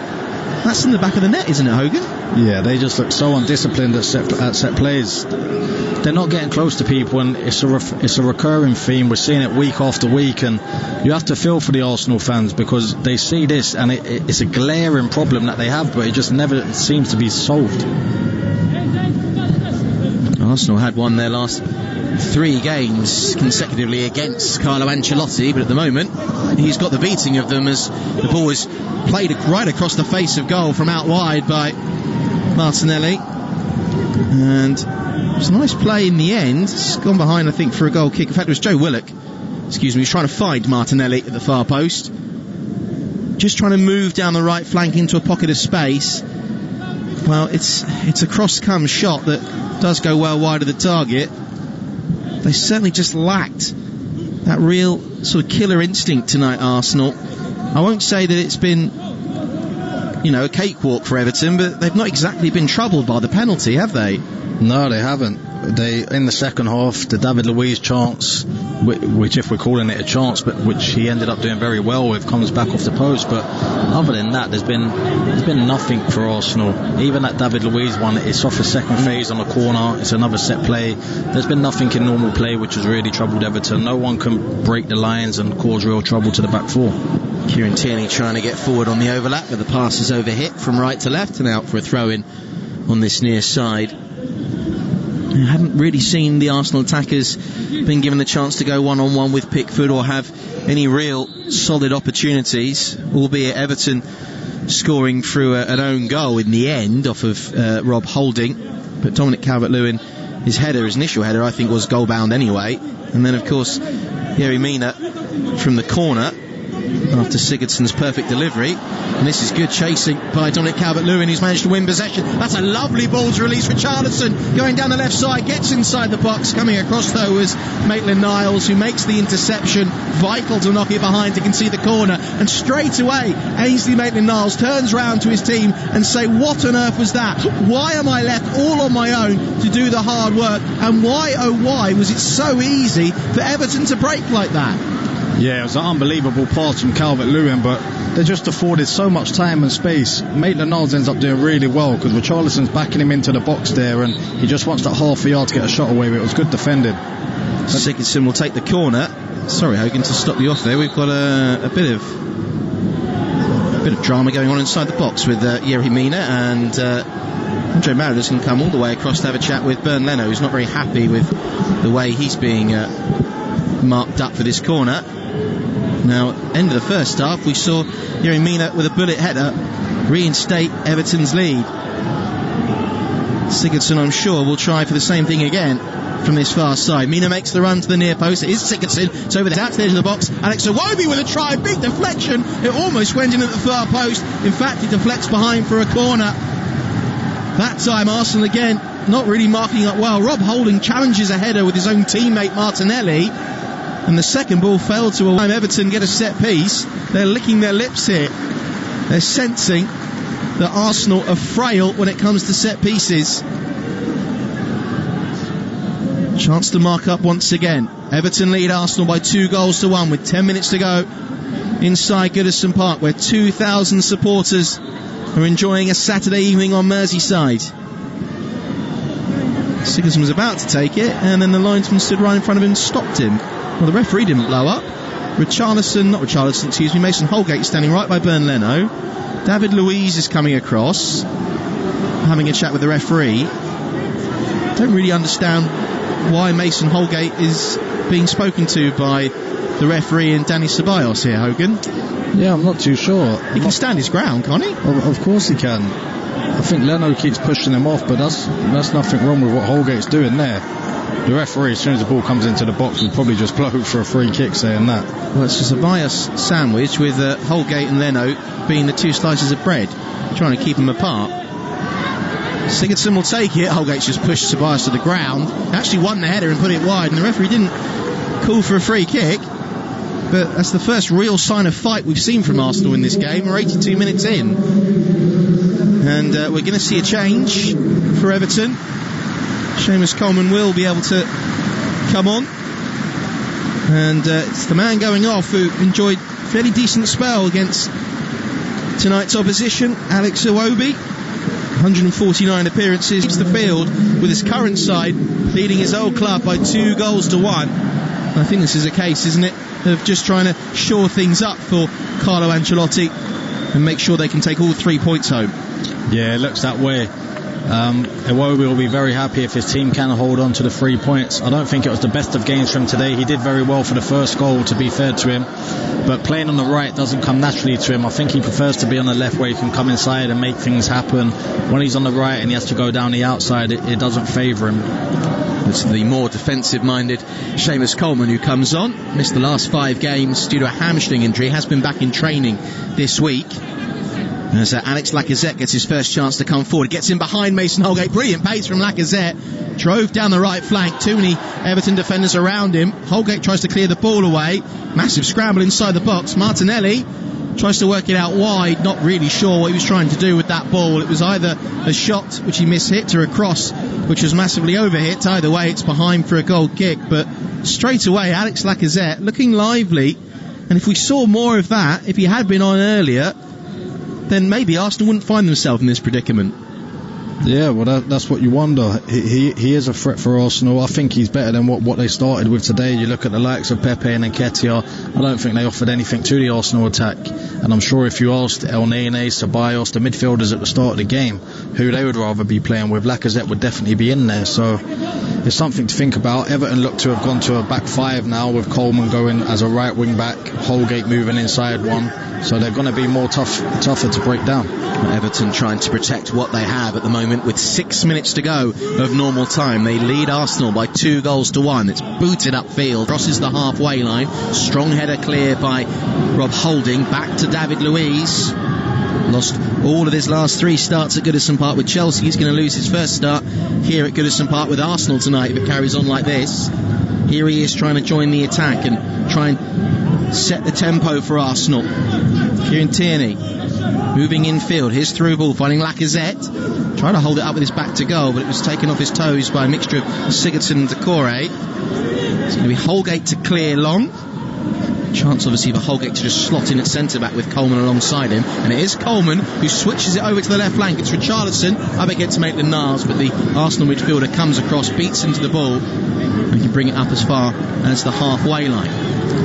that's in the back of the net, isn't it, Hogan? Yeah, they just look so undisciplined at set plays. They're not getting close to people, and it's a recurring theme. We're seeing it week after week, and you have to feel for the Arsenal fans, because they see this, and it's a glaring problem that they have, but it just never seems to be solved. Arsenal had won their last 3 games consecutively against Carlo Ancelotti, but at the moment he's got the beating of them as the ball was played right across the face of goal from out wide by Martinelli, and it was a nice play in the end. It's gone behind, I think, for a goal kick. In fact, it was Joe Willock, he's trying to find Martinelli at the far post, just trying to move down the right flank into a pocket of space. Well, it's a cross-come shot that does go well wide of the target. They certainly just lacked that real sort of killer instinct tonight, Arsenal. I won't say that it's been, a cakewalk for Everton, but they've not exactly been troubled by the penalty, have they? No, they haven't. They in the second half, the David Luiz chance, which if we're calling it a chance, but which he ended up doing very well with, comes back off the post. But other than that, there's been nothing for Arsenal. Even that David Luiz one, it's off a second phase on the corner. It's another set play. There's been nothing in normal play which has really troubled Everton. No one can break the lines and cause real trouble to the back four. Kieran Tierney trying to get forward on the overlap, but the pass is overhit from right to left and out for a throw-in on this near side. I haven't really seen the Arsenal attackers been given the chance to go one-on-one with Pickford or have any real solid opportunities, albeit Everton scoring through an own goal in the end off of Rob Holding. But Dominic Calvert-Lewin, his initial header, I think was goal-bound anyway. And then, of course, Mina from the corner after Sigurdsson's perfect delivery. And this is good chasing by Dominic Calvert-Lewin, who's managed to win possession. That's a lovely ball to release. Richarlison going down the left side, gets inside the box. Coming across, though, was Maitland-Niles, who makes the interception. Vital to knock it behind to concede the corner. And straight away, Ainsley Maitland-Niles turns round to his team and say, what on earth was that? Why am I left all on my own to do the hard work? And why, oh why, was it so easy for Everton to break like that? Yeah, it was an unbelievable pass from Calvert-Lewin, but they just afforded so much time and space. Maitland-Niles ends up doing really well because Richarlison's backing him into the box there, and he just wants that half a yard to get a shot away with. It was good defending. Sigurdsson will take the corner. Sorry, Hogan, to stop you off there. We've got a bit of drama going on inside the box with Mina, and Andre Maradus can come all the way across to have a chat with Leno, who's not very happy with the way he's being marked up for this corner. Now, end of the first half, we saw Mina with a bullet header reinstate Everton's lead. Sigurdsson, I'm sure, will try for the same thing again from this far side. Mina makes the run to the near post. It is Sigurdsson. It's over the edge of the box. Alex Iwobi with a try. Big deflection. It almost went in at the far post. In fact, he deflects behind for a corner. That time, Arsenal again not really marking up well. Rob Holding challenges a header with his own teammate Martinelli, and the second ball failed to allow Everton get a set piece. They're licking their lips here. They're sensing that Arsenal are frail when it comes to set pieces. Chance to mark up once again. Everton lead Arsenal by 2-1 with 10 minutes to go inside Goodison Park, where 2,000 supporters are enjoying a Saturday evening on Merseyside. Sigurdsson was about to take it, and then the linesman stood right in front of him and stopped him. Well, the referee didn't blow up. Mason Holgate standing right by Leno. David Luiz is coming across, having a chat with the referee. Don't really understand why Mason Holgate is being spoken to by the referee and Danny Ceballos here, Hogan. Yeah, I'm not too sure. He can stand his ground, can't he? Of course he can. I think Leno keeps pushing him off, but that's nothing wrong with what Holgate's doing there. The referee, as soon as the ball comes into the box, will probably just blow for a free kick saying that. Well, it's just a bias sandwich with Holgate and Leno being the two slices of bread, trying to keep them apart. Sigurdsson will take it. Holgate's just pushed Ceballos to the ground. Actually won the header and put it wide, and the referee didn't call for a free kick. But that's the first real sign of fight we've seen from Arsenal in this game. We're 82 minutes in. And we're going to see a change for Everton. Seamus Coleman will be able to come on, and it's the man going off who enjoyed a fairly decent spell against tonight's opposition, Alex Iwobi. 149 appearances, keeps the field with his current side leading his old club by 2-1. I think this is a case, isn't it, of just trying to shore things up for Carlo Ancelotti and make sure they can take all 3 points home. Yeah, it looks that way. Iwobi will be very happy if his team can hold on to the 3 points. I don't think it was the best of games from today. He did very well for the first goal, to be fair to him, but playing on the right doesn't come naturally to him. I think he prefers to be on the left, where he can come inside and make things happen. When he's on the right and he has to go down the outside, it doesn't favour him. It's the more defensive-minded Seamus Coleman who comes on. Missed the last 5 games due to a hamstring injury. Has been back in training this week. As Alex Lacazette gets his first chance to come forward, gets in behind Mason Holgate. Brilliant pace from Lacazette. Drove down the right flank. Too many Everton defenders around him. Holgate tries to clear the ball away. Massive scramble inside the box. Martinelli tries to work it out wide, not really sure what he was trying to do with that ball. It was either a shot which he mishit or a cross which was massively overhit. Either way, it's behind for a goal kick. But straight away, Alex Lacazette looking lively, and if we saw more of that, if he had been on earlier, then maybe Arsenal wouldn't find themselves in this predicament. Yeah, well, that's what you wonder. He is a threat for Arsenal. I think he's better than what they started with today. You look at the likes of Pepe and Nketiah, I don't think they offered anything to the Arsenal attack. And I'm sure if you asked Elneny, Ceballos, the midfielders at the start of the game, who they would rather be playing with, Lacazette would definitely be in there. So it's something to think about. Everton look to have gone to a back five now, with Coleman going as a right wing back, Holgate moving inside one. So they're going to be more tougher to break down. Everton trying to protect what they have at the moment with 6 minutes to go of normal time. They lead Arsenal by 2-1. It's booted upfield, crosses the halfway line. Strong header clear by Rob Holding. Back to David Luiz. Lost all of his last 3 starts at Goodison Park with Chelsea. He's going to lose his first start here at Goodison Park with Arsenal tonight if it carries on like this. Here he is trying to join the attack and try and set the tempo for Arsenal. Kieran Tierney moving infield. His through ball finding Lacazette. Trying to hold it up with his back to goal, but it was taken off his toes by a mixture of Sigurdsson and Doucoure. It's going to be Holgate to clear long. Chance obviously for Holgate to just slot in at centre back with Coleman alongside him, and it is Coleman who switches it over to the left flank. It's Richarlison up against Maitland-Niles, but the Arsenal midfielder comes across, beats into the ball, and can bring it up as far as the halfway line.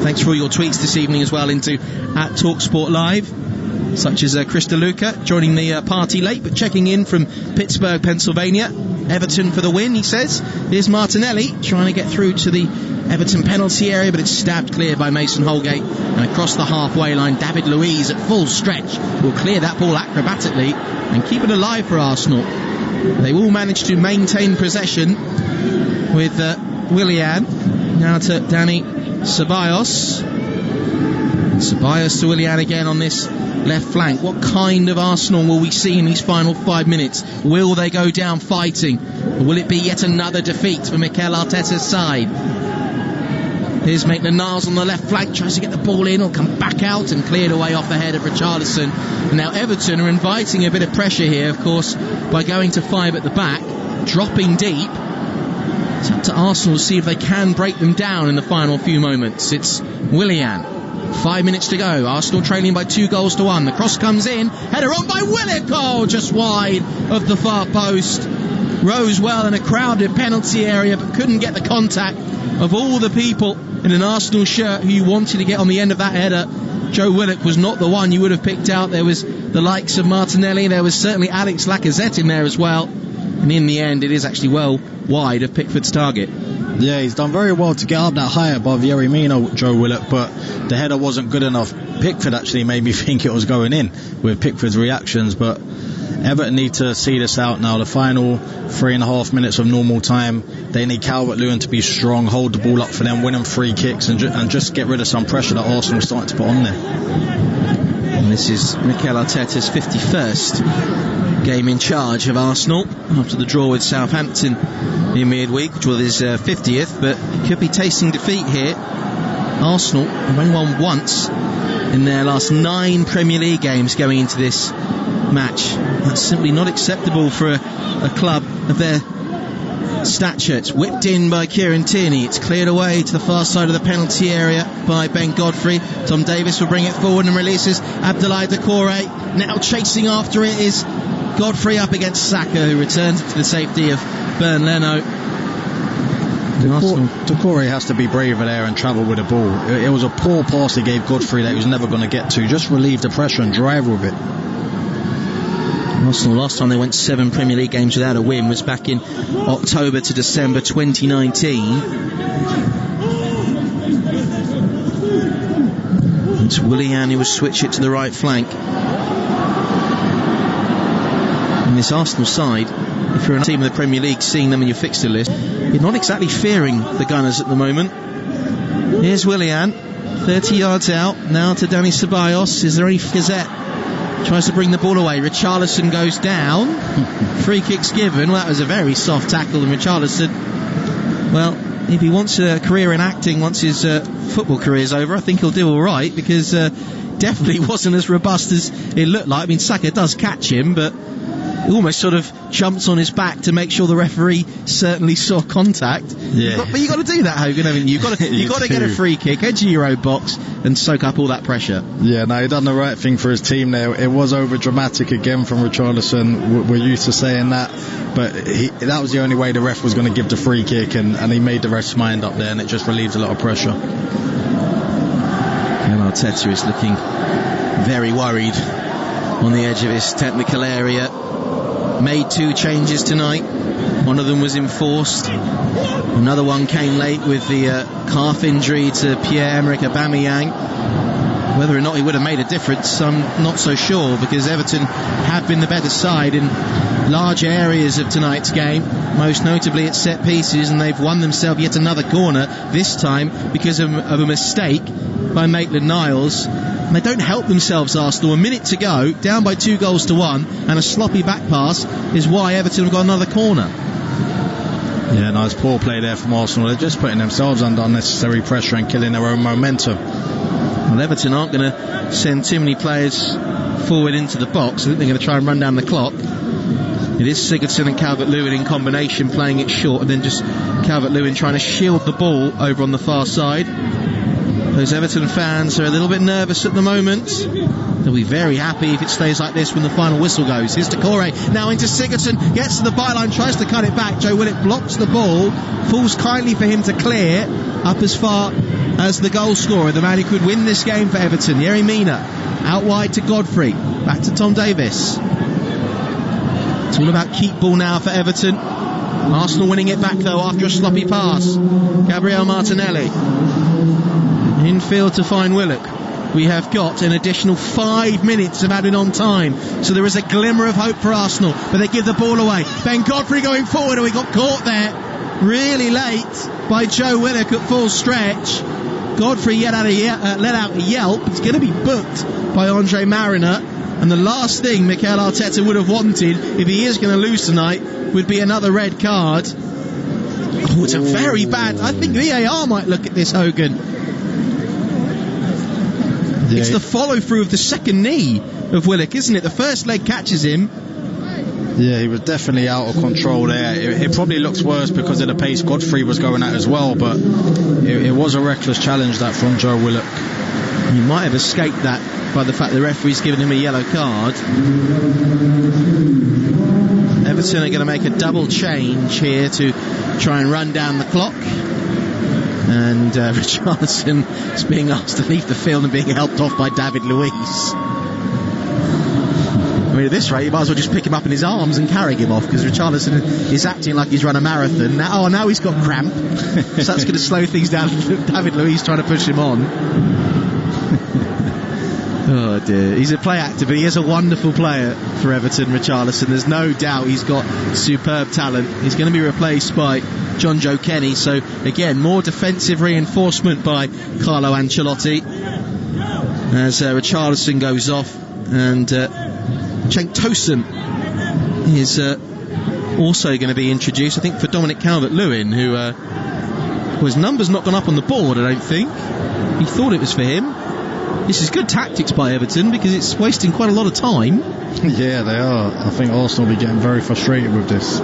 Thanks for all your tweets this evening as well into @TalkSport Live, such as Chris DeLuca joining the party late but checking in from Pittsburgh, Pennsylvania. Everton for the win, he says. Here's Martinelli trying to get through to the Everton penalty area, but it's stabbed clear by Mason Holgate, and across the halfway line David Luiz at full stretch will clear that ball acrobatically and keep it alive for Arsenal. They will manage to maintain possession with Willian. Now to Danny Ceballos. Ceballos to Willian again on this left flank. What kind of Arsenal will we see in these final 5 minutes? Will they go down fighting? Or will it be yet another defeat for Mikel Arteta's side? Here's Maitland-Niles on the left flank, tries to get the ball in, will come back out and cleared away off the head of Richarlison. And now Everton are inviting a bit of pressure here, of course, by going to 5 at the back, dropping deep. It's up to Arsenal to see if they can break them down in the final few moments. It's Willian. 5 minutes to go. Arsenal trailing by 2-1. The cross comes in. Header on by Willian. Oh, just wide of the far post. Rose well in a crowded penalty area, but couldn't get the contact. Of all the people in an Arsenal shirt who you wanted to get on the end of that header, Joe Willock was not the one you would have picked out. There was the likes of Martinelli. There was certainly Alex Lacazette in there as well. And in the end, it is actually well wide of Pickford's target. Yeah, he's done very well to get up that high above Yerry Mina, Joe Willock, but the header wasn't good enough. Pickford actually made me think it was going in with Pickford's reactions, but Everton need to see this out now. The final 3.5 minutes of normal time, they need Calvert-Lewin to be strong, hold the ball up for them, win them free kicks, and just get rid of some pressure that Arsenal are starting to put on there. And this is Mikel Arteta's 51st game in charge of Arsenal after the draw with Southampton in midweek, which was his 50th, but he could be tasting defeat here. Arsenal have only won once in their last 9 Premier League games going into this match. That's simply not acceptable for a club of their stature. It's whipped in by Kieran Tierney. It's cleared away to the far side of the penalty area by Ben Godfrey. Tom Davis will bring it forward and releases Abdoulaye Doucoure. Now chasing after it is Godfrey up against Saka, who returns it to the safety of Bernd Leno. Doucoure has to be braver there and travel with the ball. It was a poor pass he gave Godfrey that he was never going to get to. Just relieve the pressure and drive with it. Arsenal, last time they went 7 Premier League games without a win was back in October to December 2019. It's Willian who will switch it to the right flank. And this Arsenal side, if you're a team in the Premier League, seeing them in your fixture list, you're not exactly fearing the Gunners at the moment. Here's Willian, 30 yards out, now to Danny Ceballos. Is there any Gazette? Tries to bring the ball away. Richarlison goes down. Free kick's given. Well, that was a very soft tackle, and Richarlison, well, if he wants a career in acting once his football career is over, I think he'll do all right, because definitely wasn't as robust as it looked like. I mean, Saka does catch him, but he almost sort of jumps on his back to make sure the referee certainly saw contact. Yeah. But you've got to do that, Hogan, haven't you? You've got to get a free kick, edge of your own box, and soak up all that pressure. Yeah, no, he done the right thing for his team there. It was over dramatic again from Richarlison. We're used to saying that, but that was the only way the ref was going to give the free kick, and he made the ref's mind up there, and it just relieved a lot of pressure. And Arteta is looking very worried on the edge of his technical area. Made 2 changes tonight. One of them was enforced. Another one came late with the calf injury to Pierre-Emerick Aubameyang. Whether or not he would have made a difference, I'm not so sure, because Everton have been the better side in large areas of tonight's game, most notably at set pieces, and they've won themselves yet another corner, this time because of a mistake by Maitland-Niles. And they don't help themselves, Arsenal. A minute to go, down by 2-1, and a sloppy back pass is why Everton have got another corner. Yeah, nice poor play there from Arsenal. They're just putting themselves under unnecessary pressure and killing their own momentum. Well, Everton aren't going to send too many players forward into the box. I think they're going to try and run down the clock. It is Sigurdsson and Calvert-Lewin in combination, playing it short, and then just Calvert-Lewin trying to shield the ball over on the far side. Those Everton fans are a little bit nervous at the moment. They'll be very happy if it stays like this when the final whistle goes. Here's Doucoure, now into Sigurdsson, gets to the byline, tries to cut it back. Joe Willock blocks the ball, falls kindly for him to clear up as far as the goal scorer, the man who could win this game for Everton, Mina, out wide to Godfrey, back to Tom Davies. It's all about keep ball now for Everton. Arsenal winning it back though after a sloppy pass. Gabriel Martinelli infield to find Willock. We have got an additional 5 minutes of added on time, so there is a glimmer of hope for Arsenal, but they give the ball away. Ben Godfrey going forward, and we got caught there really late by Joe Willock at full stretch. Godfrey let out a yelp. It's going to be booked by Andre Mariner, and the last thing Mikel Arteta would have wanted, if he is going to lose tonight, would be another red card. Oh, it's a very bad... I think VAR might look at this, Hogan. Yeah. It's the follow-through of the second knee of Willock, isn't it? The first leg catches him. Yeah, he was definitely out of control there. It probably looks worse because of the pace Godfrey was going at as well, but it was a reckless challenge, that from Joe Willock. You might have escaped that by the fact the referee's given him a yellow card. Everton are going to make a double change here to try and run down the clock. And Richarlison is being asked to leave the field and being helped off by David Luiz. I mean, at this rate, you might as well just pick him up in his arms and carry him off, because Richarlison is acting like he's run a marathon. Now he's got cramp, so that's going to slow things down. David Luiz trying to push him on. Oh dear, he's a play actor, but he is a wonderful player for Everton, Richarlison. There's no doubt he's got superb talent. He's going to be replaced by John Joe Kenny, so again, more defensive reinforcement by Carlo Ancelotti as Richarlison goes off, and Cenk Tosun is also going to be introduced, I think, for Dominic Calvert-Lewin, who his number's not gone up on the board, I don't think. He thought it was for him. This is good tactics by Everton, because it's wasting quite a lot of time. Yeah, they are. I think Arsenal will be getting very frustrated with this.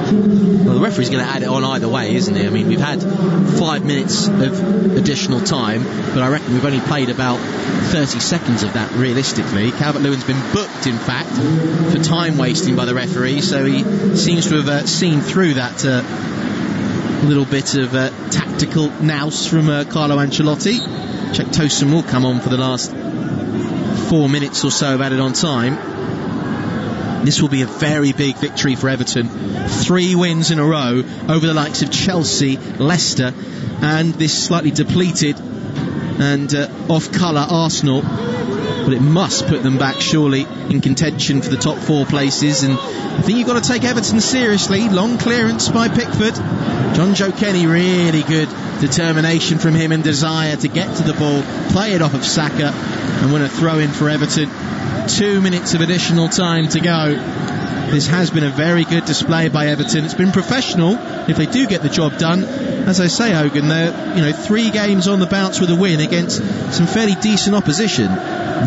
Well, the referee's going to add it on either way, isn't he? I mean, we've had 5 minutes of additional time, but I reckon we've only played about 30 seconds of that, realistically. Calvert-Lewin's been booked, in fact, for time wasting by the referee, so he seems to have seen through that little bit of tactical nous from Carlo Ancelotti. Cenk Tosun will come on for the last 4 minutes or so of added on time. This will be a very big victory for Everton. 3 wins in a row over the likes of Chelsea, Leicester, and this slightly depleted and off-colour Arsenal. But it must put them back, surely, in contention for the top 4 places. And I think you've got to take Everton seriously. Long clearance by Pickford. John Joe Kenny, really good determination from him and desire to get to the ball, play it off of Saka, and win a throw in for Everton. 2 minutes of additional time to go. this has been a very good display by Everton. It's been professional if they do get the job done. As I say, Hogan, they're 3 games on the bounce with a win against some fairly decent opposition.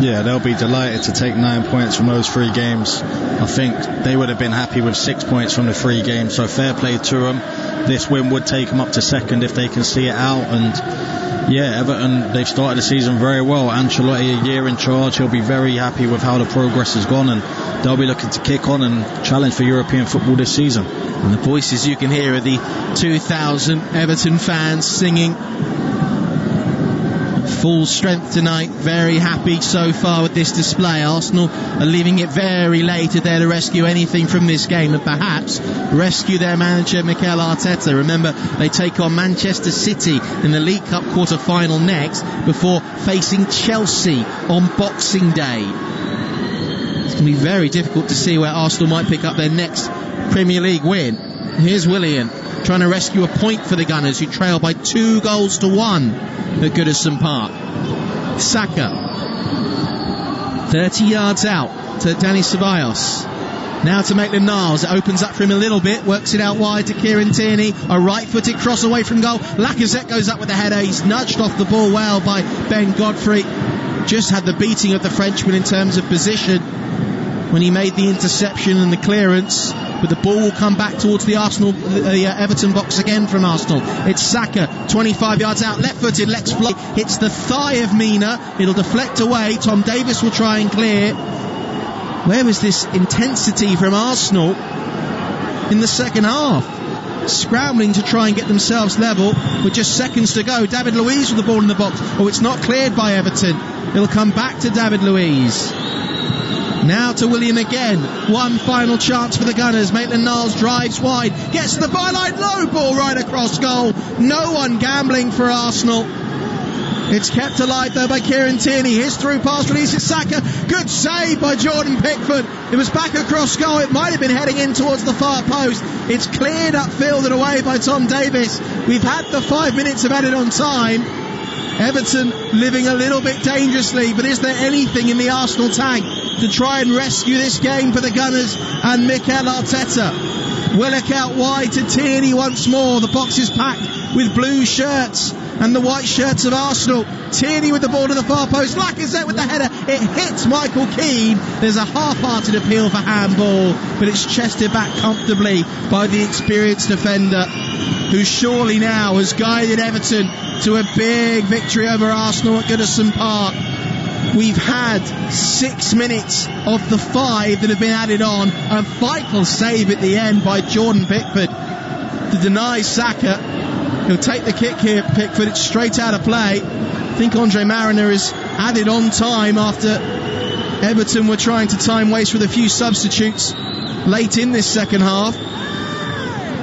Yeah, they'll be delighted to take 9 points from those 3 games. I think they would have been happy with 6 points from the 3 games, so fair play to them. This win would take them up to second if they can see it out. And yeah, Everton, they've started the season very well. Ancelotti, a year in charge, he'll be very happy with how the progress has gone, and they'll be looking to kick on and challenge for European football this season. And the voices you can hear are the 2,000 Everton fans singing full strength tonight. Very happy so far with this display. Arsenal are leaving it very late if they're to rescue anything from this game, and perhaps rescue their manager Mikel Arteta. Remember, they take on Manchester City in the League Cup quarter-final next, before facing Chelsea on Boxing Day. It's going to be very difficult to see where Arsenal might pick up their next Premier League win. Here's Willian trying to rescue a point for the Gunners, who trail by 2-1 at Goodison Park. Saka 30 yards out to Danny Ceballos. Now to Maitland-Niles. It opens up for him a little bit, works it out wide to Kieran Tierney. A right-footed cross away from goal. Lacazette goes up with the header. He's nudged off the ball well by Ben Godfrey. Just had the beating of the Frenchman in terms of position when he made the interception and the clearance. But the ball will come back towards the Everton box again from Arsenal. It's Saka, 25 yards out, left-footed, let's fly. Hits the thigh of Mina. It'll deflect away. Tom Davies will try and clear. Where was this intensity from Arsenal in the second half? Scrambling to try and get themselves level with just seconds to go. David Luiz with the ball in the box. Oh, it's not cleared by Everton. It'll come back to David Luiz. Now to Willian again. One final chance for the Gunners. Maitland-Niles drives wide, gets the byline, low ball right across goal. No one gambling for Arsenal. It's kept alive though by Kieran Tierney. His through pass releases Saka. Good save by Jordan Pickford. It was back across goal. It might have been heading in towards the far post. It's cleared upfield and away by Tom Davies. We've had the 5 minutes of added on time. Everton living a little bit dangerously, but is there anything in the Arsenal tank to try and rescue this game for the Gunners and Mikel Arteta? Willock out wide to Tierney once more. The box is packed with blue shirts and the white shirts of Arsenal. Tierney with the ball to the far post. Lacazette with the header. It hits Michael Keane. There's a half-hearted appeal for handball, but it's chested back comfortably by the experienced defender, who surely now has guided Everton to a big victory over Arsenal at Goodison Park. We've had 6 minutes of the 5 that have been added on. A vital save at the end by Jordan Pickford to deny Saka. He'll take the kick here, Pickford. It's straight out of play. I think Andre Mariner is added on time after Everton were trying to time waste with a few substitutes late in this second half.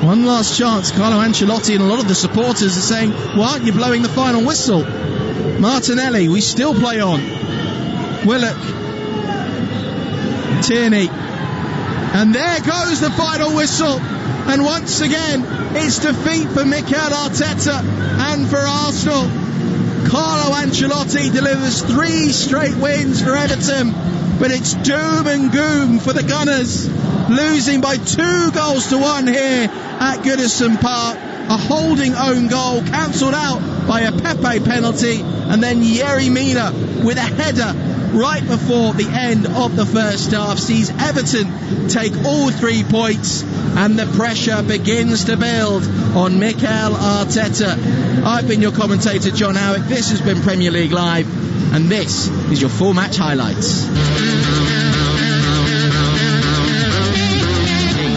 One last chance. Carlo Ancelotti and a lot of the supporters are saying, why aren't you blowing the final whistle? Martinelli, we still play on. Willock, Tierney, and there goes the final whistle. And once again, it's defeat for Mikel Arteta and for Arsenal. Carlo Ancelotti delivers 3 straight wins for Everton, but it's doom and gloom for the Gunners, losing by 2-1 here at Goodison Park. A holding own goal cancelled out by a Pepe penalty, and then Yerry Mina with a header right before the end of the first half sees Everton take all 3 points, and the pressure begins to build on Mikel Arteta. I've been your commentator, John Howick. This has been Premier League Live, and this is your full match highlights.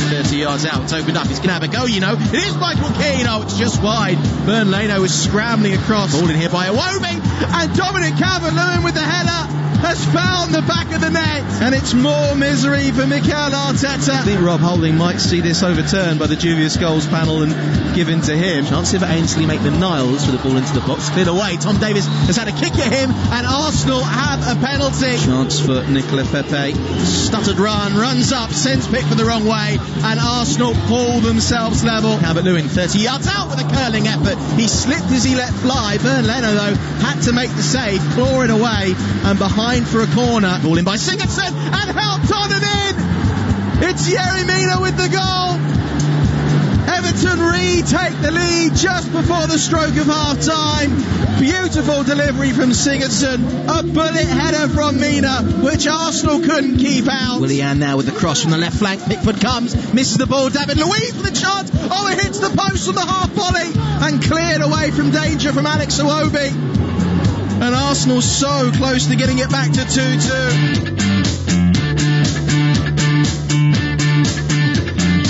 30 yards out, it's opened up, he's going to have a go, you know. It is Michael Keane. Oh, it's just wide. Leno is scrambling across. Ball in here by Iwobi, and Dominic Calvert-Lewin with the header has found the back of the net, and it's more misery for Mikel Arteta. I think Rob Holding might see this overturned by the dubious goals panel and given to him. Chance for Ainsley Maitland-Niles for the ball into the box, cleared away. Tom Davies has had a kick at him, and Arsenal have a penalty. Chance for Nicola Pepe. Stuttered run, runs up, sends Pickford the wrong way, and Arsenal pull themselves level. Calvert-Lewin 30 yards out with a curling effort. He slipped as he let fly. Leno though had to make the save, claw it away, and behind for a corner. Ball in by Sigurdsson, and helped on and in! It's Mina with the goal. Everton retake the lead just before the stroke of half-time. Beautiful delivery from Sigurdsson. A bullet header from Mina, which Arsenal couldn't keep out. Willian now with the cross from the left flank. Pickford comes, misses the ball. David Luiz with the chance. Oh, it hits the post on the half volley and cleared away from danger from Alex Iwobi. And Arsenal so close to getting it back to 2-2.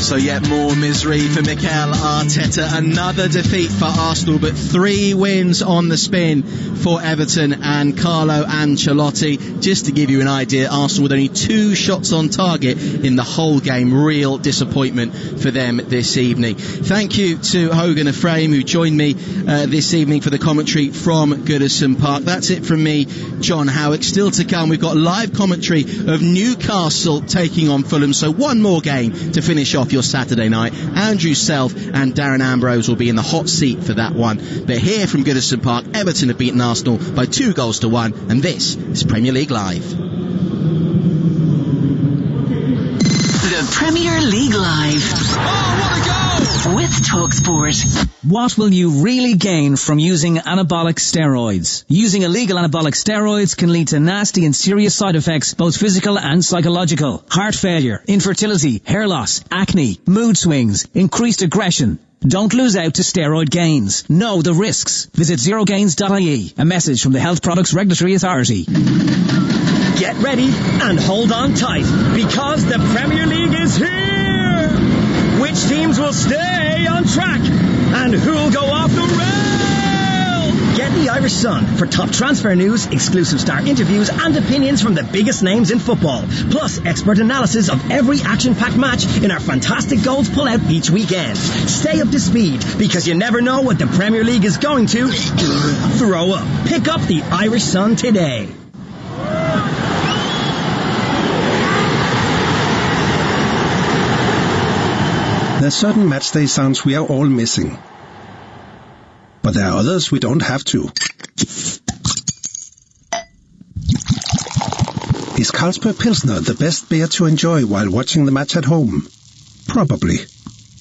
So yet more misery for Mikel Arteta. Another defeat for Arsenal, but 3 wins on the spin for Everton and Carlo Ancelotti. Just to give you an idea, Arsenal with only 2 shots on target in the whole game. Real disappointment for them this evening. Thank you to Hogan Ephraim, who joined me this evening for the commentary from Goodison Park. That's it from me, John Howick. Still to come, we've got live commentary of Newcastle taking on Fulham. So one more game to finish off your Saturday night. Andrew Self and Darren Ambrose will be in the hot seat for that one. But here from Goodison Park, Everton have beaten Arsenal by 2-1, and this is Premier League Live. The Premier League Live. Oh, what a goal! With TalkSport. What will you really gain from using anabolic steroids? Using illegal anabolic steroids can lead to nasty and serious side effects, both physical and psychological. Heart failure, infertility, hair loss, acne, mood swings, increased aggression. Don't lose out to steroid gains. Know the risks. Visit zerogains.ie. A message from the Health Products Regulatory Authority. Get ready and hold on tight, because the Premier League is here! Which teams will stay on track? And who'll go off the rail? Get the Irish Sun for top transfer news, exclusive star interviews and opinions from the biggest names in football. Plus expert analysis of every action-packed match in our fantastic goals pull-out each weekend. Stay up to speed, because you never know what the Premier League is going to throw up. Pick up the Irish Sun today. There's certain matchday sounds we are all missing. But there are others we don't have to. Is Carlsberg Pilsner the best beer to enjoy while watching the match at home? Probably.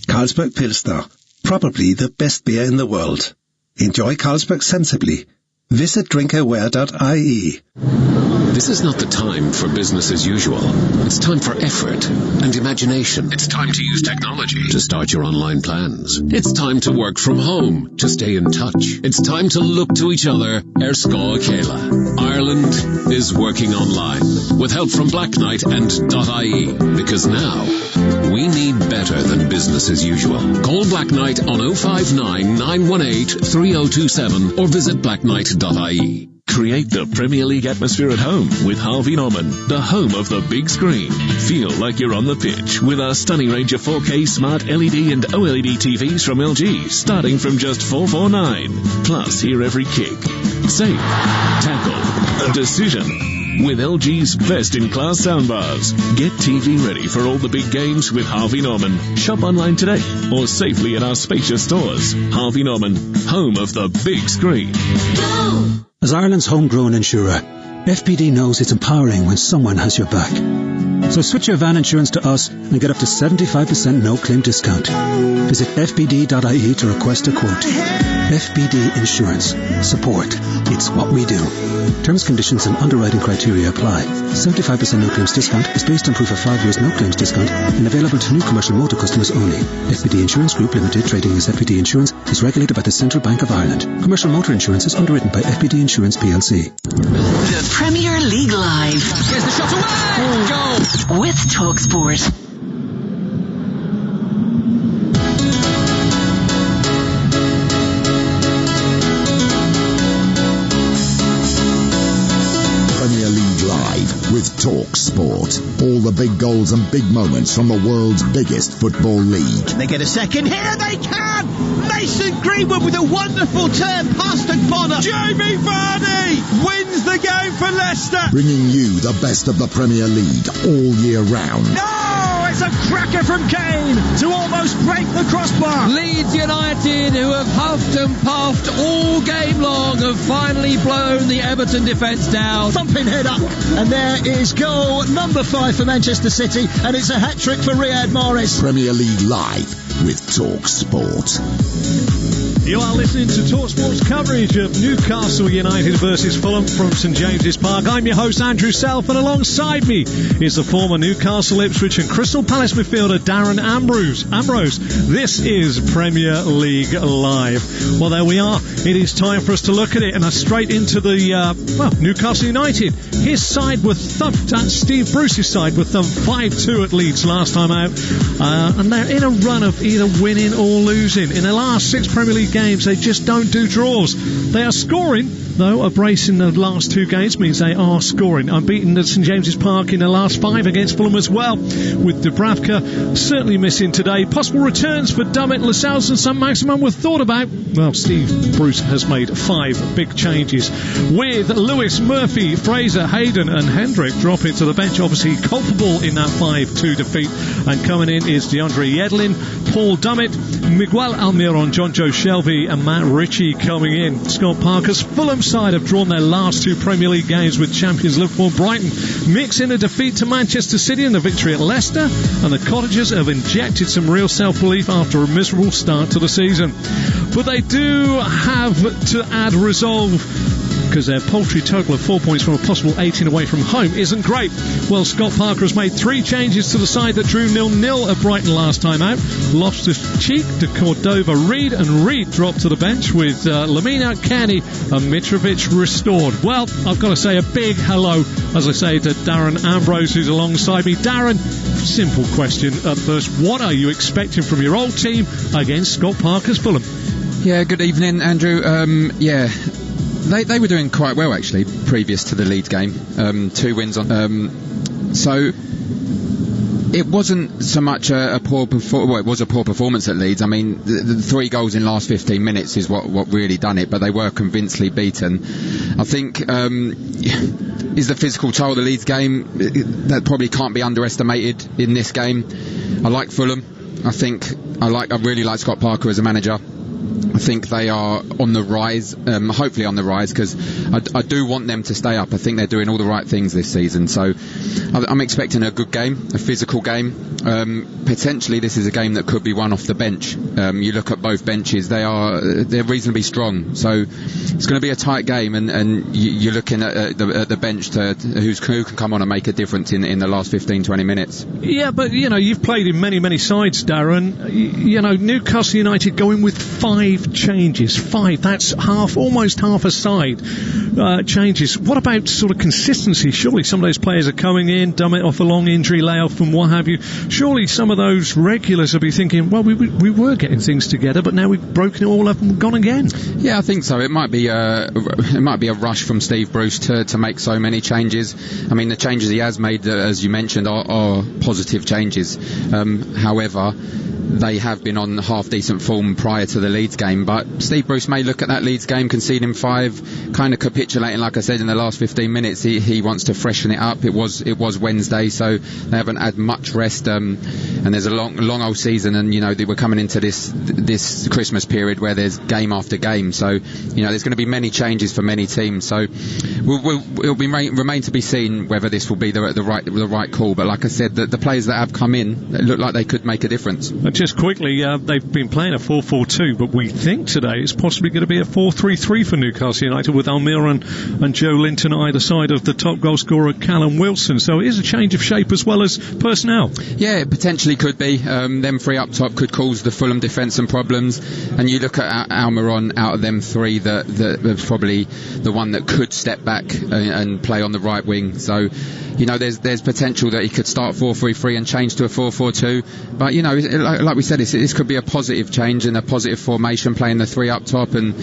Carlsberg Pilsner. Probably the best beer in the world. Enjoy Carlsberg sensibly. Visit drinkaware.ie. This is not the time for business as usual. It's time for effort and imagination. It's time to use technology to start your online plans. It's time to work from home to stay in touch. It's time to look to each other. Scoil Céile. Ireland is working online with help from Black Knight and .ie, because now we need better than business as usual. Call Black Knight on 059 918 3027 or visit blackknight.ie. Create the Premier League atmosphere at home with Harvey Norman, the home of the big screen. Feel like you're on the pitch with our stunning range of 4K smart LED and OLED TVs from LG, starting from just $449. Plus, hear every kick, save, tackle, decision with LG's best-in-class soundbars. Get TV ready for all the big games with Harvey Norman. Shop online today or safely in our spacious stores. Harvey Norman, home of the big screen. Go! As Ireland's homegrown insurer, FPD knows it's empowering when someone has your back. So switch your van insurance to us and get up to 75% no-claim discount. Visit fpd.ie to request a quote. FPD Insurance. Support. It's what we do. Terms, conditions and underwriting criteria apply. 75% no-claims discount is based on proof of 5 years no-claims discount and available to new commercial motor customers only. FPD Insurance Group Limited, trading as FPD Insurance, is regulated by the Central Bank of Ireland. Commercial motor insurance is underwritten by FPD Insurance PLC. The Premier League Live. Here's the shot away! Goal! With TalkSport. Premier League Live with TalkSport. All the big goals and big moments from the world's biggest football league. They get a second. Here they can! Mason Greenwood with a wonderful turn past Bonner. Jamie Vardy wins the game for Leicester. Bringing you the best of the Premier League all year round. No! it's a cracker from Kane to almost break the crossbar. Leeds United, who have huffed and puffed all game long, have finally blown the Everton defence down. Thumping head up, and there is goal number 5 for Manchester City, and it's a hat-trick for Riyad Mahrez. Premier League Live with Talk Sport. You are listening to TalkSport's coverage of Newcastle United versus Fulham from St James's Park. I'm your host, Andrew Self, and alongside me is the former Newcastle, Ipswich and Crystal Palace midfielder Darren Ambrose. This is Premier League Live. Well, there we are. It is time for us to look at it, and straight into the, Newcastle United. His side were thumped, that's Steve Bruce's side, were thumped 5-2 at Leeds last time out, and they're in a run of either winning or losing. In their last 6 Premier League games, they just don't do draws. They are scoring, though. A brace in the last 2 games means they are scoring. Unbeaten at St James's Park in the last 5 against Fulham as well, with Dubravka certainly missing today. Possible returns for Dummett, Lascelles and St Maximin were thought about. Well, Steve Bruce has made 5 big changes, with Lewis, Murphy, Fraser, Hayden and Hendrick dropping to the bench, obviously culpable in that 5-2 defeat. And coming in is DeAndre Yedlin, Paul Dummett, Miguel Almiron, John Joe Shelby and Matt Ritchie coming in. Scott Parker's Fulham side have drawn their last 2 Premier League games with champions Liverpool and Brighton, mixing a defeat to Manchester City and a victory at Leicester, and the Cottagers have injected some real self-belief after a miserable start to the season. But they do have to add resolve, because their paltry total of 4 points from a possible 18 away from home isn't great. Well, Scott Parker has made 3 changes to the side that drew 0-0 at Brighton last time out. Loftus-Cheek, De Cordova, Reed and Reed dropped to the bench, with Lamina, Kenny and Mitrovic restored. Well, I've got to say a big hello, as I say, to Darren Ambrose, who's alongside me. Darren, simple question at first. What are you expecting from your old team against Scott Parker's Fulham? Yeah, good evening, Andrew. They were doing quite well, actually, previous to the Leeds game. 2 wins on. So it wasn't so much a poor performance. Well, it was a poor performance at Leeds. I mean, the 3 goals in last 15 minutes is what really done it, but they were convincingly beaten. I think is the physical toll of the Leeds game that probably can't be underestimated in this game. I like Fulham. I really like Scott Parker as a manager. I think they are on the rise, hopefully on the rise, because I do want them to stay up. I think they're doing all the right things this season, so I'm expecting a good game, a physical game. Potentially this is a game that could be won off the bench. You look at both benches, they're reasonably strong, so it's going to be a tight game, and you're looking at the bench to who can come on and make a difference in the last 15-20 minutes. Yeah, but you've played in many sides, Darren. Newcastle United going with 5 changes. 5, that's almost half a side changes. What about sort of consistency? Surely some of those players are coming in, Dummett off a long injury layoff and what have you. Surely some of those regulars will be thinking, well, we were getting things together, but now we've broken it all up and gone again. Yeah, I think so. It might be a rush from Steve Bruce to make so many changes. I mean, the changes he has made, as you mentioned, are positive changes. However, they have been on half-decent form prior to the Leeds game, but Steve Bruce may look at that Leeds game, conceding 5, kind of capitulating, like I said, in the last 15 minutes. He wants to freshen it up. It was Wednesday, so they haven't had much rest, and there's a long old season, and they were coming into this Christmas period where there's game after game, so there's going to be many changes for many teams, so it'll remain to be seen whether this will be the right call. But like I said, the players that have come in look like they could make a difference. Just quickly, they've been playing a 4-4-2, but we think today it's possibly going to be a 4-3-3 for Newcastle United, with Almiron and Joe Linton either side of the top goal scorer Callum Wilson. So it is a change of shape as well as personnel. Yeah, it potentially could be. Them 3 up top could cause the Fulham defence some problems, and you look at Almiron, out of them 3, that's probably the one that could step back and play on the right wing. So there's potential that he could start 4-3-3 and change to a 4-4-2, but like we said, this could be a positive change and a positive formation, playing the 3 up top, and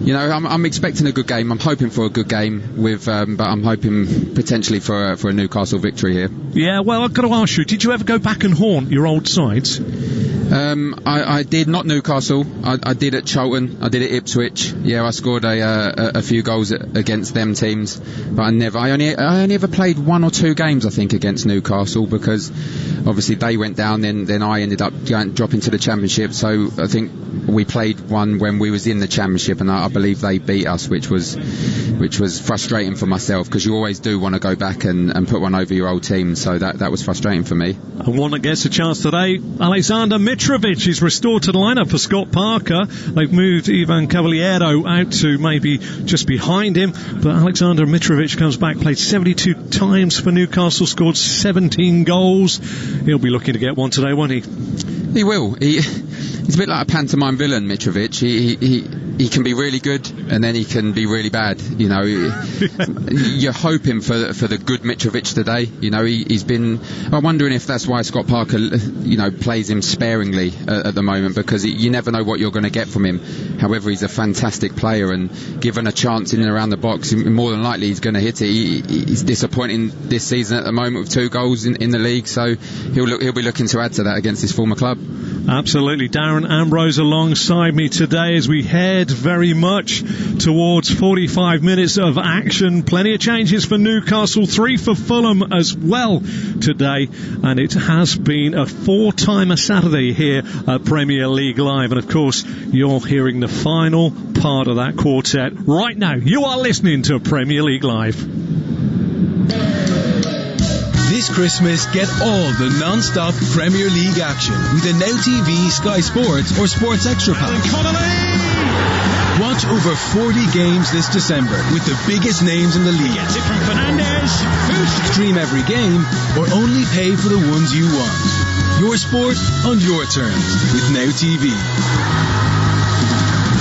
I'm expecting a good game. I'm hoping for a good game, but I'm hoping potentially for a Newcastle victory here. Yeah, well, I've got to ask you, did you ever go back and haunt your old sides? I did, not Newcastle. I did at Charlton. I did at Ipswich. Yeah, I scored a few goals against them teams, but I only ever played 1 or 2 games, I think, against Newcastle, because obviously they went down. Then I ended up dropping to the Championship. So I think we played one when we was in the Championship, and I believe they beat us, which was frustrating for myself, because you always do want to go back and put one over your old team. So that was frustrating for me. And one that gets a chance today, Alexander Mitrovic is restored to the lineup for Scott Parker. They've moved Ivan Cavaliero out to maybe just behind him, but Alexander Mitrovic comes back, played 72 times for Newcastle, scored 17 goals. He'll be looking to get one today, won't he? He will. He's a bit like a pantomime villain, Mitrovic. He can be really good, and then he can be really bad. You know, you're hoping for the good Mitrovic today. You know, he's been. I'm wondering if that's why Scott Parker, plays him sparingly at the moment, because you never know what you're going to get from him. However, he's a fantastic player, and given a chance in and around the box, more than likely he's going to hit it. He's disappointing this season at the moment with 2 goals in the league, so he'll be looking to add to that against his former club. Absolutely. Darren Ambrose alongside me today as we head very much towards 45 minutes of action. Plenty of changes for Newcastle, 3 for Fulham as well today, and it has been a 4-timer Saturday here at Premier League Live, and of course you're hearing the final part of that quartet right now. You are listening to Premier League Live. This Christmas, get all the non-stop Premier League action with a Now TV, Sky Sports or Sports Extra pack. Watch over 40 games this December with the biggest names in the league. Gets it from Fernandes. Stream every game or only pay for the ones you want. Your sport on your terms with Now TV.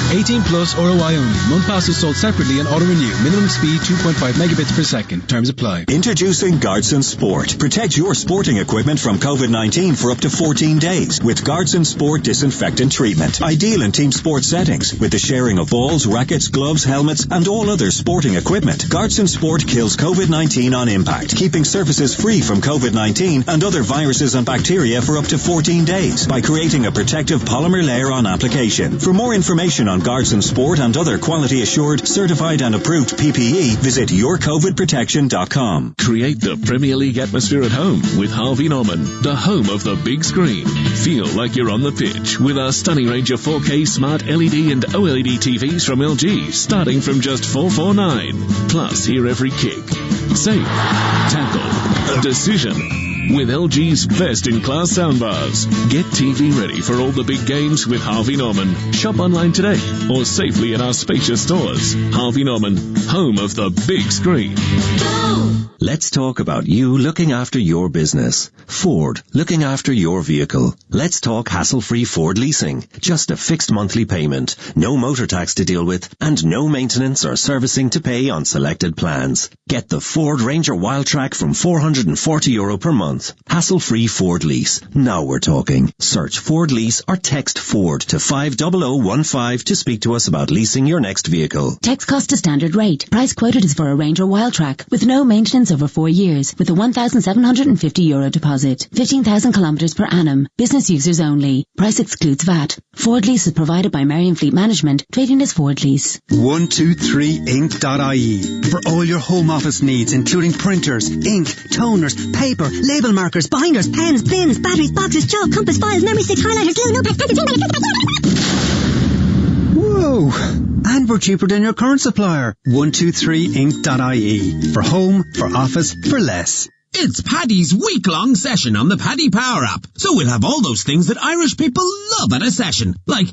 18 plus ROI only. Month passes sold separately and auto-renew. Minimum speed 2.5 megabits per second. Terms apply. Introducing Godson Sport. Protect your sporting equipment from COVID-19 for up to 14 days with Godson Sport disinfectant treatment. Ideal in team sports settings with the sharing of balls, rackets, gloves, helmets, and all other sporting equipment. Godson Sport kills COVID-19 on impact, keeping surfaces free from COVID-19 and other viruses and bacteria for up to 14 days by creating a protective polymer layer on application. For more information on Godson Sport and other quality assured, certified and approved PPE, visit yourcovidprotection.com. Create the Premier League atmosphere at home with Harvey Norman, the home of the big screen. Feel like you're on the pitch with our stunning range of 4K smart LED and OLED TVs from LG, starting from just $449. Plus, hear every kick, save, tackle, decision with LG's best-in-class soundbars. Get TV ready for all the big games with Harvey Norman. Shop online today or safely in our spacious stores. Harvey Norman, home of the big screen. Let's talk about you looking after your business. Ford, looking after your vehicle. Let's talk hassle-free Ford leasing. Just a fixed monthly payment, no motor tax to deal with, and no maintenance or servicing to pay on selected plans. Get the Ford Ranger Wildtrak from €440 per month. Hassle-free Ford lease. Now we're talking. Search Ford Lease or text Ford to 50015 to speak to us about leasing your next vehicle. Text cost to standard rate. Price quoted is for a Ranger Wildtrak with no maintenance over 4 years with a €1,750 deposit. 15,000 kilometres per annum. Business users only. Price excludes VAT. Ford Lease is provided by Marion Fleet Management. Trading as Ford Lease. 123ink.ie for all your home office needs, including printers, ink, toners, paper, label markers, binders, pens, bins, batteries, boxes, chalk, compass, files, memory stick, highlighters, glue, notepads, Whoa! And we're cheaper than your current supplier. 123ink.ie for home, for office, for less. It's Paddy's week-long session on the Paddy Power app. So we'll have all those things that Irish people love at a session. Like,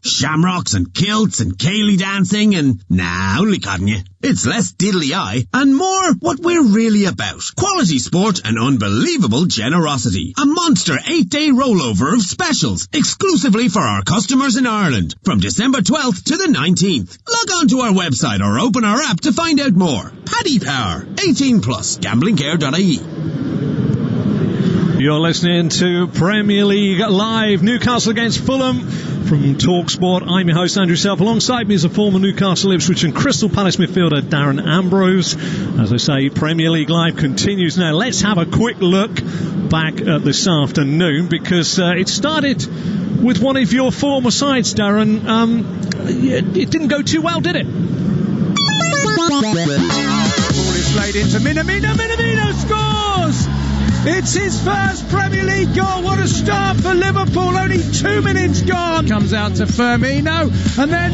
shamrocks and kilts and ceilidh dancing and... Nah, only codding you. It's less diddly-eye and more what we're really about. Quality sport and unbelievable generosity. A monster 8-day rollover of specials exclusively for our customers in Ireland from December 12th to the 19th. Log on to our website or open our app to find out more. Paddy Power. 18+. Gamblingcare.ie. You're listening to Premier League Live. Newcastle against Fulham from TalkSport. I'm your host, Andrew Self. Alongside me is a former Newcastle, Ipswich and Crystal Palace midfielder, Darren Ambrose. As I say, Premier League Live continues now. Let's have a quick look back at this afternoon because it started with one of your former sides, Darren. It didn't go too well, did it? Ball is played into Mina scores! It's his first Premier League goal. What a start for Liverpool. Only 2 minutes gone. Comes out to Firmino. And then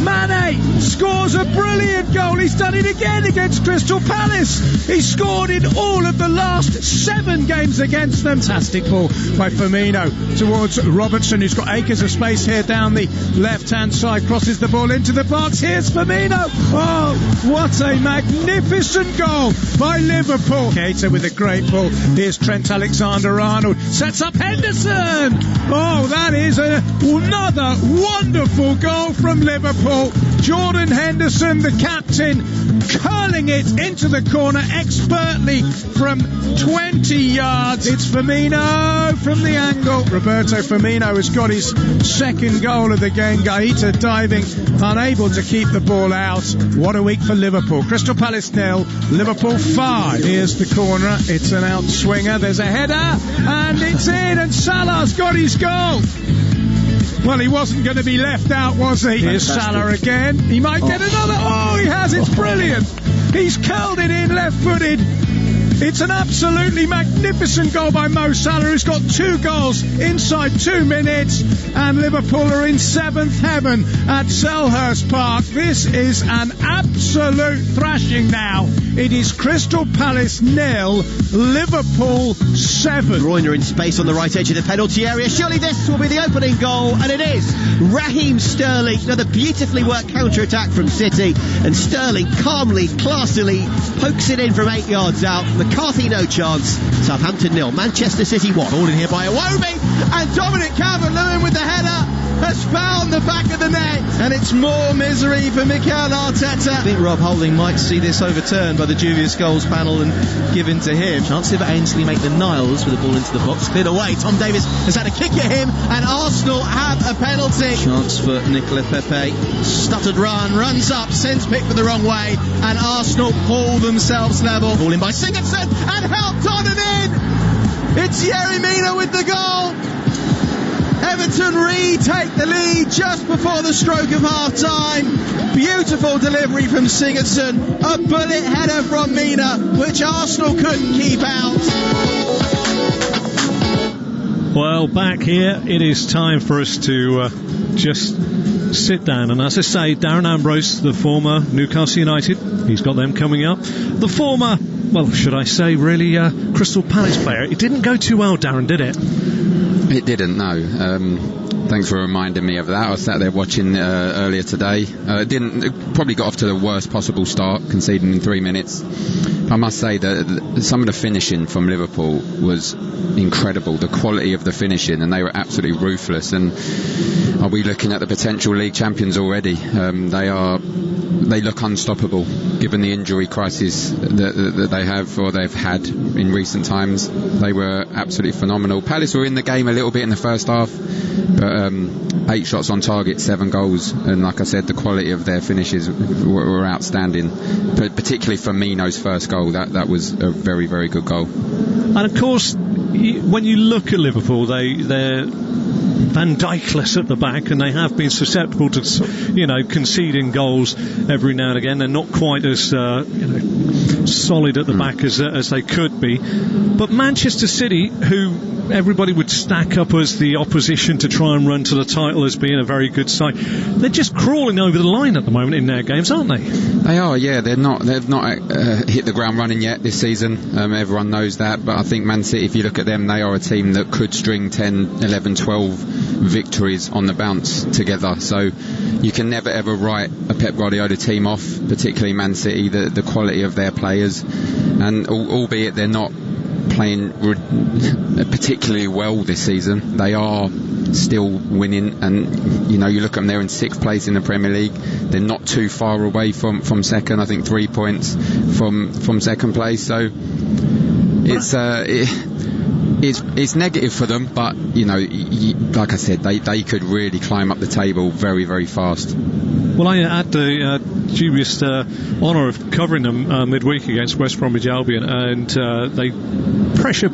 Mane scores a brilliant goal. He's done it again against Crystal Palace. He scored in all of the last 7 games against them. Fantastic ball by Firmino towards Robertson, who's got acres of space here down the left-hand side. Crosses the ball into the box. Here's Firmino. Oh, what a magnificent goal by Liverpool. Keita with a great ball. Here's Trent Alexander-Arnold. Sets up Henderson. Oh, that is another wonderful goal from Liverpool. Jordan Henderson, the captain, curling it into the corner expertly from 20 yards. It's Firmino from the angle. Roberto Firmino has got his second goal of the game. Keita diving, unable to keep the ball out. What a week for Liverpool. Crystal Palace 0, Liverpool 5. Here's the corner. It's an outswinger. There's a header, and it's in, and Salah's got his goal. Well, he wasn't going to be left out, was he? Here's Salah again. He might get another. Oh, he has. It's brilliant. He's curled it in left-footed. It's an absolutely magnificent goal by Mo Salah, who's got 2 goals inside 2 minutes, and Liverpool are in 7th heaven at Selhurst Park. This is an absolute thrashing now. It is Crystal Palace 0, Liverpool 7. Royner in space on the right edge of the penalty area. Surely this will be the opening goal, and it is. Raheem Sterling, another beautifully worked counter-attack from City, and Sterling calmly, classily pokes it in from 8 yards out. McCarthy no chance. Southampton 0, Manchester City 1. Ball in here by Iwobi, and Dominic Calvert-Lewin with the header has found the back of the net, and it's more misery for Mikel Arteta. I think Rob Holding might see this overturned by the dubious goals panel and given to him. Chance of Ainsley make the Niles with the ball into the box, cleared away. Tom Davies has had a kick at him, and Arsenal have a penalty. Chance for Nicola Pepe. Stuttered run, runs up, sends Pickford the wrong way, and Arsenal pull themselves level. Ball in by Sigurdsson, and helped on and in. It's Mina with the goal. Everton retake the lead just before the stroke of half-time. Beautiful delivery from Sigurdsson. A bullet header from Mina, which Arsenal couldn't keep out. Well, back here, it is time for us to just sit down. And as I say, Darren Ambrose, the former Newcastle United, he's got them coming up. The former, well, should I say, really, Crystal Palace player. It didn't go too well, Darren, did it? It didn't, no. Thanks for reminding me of that. I was sat there watching earlier today. It probably got off to the worst possible start, conceding in 3 minutes. I must say that some of the finishing from Liverpool was incredible. The quality of the finishing, and they were absolutely ruthless. And are we looking at the potential league champions already? They look unstoppable, given the injury crisis that they have, or they've had in recent times. They were absolutely phenomenal. Palace were in the game a little bit in the first half, but 8 shots on target, 7 goals, and like I said, the quality of their finishes were outstanding. But particularly for Firmino's first goal, that was a very, very good goal. And of course, when you look at Liverpool, they're Van Dijkless at the back, and they have been susceptible to, conceding goals every now and again. They're not quite as, solid at the back as they could be. But Manchester City, who everybody would stack up as the opposition to try and run to the title as being a very good side, they're just crawling over the line at the moment in their games, aren't they? They are, yeah. They've not hit the ground running yet this season. Everyone knows that, but I think Man City, if you look at them, they are a team that could string 10, 11, 12 victories on the bounce together. So you can never ever write a Pep Guardiola team off, particularly Man City, the quality of their players, and albeit they're not playing particularly well this season, they are still winning. And you look at them, they're in 6th place in the Premier League. They're not too far away from second. I think 3 points from second place. So it's negative for them, but like I said, they could really climb up the table very, very fast. Well, I had the dubious honour of covering them midweek against West Bromwich Albion, and they pressure